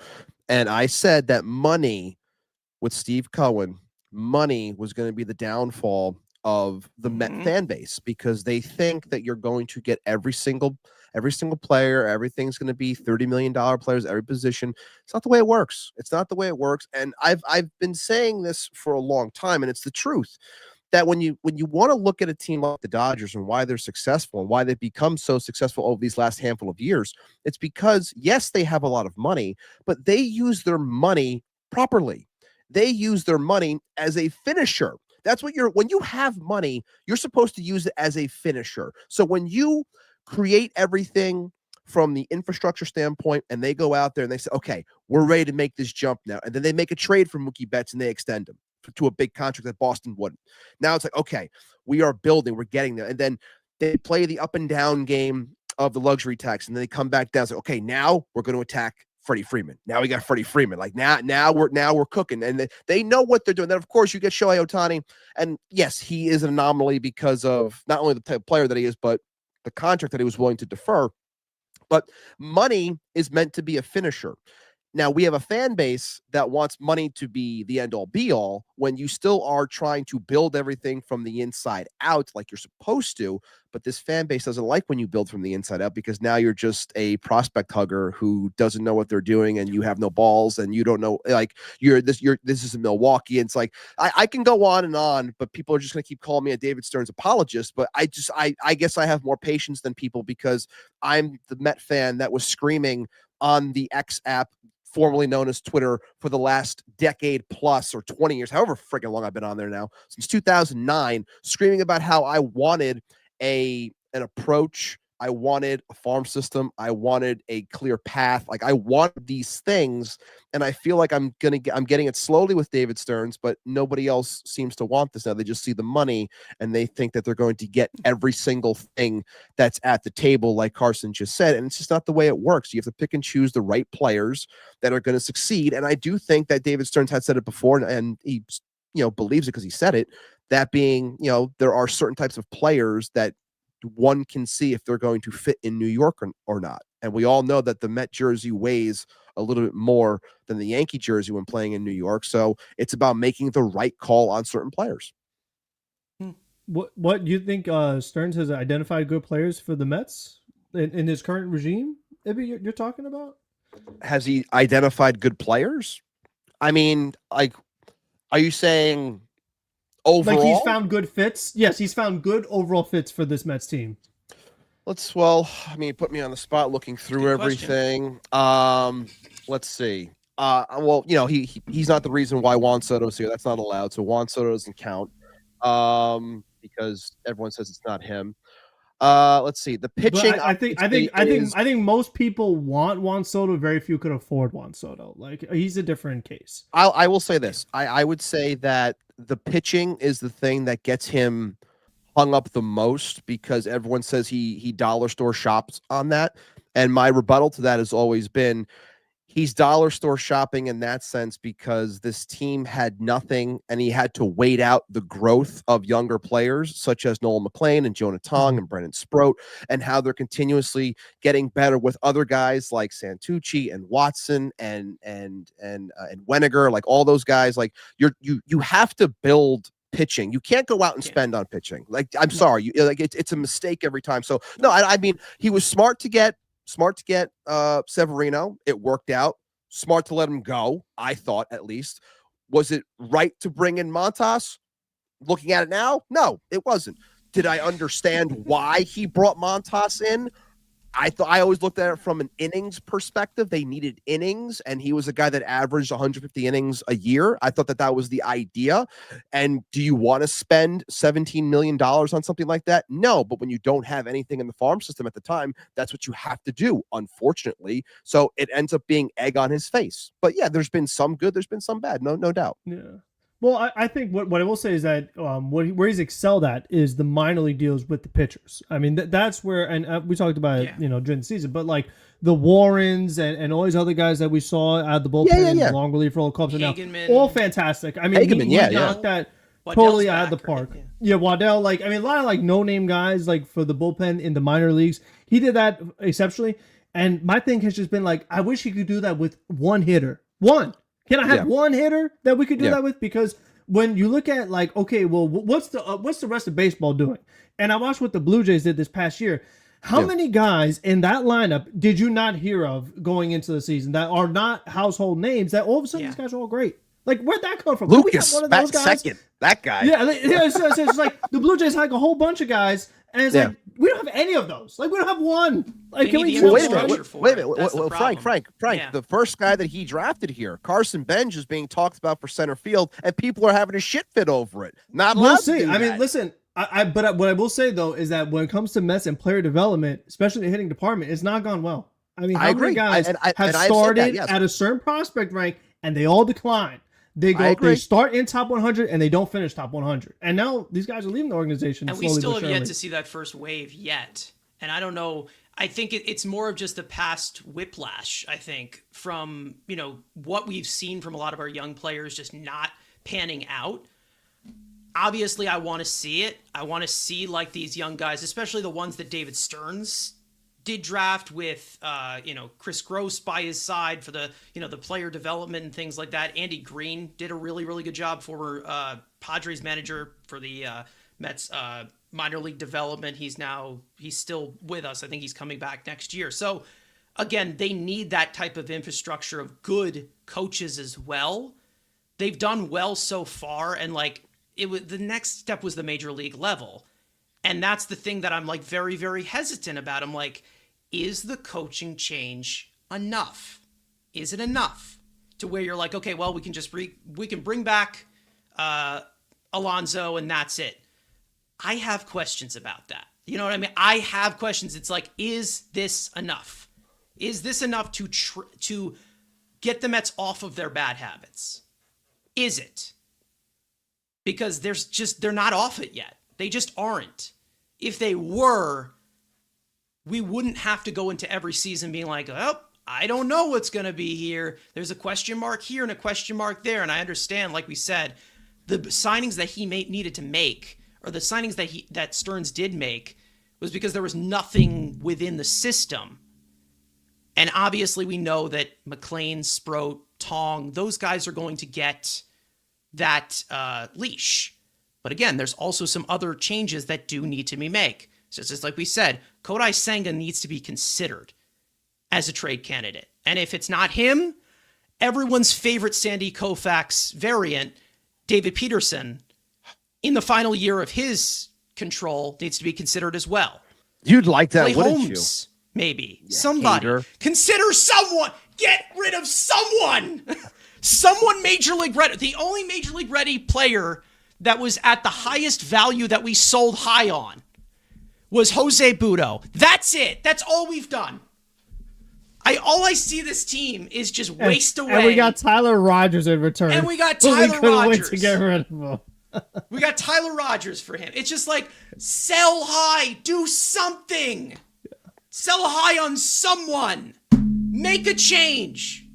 and I said that money with Steve Cohen. Money was going to be the downfall of the Met fan base because they think that you're going to get every single player. Everything's going to be $30 million players, every position. It's not the way it works. It's not the way it works. And I've been saying this for a long time, and it's the truth that when you want to look at a team like the Dodgers and why they're successful and why they've become so successful over these last handful of years, it's because, yes, they have a lot of money, but they use their money properly. They use their money as a finisher. That's what when you have money, you're supposed to use it as a finisher. So when you create everything from the infrastructure standpoint and they go out there and they say, okay, we're ready to make this jump now. And then they make a trade for Mookie Betts and they extend him to a big contract that Boston wouldn't. Now it's like, okay, we are building, we're getting there. And then they play the up and down game of the luxury tax. And then they come back down and say, okay, now we're going to attack Freddie Freeman. Now we got Freddie Freeman. Like now we're cooking, and they know what they're doing. Then of course you get Shohei Ohtani, and yes, he is an anomaly because of not only the type of player that he is, but the contract that he was willing to defer. But money is meant to be a finisher. Now we have a fan base that wants money to be the end all be all when you still are trying to build everything from the inside out like you're supposed to. But this fan base doesn't like when you build from the inside out because now you're just a prospect hugger who doesn't know what they're doing and you have no balls and you don't know, like this is in Milwaukee. And it's like, I can go on, but people are just going to keep calling me a David Stearns apologist. But I guess I have more patience than people because I'm the Met fan that was screaming on the X app, formerly known as Twitter, for the last decade plus or 20 years, however freaking long I've been on there now, since 2009, screaming about how I wanted an approach. I wanted a farm system. I wanted a clear path. Like I want these things, and I feel like I'm getting it slowly with David Stearns, but nobody else seems to want this now. They just see the money and they think that they're going to get every single thing that's at the table, like Carson just said, and it's just not the way it works. You have to pick and choose the right players that are going to succeed, and I do think that David Stearns had said it before, and he believes it because he said it. That being, there are certain types of players that one can see if they're going to fit in New York or not. And we all know that the Met jersey weighs a little bit more than the Yankee jersey when playing in New York. So it's about making the right call on certain players. What do you think Stearns has identified good players for the Mets in his current regime? Ibby, you're talking about? Has he identified good players? I mean, like, are you saying overall? Like he's found good fits? Yes, he's found good overall fits for this Mets team. Put me on the spot looking through everything. Let's see. He's not the reason why Juan Soto's here. That's not allowed. So Juan Soto doesn't count because everyone says it's not him. Let's see. The pitching. I think most people want Juan Soto. Very few could afford Juan Soto. Like he's a different case. I will say this. I would say that the pitching is the thing that gets him hung up the most because everyone says he dollar store shops on that. And my rebuttal to that has always been he's dollar store shopping in that sense because this team had nothing and he had to wait out the growth of younger players such as Nolan McLean and Jonah Tong and Brennan Sproat, and how they're continuously getting better with other guys like Santucci and Watson and Weniger, like all those guys. Like you have to build pitching. You can't go out and spend on pitching. Like, I'm sorry, it's a mistake every time. So no, I mean, he was smart to get Severino. It worked out. Smart to let him go, I thought, at least. Was it right to bring in Montas? Looking at it now, no, it wasn't. Did I understand why he brought Montas in? I always looked at it from an innings perspective. They needed innings, and he was a guy that averaged 150 innings a year. I thought that was the idea. And do you want to spend $17 million on something like that? No, but when you don't have anything in the farm system at the time, that's what you have to do, unfortunately. So it ends up being egg on his face. But yeah, there's been some good, there's been some bad, no doubt. Yeah. Well, I think what I will say is that where he's excelled at is the minor league deals with the pitchers. I mean, that's where, and we talked about it, during the season, but like the Warrens and all these other guys that we saw out of the bullpen and the long relief role Cubs are now all fantastic. I mean, he knocked that totally out of the park. Right? Yeah, Waddell, like, I mean, a lot of like no-name guys like for the bullpen in the minor leagues. He did that exceptionally. And my thing has just been like, I wish he could do that with one hitter. One. Can I have one hitter that we could do that with? Because when you look at like, okay, well, what's the rest of baseball doing? And I watched what the Blue Jays did this past year. How many guys in that lineup did you not hear of going into the season that are not household names that all of a sudden these guys are all great? Like, where'd that come from? Lucas, one of those guys? Second, that guy. Yeah, it's like the Blue Jays had like a whole bunch of guys, and it's like, we don't have any of those. Like, we don't have one. Like, can we wait a minute. Well, Frank. The first guy that he drafted here, Carson Bench, is being talked about for center field, and people are having a shit fit over it. We'll see. I mean, listen. But what I will say though is that when it comes to Mets and player development, especially in the hitting department, it's not gone well. I mean, how many guys have started at a certain prospect rank and they all decline? They start in top 100 and they don't finish top 100. And now these guys are leaving the organization. And we still have yet to see that first wave yet. And I don't know. I think it's more of just a past whiplash, I think, from, what we've seen from a lot of our young players just not panning out. Obviously, I want to see it. I want to see like these young guys, especially the ones that David Stearns did draft with, Chris Gross by his side for the, the player development and things like that. Andy Green did a really, really good job, former Padres manager for the Mets minor league development. He's still with us. I think he's coming back next year. So again, they need that type of infrastructure of good coaches as well. They've done well so far. And like the next step was the major league level. And that's the thing that I'm like very, very hesitant about. I'm like, is the coaching change enough? Is it enough to where you're like, okay, well, we can bring back Alonso and that's it. I have questions about that. You know what I mean? I have questions. It's like, is this enough? Is this enough to get the Mets off of their bad habits? Is it? Because they're not off it yet. They just aren't. If they were, we wouldn't have to go into every season being like, oh, I don't know what's going to be here. There's a question mark here and a question mark there. And I understand, like we said, the signings that he needed to make, or the signings that Stearns did make, was because there was nothing within the system. And obviously we know that McLean, Sproat, Tong, those guys are going to get that leash. But again, there's also some other changes that do need to be made. So it's just like we said, Kodai Senga needs to be considered as a trade candidate. And if it's not him, everyone's favorite Sandy Koufax variant, David Peterson, in the final year of his control, needs to be considered as well. You'd like that, wouldn't Holmes, maybe. Somebody. Hater. Consider someone. Get rid of someone. Someone Major League Ready. The only Major League Ready player that was at the highest value that we sold high on was Jose Budo. That's it. That's all we've done. All I see this team is just waste away. And we got Tyler Rogers in return. And we got Tyler Rogers. Wait to get rid of him. We got Tyler Rogers for him. It's just like, sell high, do something. Sell high on someone. Make a change.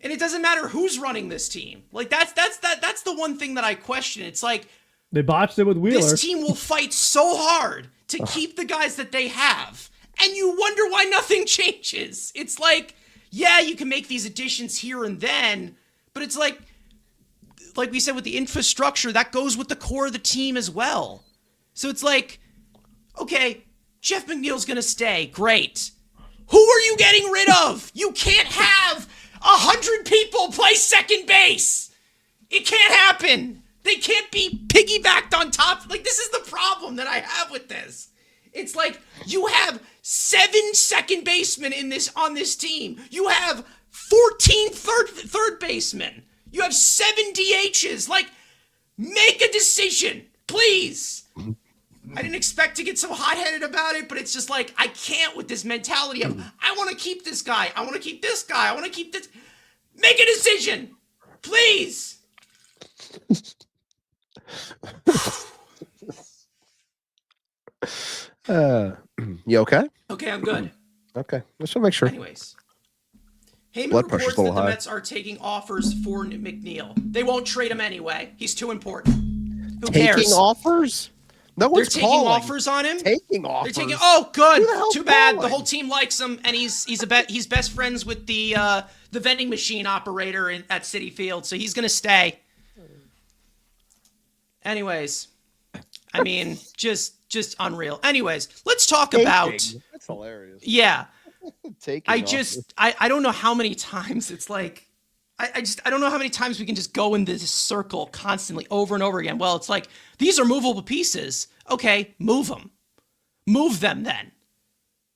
And it doesn't matter who's running this team. Like that's the one thing that I question. It's like They botched it with Wheeler. this team will fight so hard to keep the guys that they have. And you wonder why nothing changes. It's like, yeah, you can make these additions here and then, but it's like we said with the infrastructure, that goes with the core of the team as well. So it's like, okay, Jeff McNeil's going to stay. Great. Who are you getting rid of? You can't have 100 people play second base. It can't happen. They can't be piggybacked on top. Like, this is the problem that I have with this. It's like you have 7 second basemen on this team. You have 14 third basemen. You have 7 DHs. Like, make a decision, please. I didn't expect to get so hot-headed about it, but it's just like, I can't with this mentality of, I want to keep this guy. I want to keep this guy. I want to keep this. Make a decision, please. You okay? Okay, I'm good. Okay, just want to make sure. Anyways. Heyman Blood reports pressure's a that little the high. Mets are taking offers for McNeil. They won't trade him anyway. He's too important. Who cares? Taking offers? No They're one's taking calling. offers on him. Taking offers. They're taking. Oh, good. Who the hell's Too bad. The calling? whole team likes him, and he's best friends with the vending machine operator at City Field, so he's gonna stay. Anyways, I mean, just unreal. Anyways, let's talk about. That's hilarious. Yeah. Taking I offers. just I don't know how many times it's like I don't know how many times we can just go in this circle constantly over and over again. Well, it's like these are movable pieces. Okay, move them. Move them then.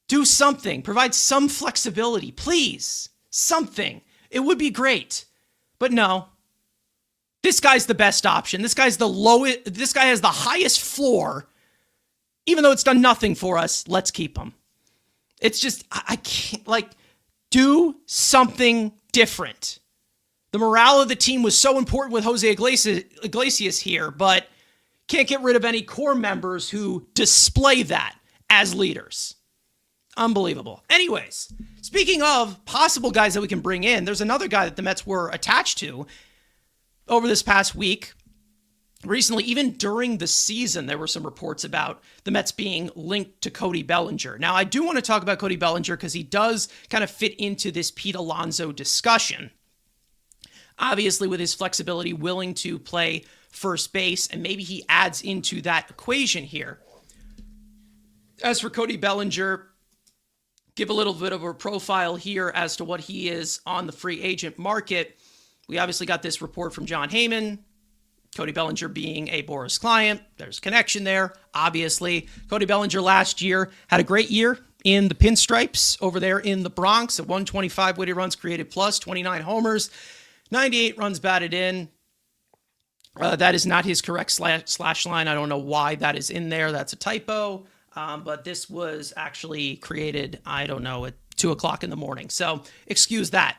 Do something. Provide some flexibility, please. Something. It would be great. But no. This guy's the best option. This guy's the lowest. This guy has the highest floor. Even though it's done nothing for us, let's keep him. It's just, I can't, like, do something different. The morale of the team was so important with Jose Iglesias here, but can't get rid of any core members who display that as leaders. Unbelievable. Anyways, speaking of possible guys that we can bring in, there's another guy that the Mets were attached to over this past week. Recently, even during the season, there were some reports about the Mets being linked to Cody Bellinger. Now, I do want to talk about Cody Bellinger because he does kind of fit into this Pete Alonso discussion. Obviously, with his flexibility, willing to play first base, and maybe he adds into that equation here. As for Cody Bellinger, give a little bit of a profile here as to what he is on the free agent market. We obviously got this report from John Heyman. Cody Bellinger being a Boras client. There's a connection there, obviously. Cody Bellinger last year had a great year in the pinstripes over there in the Bronx at 125 weighted runs created plus, 29 homers, 98 runs batted in. That is not his correct slash line. I don't know why that is in there. That's a typo. But this was actually created, I don't know, at 2 o'clock in the morning. So excuse that.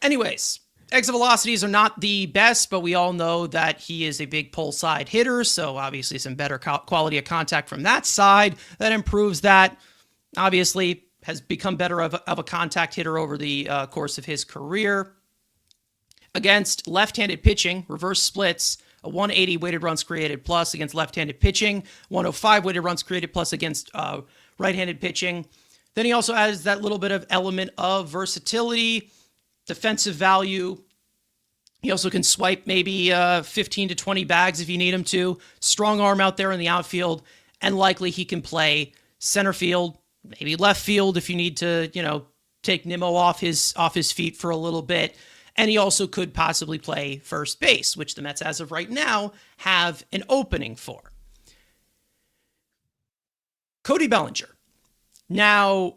Anyways, exit velocities are not the best, but we all know that he is a big pull side hitter. So obviously some better quality of contact from that side that improves that. Obviously has become better of a contact hitter over the course of his career. Against left-handed pitching, reverse splits, a 180 weighted runs created plus against left-handed pitching, 105 weighted runs created plus against right-handed pitching. Then he also adds that little bit of element of versatility, defensive value. He also can swipe maybe 15 to 20 bags if you need him to. Strong arm out there in the outfield, and likely he can play center field, maybe left field if you need to, take Nimmo off his feet for a little bit. And he also could possibly play first base, which the Mets, as of right now, have an opening for. Cody Bellinger. Now,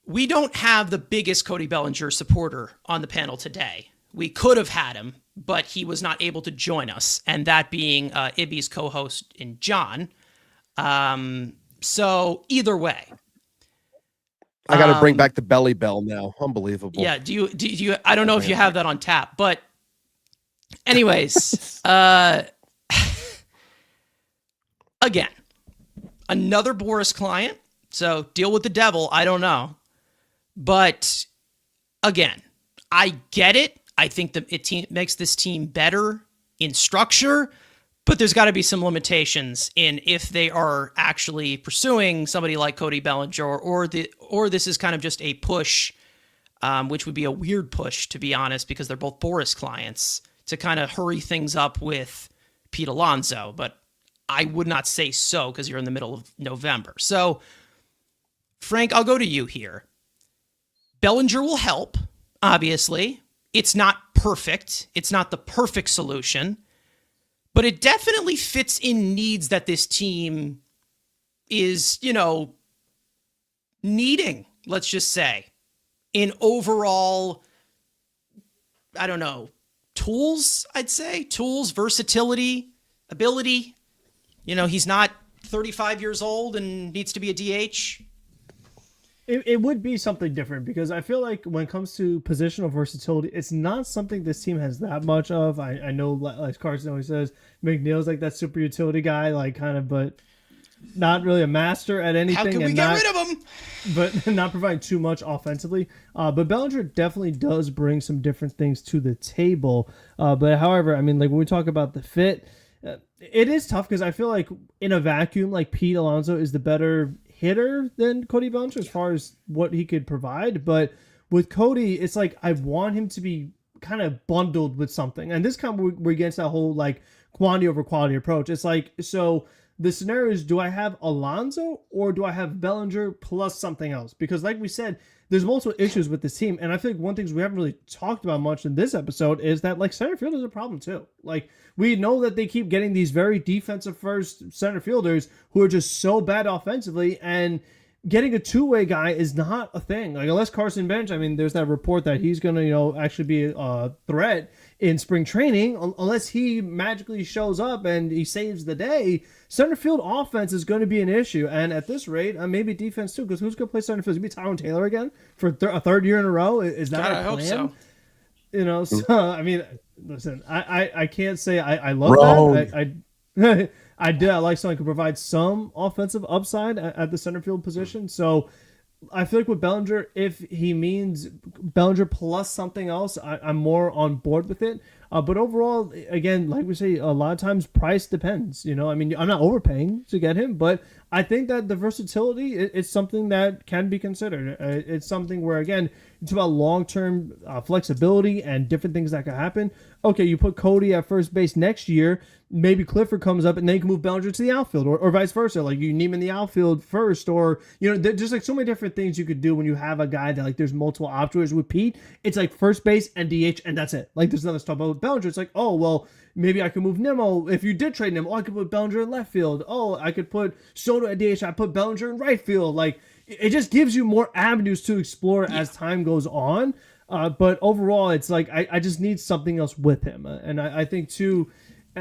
we don't have the biggest Cody Bellinger supporter on the panel today. We could have had him, but he was not able to join us, and that being Ibby's co-host in John. So either way. I got to bring back the belly bell now. Unbelievable. Yeah. Do you, I don't know if you have that on tap, but anyways, again, another Boris client. So deal with the devil. I don't know. But again, I get it. I think that it makes this team better in structure, but there's got to be some limitations in if they are actually pursuing somebody like Cody Bellinger, or this is kind of just a push, which would be a weird push, to be honest, because they're both Boris clients, to kind of hurry things up with Pete Alonso. But I would not say so, because you're in the middle of November. So, Frank, I'll go to you here. Bellinger will help, obviously. It's not perfect. It's not the perfect solution, but it definitely fits in needs that this team is, needing, let's just say, in overall, I don't know, tools, I'd say. Tools, versatility, ability. He's not 35 years old and needs to be a DH. It would be something different, because I feel like when it comes to positional versatility, it's not something this team has that much of. I know, like Carson always says, McNeil's like that super utility guy, like kind of, but not really a master at anything. How can we get rid of him? But not providing too much offensively. But Bellinger definitely does bring some different things to the table. But however, I mean, like when we talk about the fit, it is tough, because I feel like in a vacuum, like Pete Alonso is the better hitter than Cody Bellinger as far as what he could provide. But with Cody, it's like I want him to be kind of bundled with something. And this kind of we're against that whole like quantity over quality approach. It's like, so the scenario is, do I have Alonso or do I have Bellinger plus something else? Because like we said, there's multiple issues with this team. And I think one thing we haven't really talked about much in this episode is that like center field is a problem too. Like we know that they keep getting these very defensive first center fielders who are just so bad offensively, and getting a two-way guy is not a thing. Like unless Carson Bench, I mean, there's that report that he's going to, actually be a threat in spring training, unless he magically shows up and he saves the day, center field offense is going to be an issue. And at this rate, maybe defense too, because who's going to play center field? Is it going to be Tyrone Taylor again for a third year in a row? Is that God, a I hope plan? so. So, I mean, listen, I can't say I love that. I like someone who can provide some offensive upside at the center field position. So I feel like with Bellinger, if he means Bellinger plus something else, I'm more on board with it. But overall, again, like we say, a lot of times price depends. I mean, I'm not overpaying to get him, but I think that the versatility is something that can be considered. It's something where, again, it's about long-term flexibility and different things that can happen. Okay, you put Cody at first base next year, maybe Clifford comes up and then you can move Bellinger to the outfield, or vice versa. Like you need him in the outfield first, or there's like so many different things you could do when you have a guy that like there's multiple options. With Pete, it's like first base and DH and that's it. Like there's nothing to talk about. With Bellinger, it's like, oh well, maybe I could move Nimmo if you did trade Nimmo. I could put Bellinger in left field. Oh, I could put Soto at DH. I put Bellinger in right field. Like it just gives you more avenues to explore as time goes on. But overall, it's like I just need something else with him, and I think too.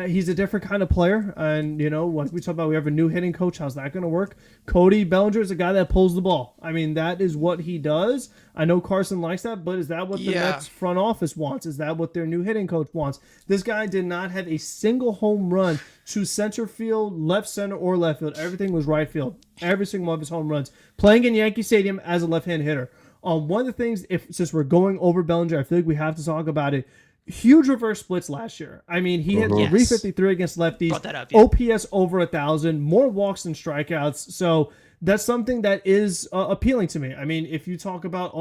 He's a different kind of player, and like we talk about, we have a new hitting coach. How's that going to work? Cody Bellinger is a guy that pulls the ball. I mean, that is what he does. I know Carson likes that, but is that what the Mets front office wants? Is that what their new hitting coach wants? This guy did not have a single home run to center field, left center, or left field. Everything was right field. Every single one of his home runs. Playing in Yankee Stadium as a left-hand hitter. One of the things, since we're going over Bellinger, I feel like we have to talk about it. Huge reverse splits last year. I mean, he hit 353 against lefties. Brought that up, OPS over 1,000, more walks than strikeouts. So that's something that is appealing to me. I mean, if you talk about,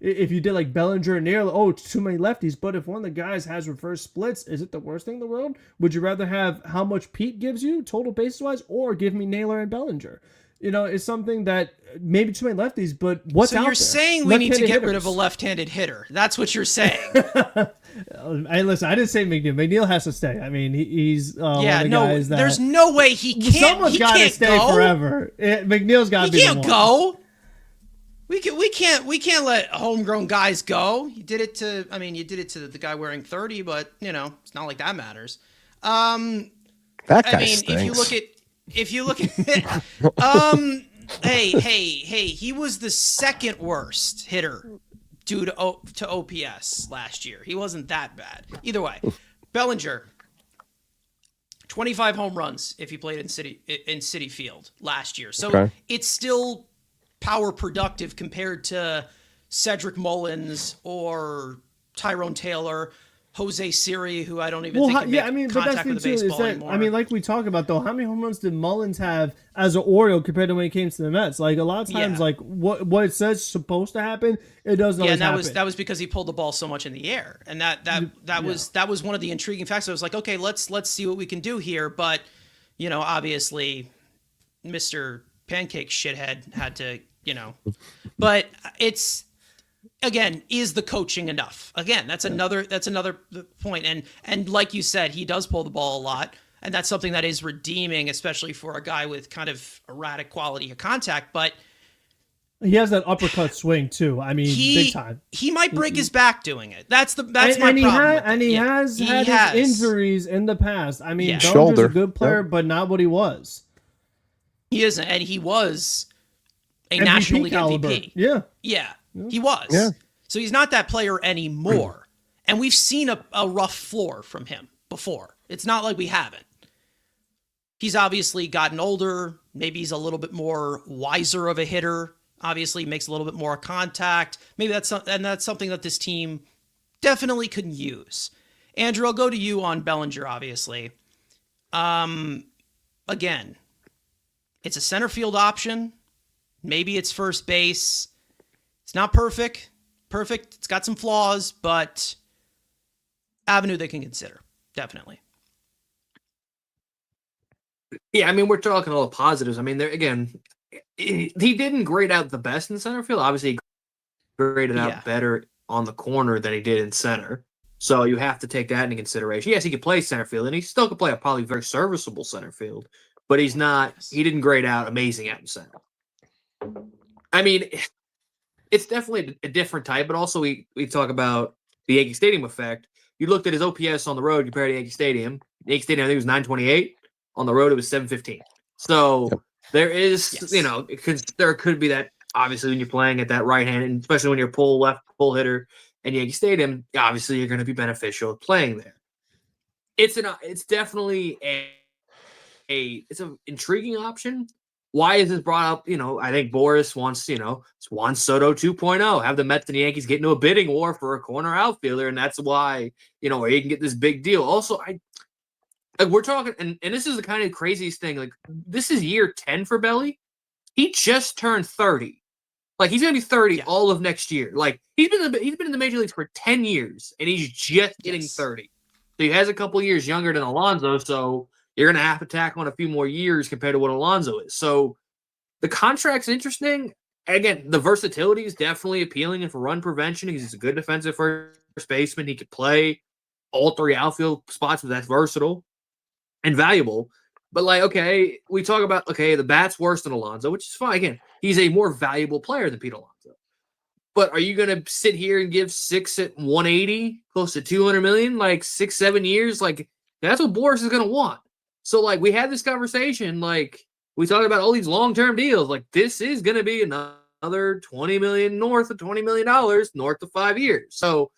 if you did like Bellinger and Naylor, it's too many lefties. But if one of the guys has reverse splits, is it the worst thing in the world? Would you rather have how much Pete gives you total bases wise, or give me Naylor and Bellinger? It's something that maybe too many lefties, but what's out there? So you're saying we need to get rid of a left-handed hitter. That's what you're saying. Hey, listen, I didn't say McNeil. McNeil has to stay. I mean, he's one of the guys that... There's no way he can't. Someone's got to stay forever. McNeil's got to be the one. He can't go. We can't let homegrown guys go. You did it to the guy wearing 30, but it's not like that matters. That guy stinks. If you look at hey, he was the second worst hitter due to OPS last year. He wasn't that bad. Either way, Bellinger, 25 home runs if he played in Citi Field last year. So Okay. it's still power productive compared to Cedric Mullins or Tyrone Taylor, Jose Siri, who I don't even think can make but that's contact the with thing the too. Is baseball that anymore. like we talk about though, how many home runs did Mullins have as an Oriole compared to when he came to the Mets? Like a lot of times, Yeah. like what it says is supposed to happen, it doesn't always and happen. that was because he pulled the ball so much in the air, and that was one of the intriguing facts. I was like, okay, let's see what we can do here, but obviously, Mr. Pancake Shithead had to, but it's. Again, is the coaching enough? Again, that's another point. And like you said, he does pull the ball a lot, and that's something that is redeeming, especially for a guy with kind of erratic quality of contact. But he has that uppercut swing too. I mean, big time. He might break his back doing it. That's my and problem. He has had his injuries in the past. I mean, Bellinger's Shoulder. a good player, but not what he was. He isn't, and he was a MVP National League caliber. MVP. Yeah. He was. Yeah. So he's not that player anymore. And we've seen a rough floor from him before. It's not like we haven't. He's obviously gotten older. Maybe he's a little bit more wiser of a hitter. Obviously makes a little bit more contact. Maybe that's something that this team definitely could use. Andrew, I'll go to you on Bellinger, obviously. Again, it's a center field option. Maybe it's first base. It's not perfect. It's got some flaws, but avenue they can consider. Definitely. Yeah, I mean, we're talking all the positives. I mean, there again, he didn't grade out the best in center field. Obviously, he graded out better on the corner than he did in center. So you have to take that into consideration. Yes, he could play center field, and he still could play a probably very serviceable center field, but he's not. He didn't grade out amazing out in center. I mean, it's definitely a different type, but also we talk about the Yankee Stadium effect. You looked at his OPS on the road compared to Yankee Stadium. Yankee Stadium, I think it was 928. On the road, it was 715. So there is, there could be that, obviously, when you're playing at that right hand, and especially when you're left pull hitter in Yankee Stadium, obviously you're going to be beneficial playing there. It's definitely it's an intriguing option. Why is this brought up? I think Boris wants, it's Juan Soto 2.0. Have the Mets and the Yankees get into a bidding war for a corner outfielder, and that's why, where you can get this big deal. Also, we're talking, and this is the kind of craziest thing. Like, this is year 10 for Belly. He just turned 30. Like, he's gonna be 30 all of next year. Like, he's been in the major leagues for 10 years, and he's just getting 30. So he has a couple years younger than Alonso. So you're gonna have to tack on a few more years compared to what Alonso is. So the contract's interesting. Again, the versatility is definitely appealing, and for run prevention, he's a good defensive first baseman. He could play all three outfield spots, but that's versatile and valuable. But okay, we talk about, the bat's worse than Alonso, which is fine. Again, he's a more valuable player than Pete Alonso. But are you going to sit here and give 6 at 180, close to 200 million, 6-7 years? That's what Boris is going to want. So we had this conversation, we talked about all these long-term deals. This is going to be another 20 million north of $20 million north of 5 years. So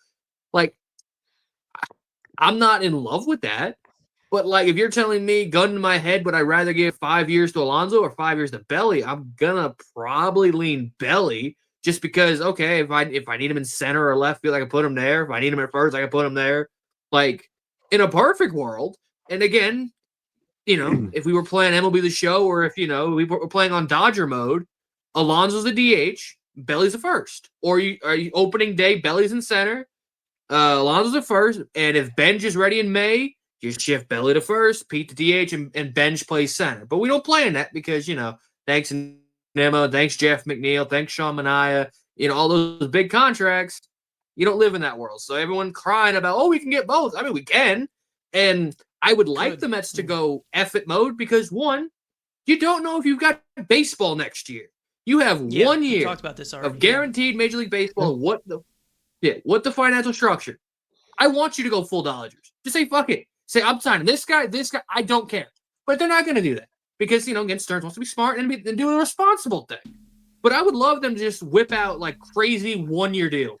I'm not in love with that. But if you're telling me, gun to my head, would I rather give 5 years to Alonso or 5 years to Belly? I'm gonna probably lean Belly, just because if I need him in center or left field, I can put him there. If I need him at first, I can put him there. In a perfect world, and again, if we were playing MLB The Show, or if we were playing on Dodger mode, Alonso's the DH, Belly's the first. Or are you opening day, Belly's in center, Alonso's the first, and if Benj is ready in May, you shift Belly to first, Pete to DH, and Benj plays center. But we don't play in that because, thanks Nemo, thanks Jeff McNeil, thanks Sean Manaea, all those big contracts. You don't live in that world. So everyone crying about, we can get both. I mean, we can. And I would like the Mets to go F it mode because, one, you don't know if you've got baseball next year. You have 1 year talked about this already, of guaranteed Major League Baseball. What the financial structure. I want you to go full Dodgers. Just say, fuck it. Say, I'm signing this guy, I don't care. But they're not going to do that because, again, Stearns wants to be smart and do a responsible thing. But I would love them to just whip out, crazy 1 year deal.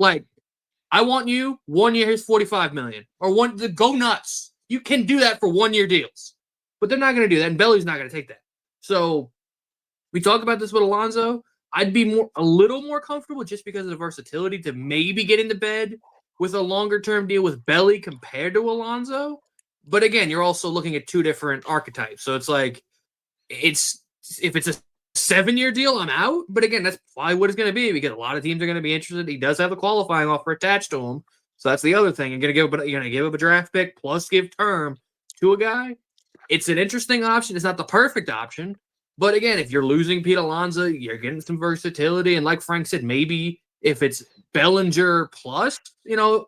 I want you 1 year, here's $45 million. Or go nuts. You can do that for 1-year deals, but they're not going to do that, and Belly's not going to take that. So we talked about this with Alonso. I'd be a little more comfortable just because of the versatility to maybe get into bed with a longer-term deal with Belly compared to Alonso. But again, you're also looking at two different archetypes. So it's like, if it's a 7-year deal, I'm out. But again, that's probably what it's going to be because a lot of teams are going to be interested. He does have a qualifying offer attached to him. So that's the other thing. You're going to give up a draft pick plus give term to a guy. It's an interesting option. It's not the perfect option. But again, if you're losing Pete Alonso, you're getting some versatility. And like Frank said, maybe if it's Bellinger plus,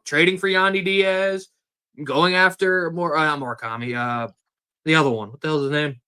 trading for Yandy Diaz, going after Murakami, the other one. What the hell is his name?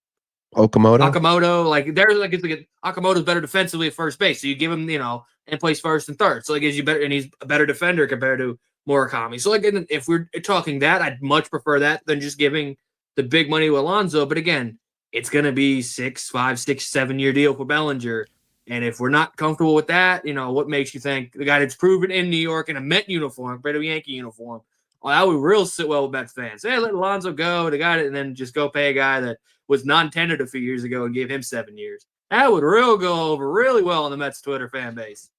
Okamoto. Like Okamoto's better defensively at first base. So you give him, and plays first and third. So it gives you better, and he's a better defender compared to Murakami. So if we're talking that, I'd much prefer that than just giving the big money to Alonso. But again, it's going to be 5, 6, 7-year deal for Bellinger. And if we're not comfortable with that, what makes you think the guy that's proven in New York in a Met uniform, compared to a Yankee uniform, well, that would real sit well with Mets fans. Hey, let Alonso go, the guy, and then just go pay a guy that was non-tendered a few years ago and give him 7 years. That would go over really well on the Mets Twitter fan base.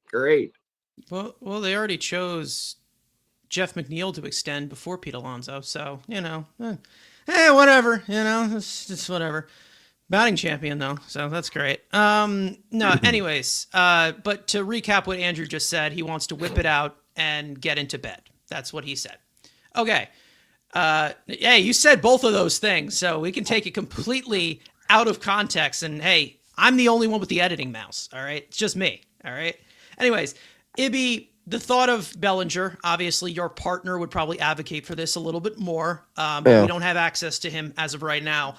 Great. Well, they already chose Jeff McNeil to extend before Pete Alonso, so whatever. It's just whatever. Batting champion though, so that's great. No, anyways, but to recap what Andrew just said, he wants to whip it out and get into bed. That's what he said. Okay. Hey, you said both of those things, so we can take it completely out of context. And hey, I'm the only one with the editing mouse. All right, it's just me. All right. Anyways, Ibby, the thought of Bellinger, obviously your partner would probably advocate for this a little bit more, but we don't have access to him as of right now.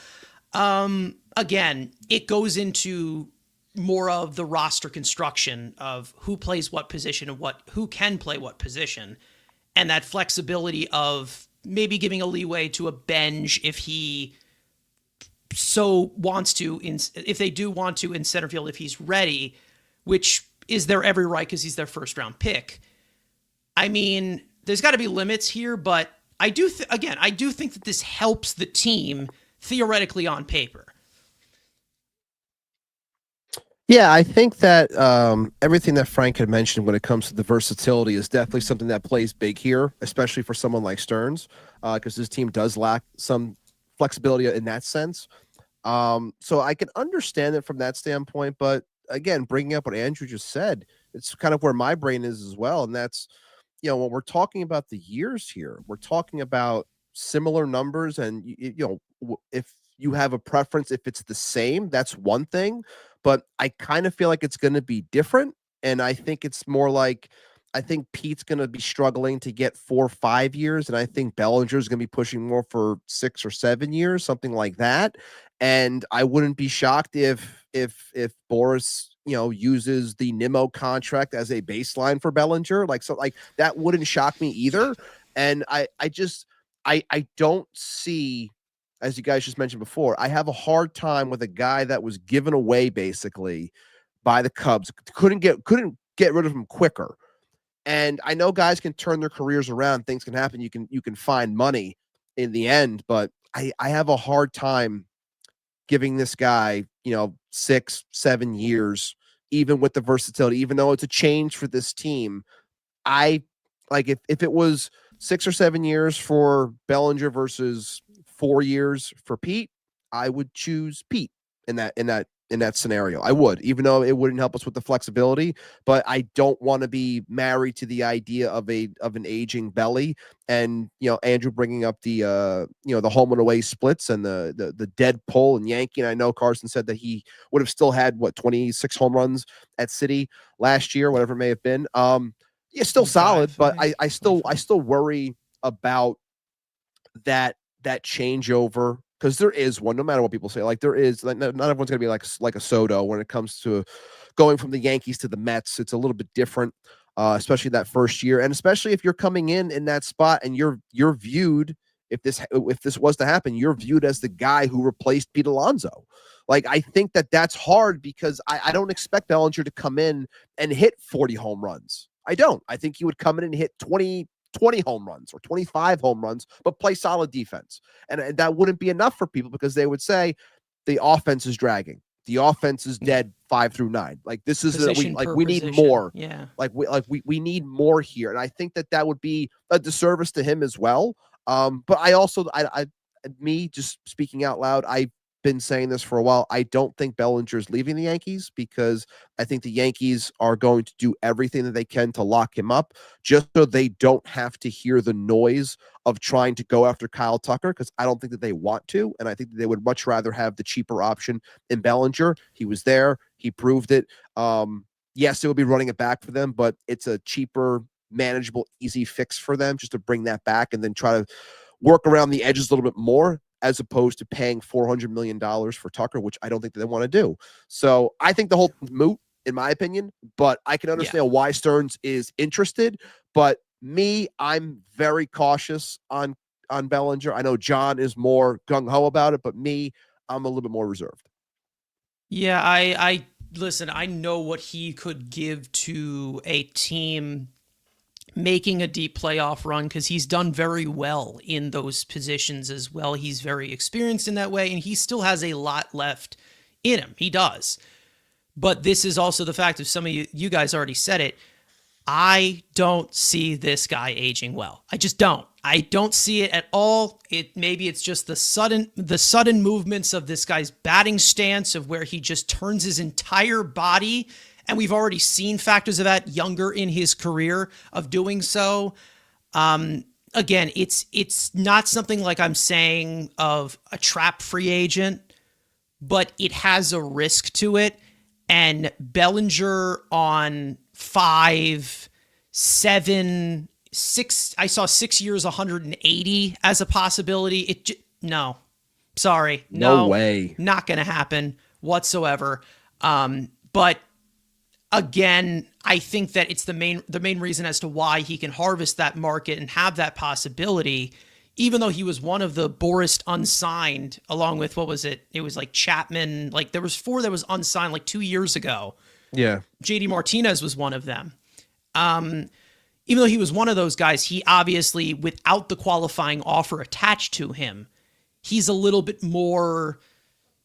Again, it goes into more of the roster construction of who plays what position and who can play what position, and that flexibility of maybe giving a leeway to a Benj if he so wants to, if they do want to in center field, if he's ready, which is their every right because he's their first round pick. I mean, there's got to be limits here, but I do think that this helps the team theoretically on paper. Yeah, I think that everything that Frank had mentioned when it comes to the versatility is definitely something that plays big here, especially for someone like Stearns, because his team does lack some flexibility in that sense. So I can understand it from that standpoint, but again, bringing up what Andrew just said, it's kind of where my brain is as well, and that's, when we're talking about the years here, we're talking about similar numbers, and if you have a preference, if it's the same, that's one thing. But I kind of feel like it's going to be different. And I think it's more like, I think Pete's going to be struggling to get 4 or 5 years. And I think Bellinger is going to be pushing more for 6 or 7 years, something like that. And I wouldn't be shocked if Boris, uses the Nimmo contract as a baseline for Bellinger. Like that wouldn't shock me either. And I don't see, as you guys just mentioned before, I have a hard time with a guy that was given away basically by the Cubs. Couldn't get rid of him quicker. And I know guys can turn their careers around. Things can happen. You can find money in the end, but I have a hard time giving this guy, 6, 7 years, even with the versatility, even though it's a change for this team. I like if it was 6 or 7 years for Bellinger versus 4 years for Pete, I would choose Pete in that scenario. I would, even though it wouldn't help us with the flexibility, but I don't want to be married to the idea of an aging Belly. And Andrew bringing up the the home and away splits and the dead pull and Yankee. And I know Carson said that he would have still had 26 home runs at City last year, whatever it may have been. Yeah, still solid, but I still worry about that changeover, because there is one, no matter what people say. Like there is, like not everyone's gonna be like a Soto when it comes to going from the Yankees to the Mets. It's a little bit different, especially that first year, and especially if you're coming in that spot and you're viewed, if this was to happen, you're viewed as the guy who replaced Pete Alonso. Like I think that's hard, because I don't expect Bellinger to come in and hit 40 home runs. I don't. I think he would come in and hit 20, 20 home runs or 25 home runs, but play solid defense. And that wouldn't be enough for people because they would say the offense is dragging. The offense is dead 5 through 9. Like this is we need more. Yeah. We need more here. And I think that would be a disservice to him as well. But I also, me just speaking out loud, I've been saying this for a while. I don't think Bellinger is leaving the Yankees because I think the Yankees are going to do everything that they can to lock him up just so they don't have to hear the noise of trying to go after Kyle Tucker, because I don't think that they want to. And I think that they would much rather have the cheaper option in Bellinger. He was there. He proved it. Yes, it would be running it back for them, but it's a cheaper, manageable, easy fix for them just to bring that back and then try to work around the edges a little bit more, as opposed to paying $400 million for Tucker, which I don't think that they want to do. So I think the whole moot, in my opinion, but I can understand why Stearns is interested. But me, I'm very cautious on Bellinger. I know John is more gung-ho about it, but me, I'm a little bit more reserved. Yeah, I listen, I know what he could give to a team making a deep playoff run, because he's done very well in those positions as well. He's very experienced in that way, and he still has a lot left in him. He does. But this is also the fact of some of you guys already said it. I don't see this guy aging well. I just don't. I don't see it at all. Maybe it's just the sudden movements of this guy's batting stance, of where he just turns his entire body. And we've already seen factors of that younger in his career of doing so. Again, it's not something like I'm saying of a trap free agent, but it has a risk to it. And Bellinger on 5, 7, 6, I saw 6 years, 180 as a possibility. No, sorry. No way. Not going to happen whatsoever. But again, I think that it's the main reason as to why he can harvest that market and have that possibility, even though he was one of the Boris unsigned, along with, what was it? It was like Chapman. Like there was 4 that was unsigned like 2 years ago. Yeah. JD Martinez was one of them. Even though he was one of those guys, he obviously, without the qualifying offer attached to him, he's a little bit more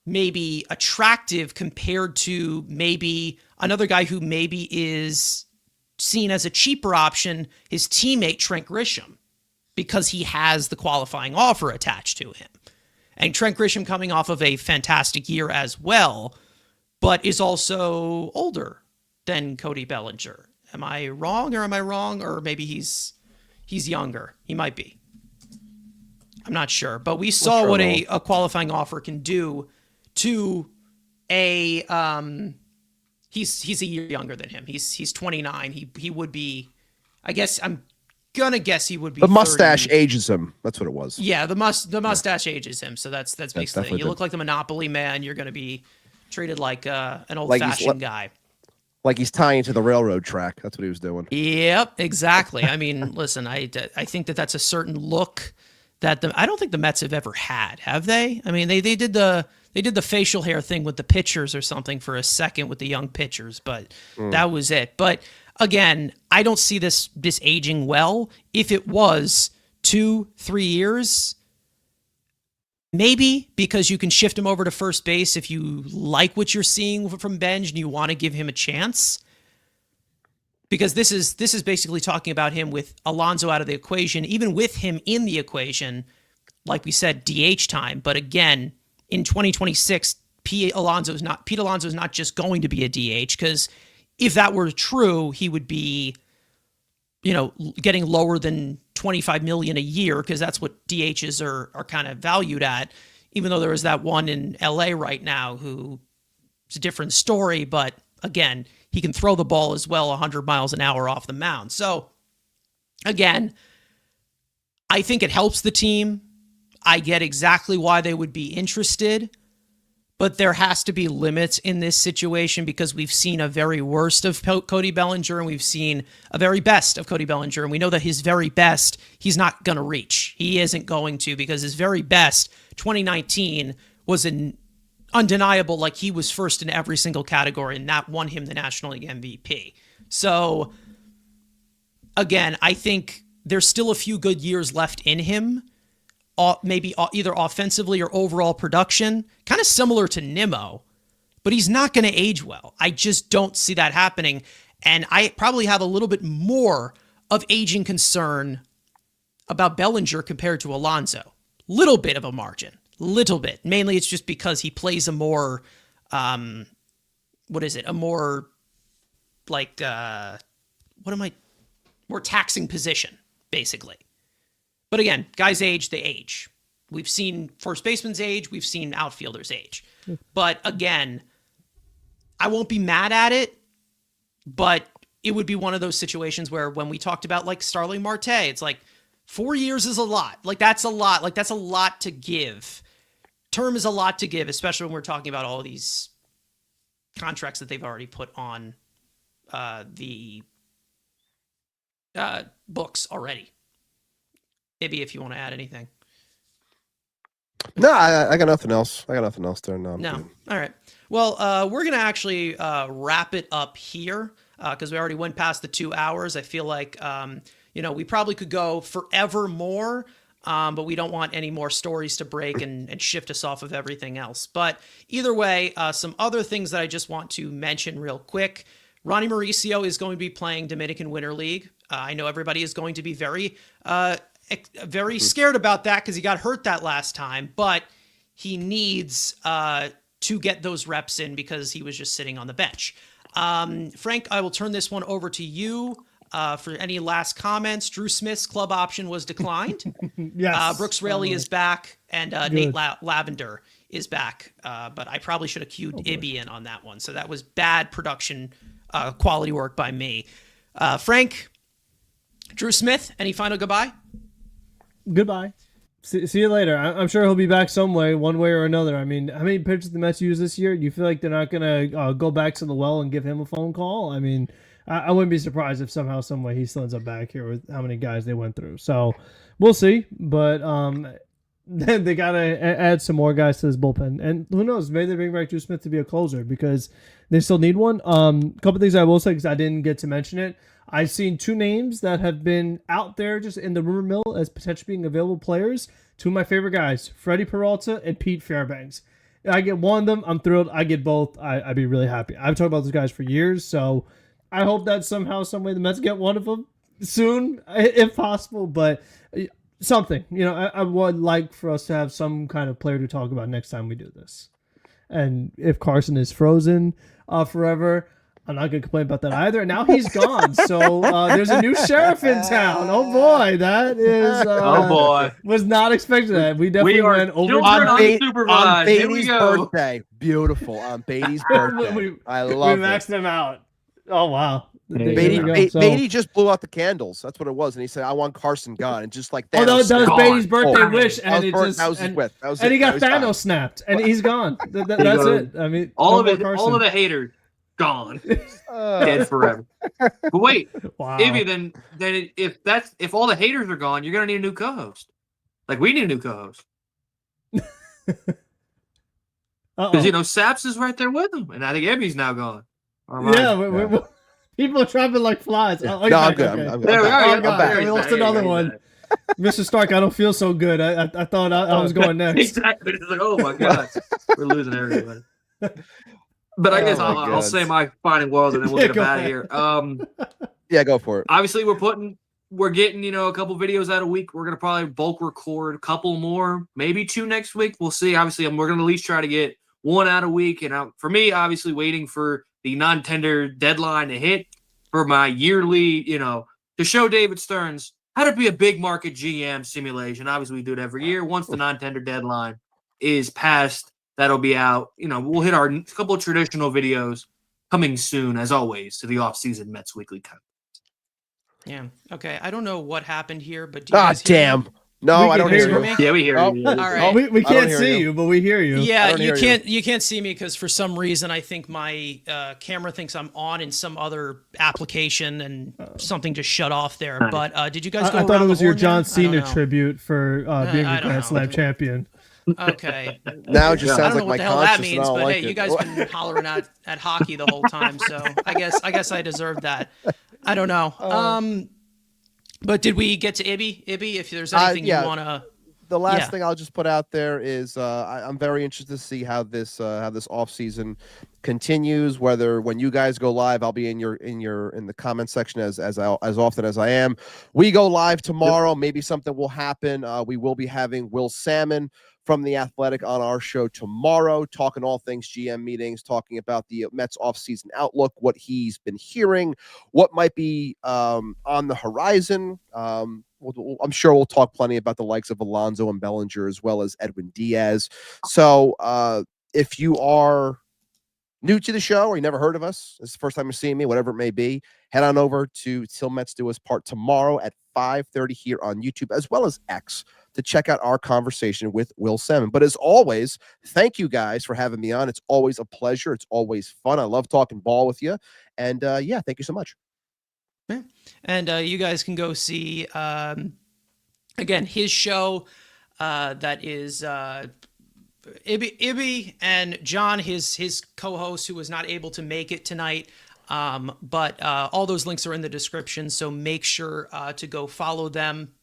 maybe attractive compared to maybe another guy who maybe is seen as a cheaper option, his teammate Trent Grisham, because he has the qualifying offer attached to him. And Trent Grisham coming off of a fantastic year as well, but is also older than Cody Bellinger. Am I wrong? Or maybe he's younger. He might be. I'm not sure. But we saw what a qualifying offer can do to a he's a year younger than him. He's 29. He would be, I guess I'm gonna guess he would be. The mustache 30. ages him. That's what it was. Yeah, the mustache ages him. So that's basically it. You look like the Monopoly man. You're gonna be treated like an old-fashioned guy. Like he's tying to the railroad track. That's what he was doing. Yep, exactly. I mean, listen, I think that's a certain look that I don't think the Mets have ever had. Have they? I mean, they did the facial hair thing with the pitchers or something for a second with the young pitchers, but that was it. But again, I don't see this aging well. If it was 2-3 years, maybe, because you can shift him over to first base if you like what you're seeing from Benj and you want to give him a chance. Because this is basically talking about him with Alonso out of the equation, even with him in the equation, like we said, DH time. But again, in 2026, Pete Alonso is not just going to be a DH, because if that were true, he would be, getting lower than $25 million a year, because that's what DHs are kind of valued at. Even though there is that one in LA right now who it's a different story, but again, he can throw the ball as well 100 miles an hour off the mound. So again, I think it helps the team. I get exactly why they would be interested, but there has to be limits in this situation, because we've seen a very worst of Cody Bellinger and we've seen a very best of Cody Bellinger. And we know that his very best, he's not going to reach. He isn't going to, because his very best 2019 was an undeniable, like he was first in every single category, and that won him the National League MVP. So again, I think there's still a few good years left in him, maybe either offensively or overall production, kind of similar to Nimmo, but he's not going to age well. I just don't see that happening. And I probably have a little bit more of aging concern about Bellinger compared to Alonso. Little bit of a margin. Little bit. Mainly it's just because he plays a more, a more, like, more taxing position, basically. But again, guys age, they age. We've seen first baseman's age, we've seen outfielders age. But again, I won't be mad at it, but it would be one of those situations where when we talked about like Starling Marte, it's like 4 years is a lot. Like that's a lot. Like that's a lot to give. Term is a lot to give, especially when we're talking about all these contracts that they've already put on the books already. Maybe if you want to add anything. No, I got nothing else. I got nothing else there. No. No. All right. Well, we're going to actually wrap it up here because we already went past the 2 hours. I feel like, we probably could go forever more, but we don't want any more stories to break and shift us off of everything else. But either way, some other things that I just want to mention real quick. Ronnie Mauricio is going to be playing Dominican Winter League. I know everybody is going to be very scared about that because he got hurt that last time, but he needs to get those reps in because he was just sitting on the bench. Frank, I will turn this one over to you for any last comments. Drew Smith's club option was declined. Yes. Brooks Raley is back, and Nate Lavender is back. But I probably should have cued Ibby in on that one. So that was bad production quality work by me. Frank, Drew Smith, any final goodbye? Goodbye. See you later. I'm sure he'll be back some way, one way or another. I mean, how many pitchers the Mets use this year? Do you feel like they're not going to go back to the well and give him a phone call? I mean, I wouldn't be surprised if somehow, some way he still ends up back here with how many guys they went through. So we'll see. But then they got to add some more guys to this bullpen. And who knows? Maybe they bring back Drew Smith to be a closer because they still need one. A couple things I will say because I didn't get to mention it. I've seen two names that have been out there just in the rumor mill as potentially being available players. Two of my favorite guys, Freddie Peralta and Pete Fairbanks. I get one of them, I'm thrilled. I get both, I'd be really happy. I've talked about those guys for years, so I hope that somehow, some way the Mets get one of them soon, if possible. But something, I would like for us to have some kind of player to talk about next time we do this. And if Carson is frozen forever, I'm not going to complain about that either. Now he's gone. So there's a new sheriff in town. Oh, boy. That is... Was not expecting that. We definitely went over... On Beatty's birthday. Beautiful. On Beatty's birthday. I love it. We maxed them out. Oh, wow. Beatty just blew out the candles. That's what it was. And he said, I want Carson gone. And just like that. That was Beatty's birthday wish. And he got Thanos snapped. And he's gone. That's it. I mean, all of the haters. Gone, dead forever. But wait, Ivy, then if all the haters are gone, you're gonna need a new co-host. Like we need a new co-host because Saps is right there with him, and I think Ivy's now gone. Yeah, people are traveling like flies. Yeah. I'm good. I'm there we are. I'm back. We lost another one. Mr. Stark, I don't feel so good. I thought I was going next. Exactly. It's like, oh my god, we're losing everybody. But I guess I'll say my final words and then we'll get him out of here. Yeah, go for it. Obviously, we're getting a couple videos out a week. We're gonna probably bulk record a couple more, maybe 2 next week. We'll see. Obviously, we're gonna at least try to get 1 out a week. And for me, obviously, waiting for the non-tender deadline to hit for my yearly, to show David Stearns how to be a big market GM simulation. Obviously, we do it every year. Once the non-tender deadline is passed, that'll be out. We'll hit our couple of traditional videos coming soon, as always, to the off-season Mets Weekly content. Yeah. Okay. I don't know what happened here, but do you guys hear me? No, I don't hear me. Yeah, we hear you. All right. We can't see you, but we hear you. Yeah, you can't see me because for some reason I think my camera thinks I'm on in some other application and something just shut off there. But did you guys go I thought it was your John there? Cena tribute for being a Grand Slam champion. Okay. Now it just sounds like my conscience. I don't know what the hell that means, but hey, you guys been hollering at hockey the whole time, so I guess I deserved that. I don't know. But did we get to Ibby? Ibby, if there's anything yeah. you want to... The last Yeah. thing I'll just put out there is I'm very interested to see how this off season continues. Whether when you guys go live, I'll be in the comment section as often as I am. We go live tomorrow. Maybe something will happen. We will be having Will Salmon from The Athletic on our show tomorrow, talking all things GM meetings, talking about the Mets offseason outlook, what he's been hearing, what might be on the horizon. I'm sure we'll talk plenty about the likes of Alonso and Bellinger as well as Edwin Diaz. So if you are new to the show or you never heard of us, this is the first time you're seeing me, whatever it may be, head on over to TilMetsDoUsPart tomorrow at 5:30 here on YouTube as well as X to check out our conversation with Will Salmon. But as always, thank you guys for having me on. It's always a pleasure. It's always fun. I love talking ball with you. And yeah, thank you so much. Yeah. And you guys can go see, again, his show that is Ibby and John, his co-host, who was not able to make it tonight. But all those links are in the description, so make sure to go follow them.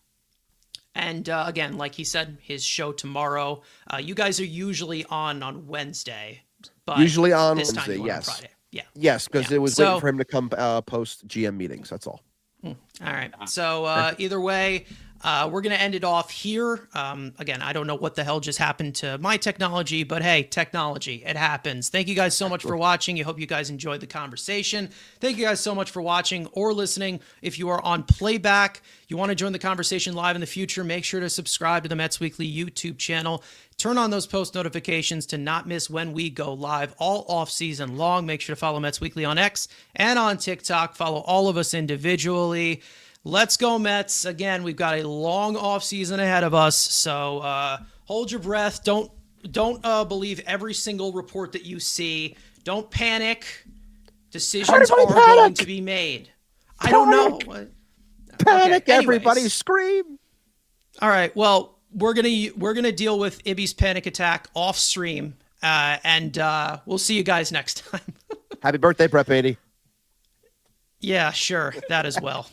And again, like he said, his show tomorrow. You guys are usually on Wednesday, but usually on this Wednesday, time you yes. On Friday. Yeah. Yes, because Yeah. it was waiting for him to come post GM meetings. That's all. All right. So either way, we're going to end it off here. Again, I don't know what the hell just happened to my technology, but hey, technology, it happens. Thank you guys so much for watching. I hope you guys enjoyed the conversation. Thank you guys so much for watching or listening. If you are on playback, you want to join the conversation live in the future, make sure to subscribe to the Mets Weekly YouTube channel. Turn on those post notifications to not miss when we go live all off season long. Make sure to follow Mets Weekly on X and on TikTok. Follow all of us individually. Let's go Mets. Again, we've got a long off season ahead of us. So hold your breath. Don't believe every single report that you see. Don't panic. Decisions are going to be made. I don't know. Panic, Okay, everybody scream. All right. Well, we're gonna deal with Ibby's panic attack off stream, and we'll see you guys next time. Happy birthday, Prep 80. Yeah, sure, that as well.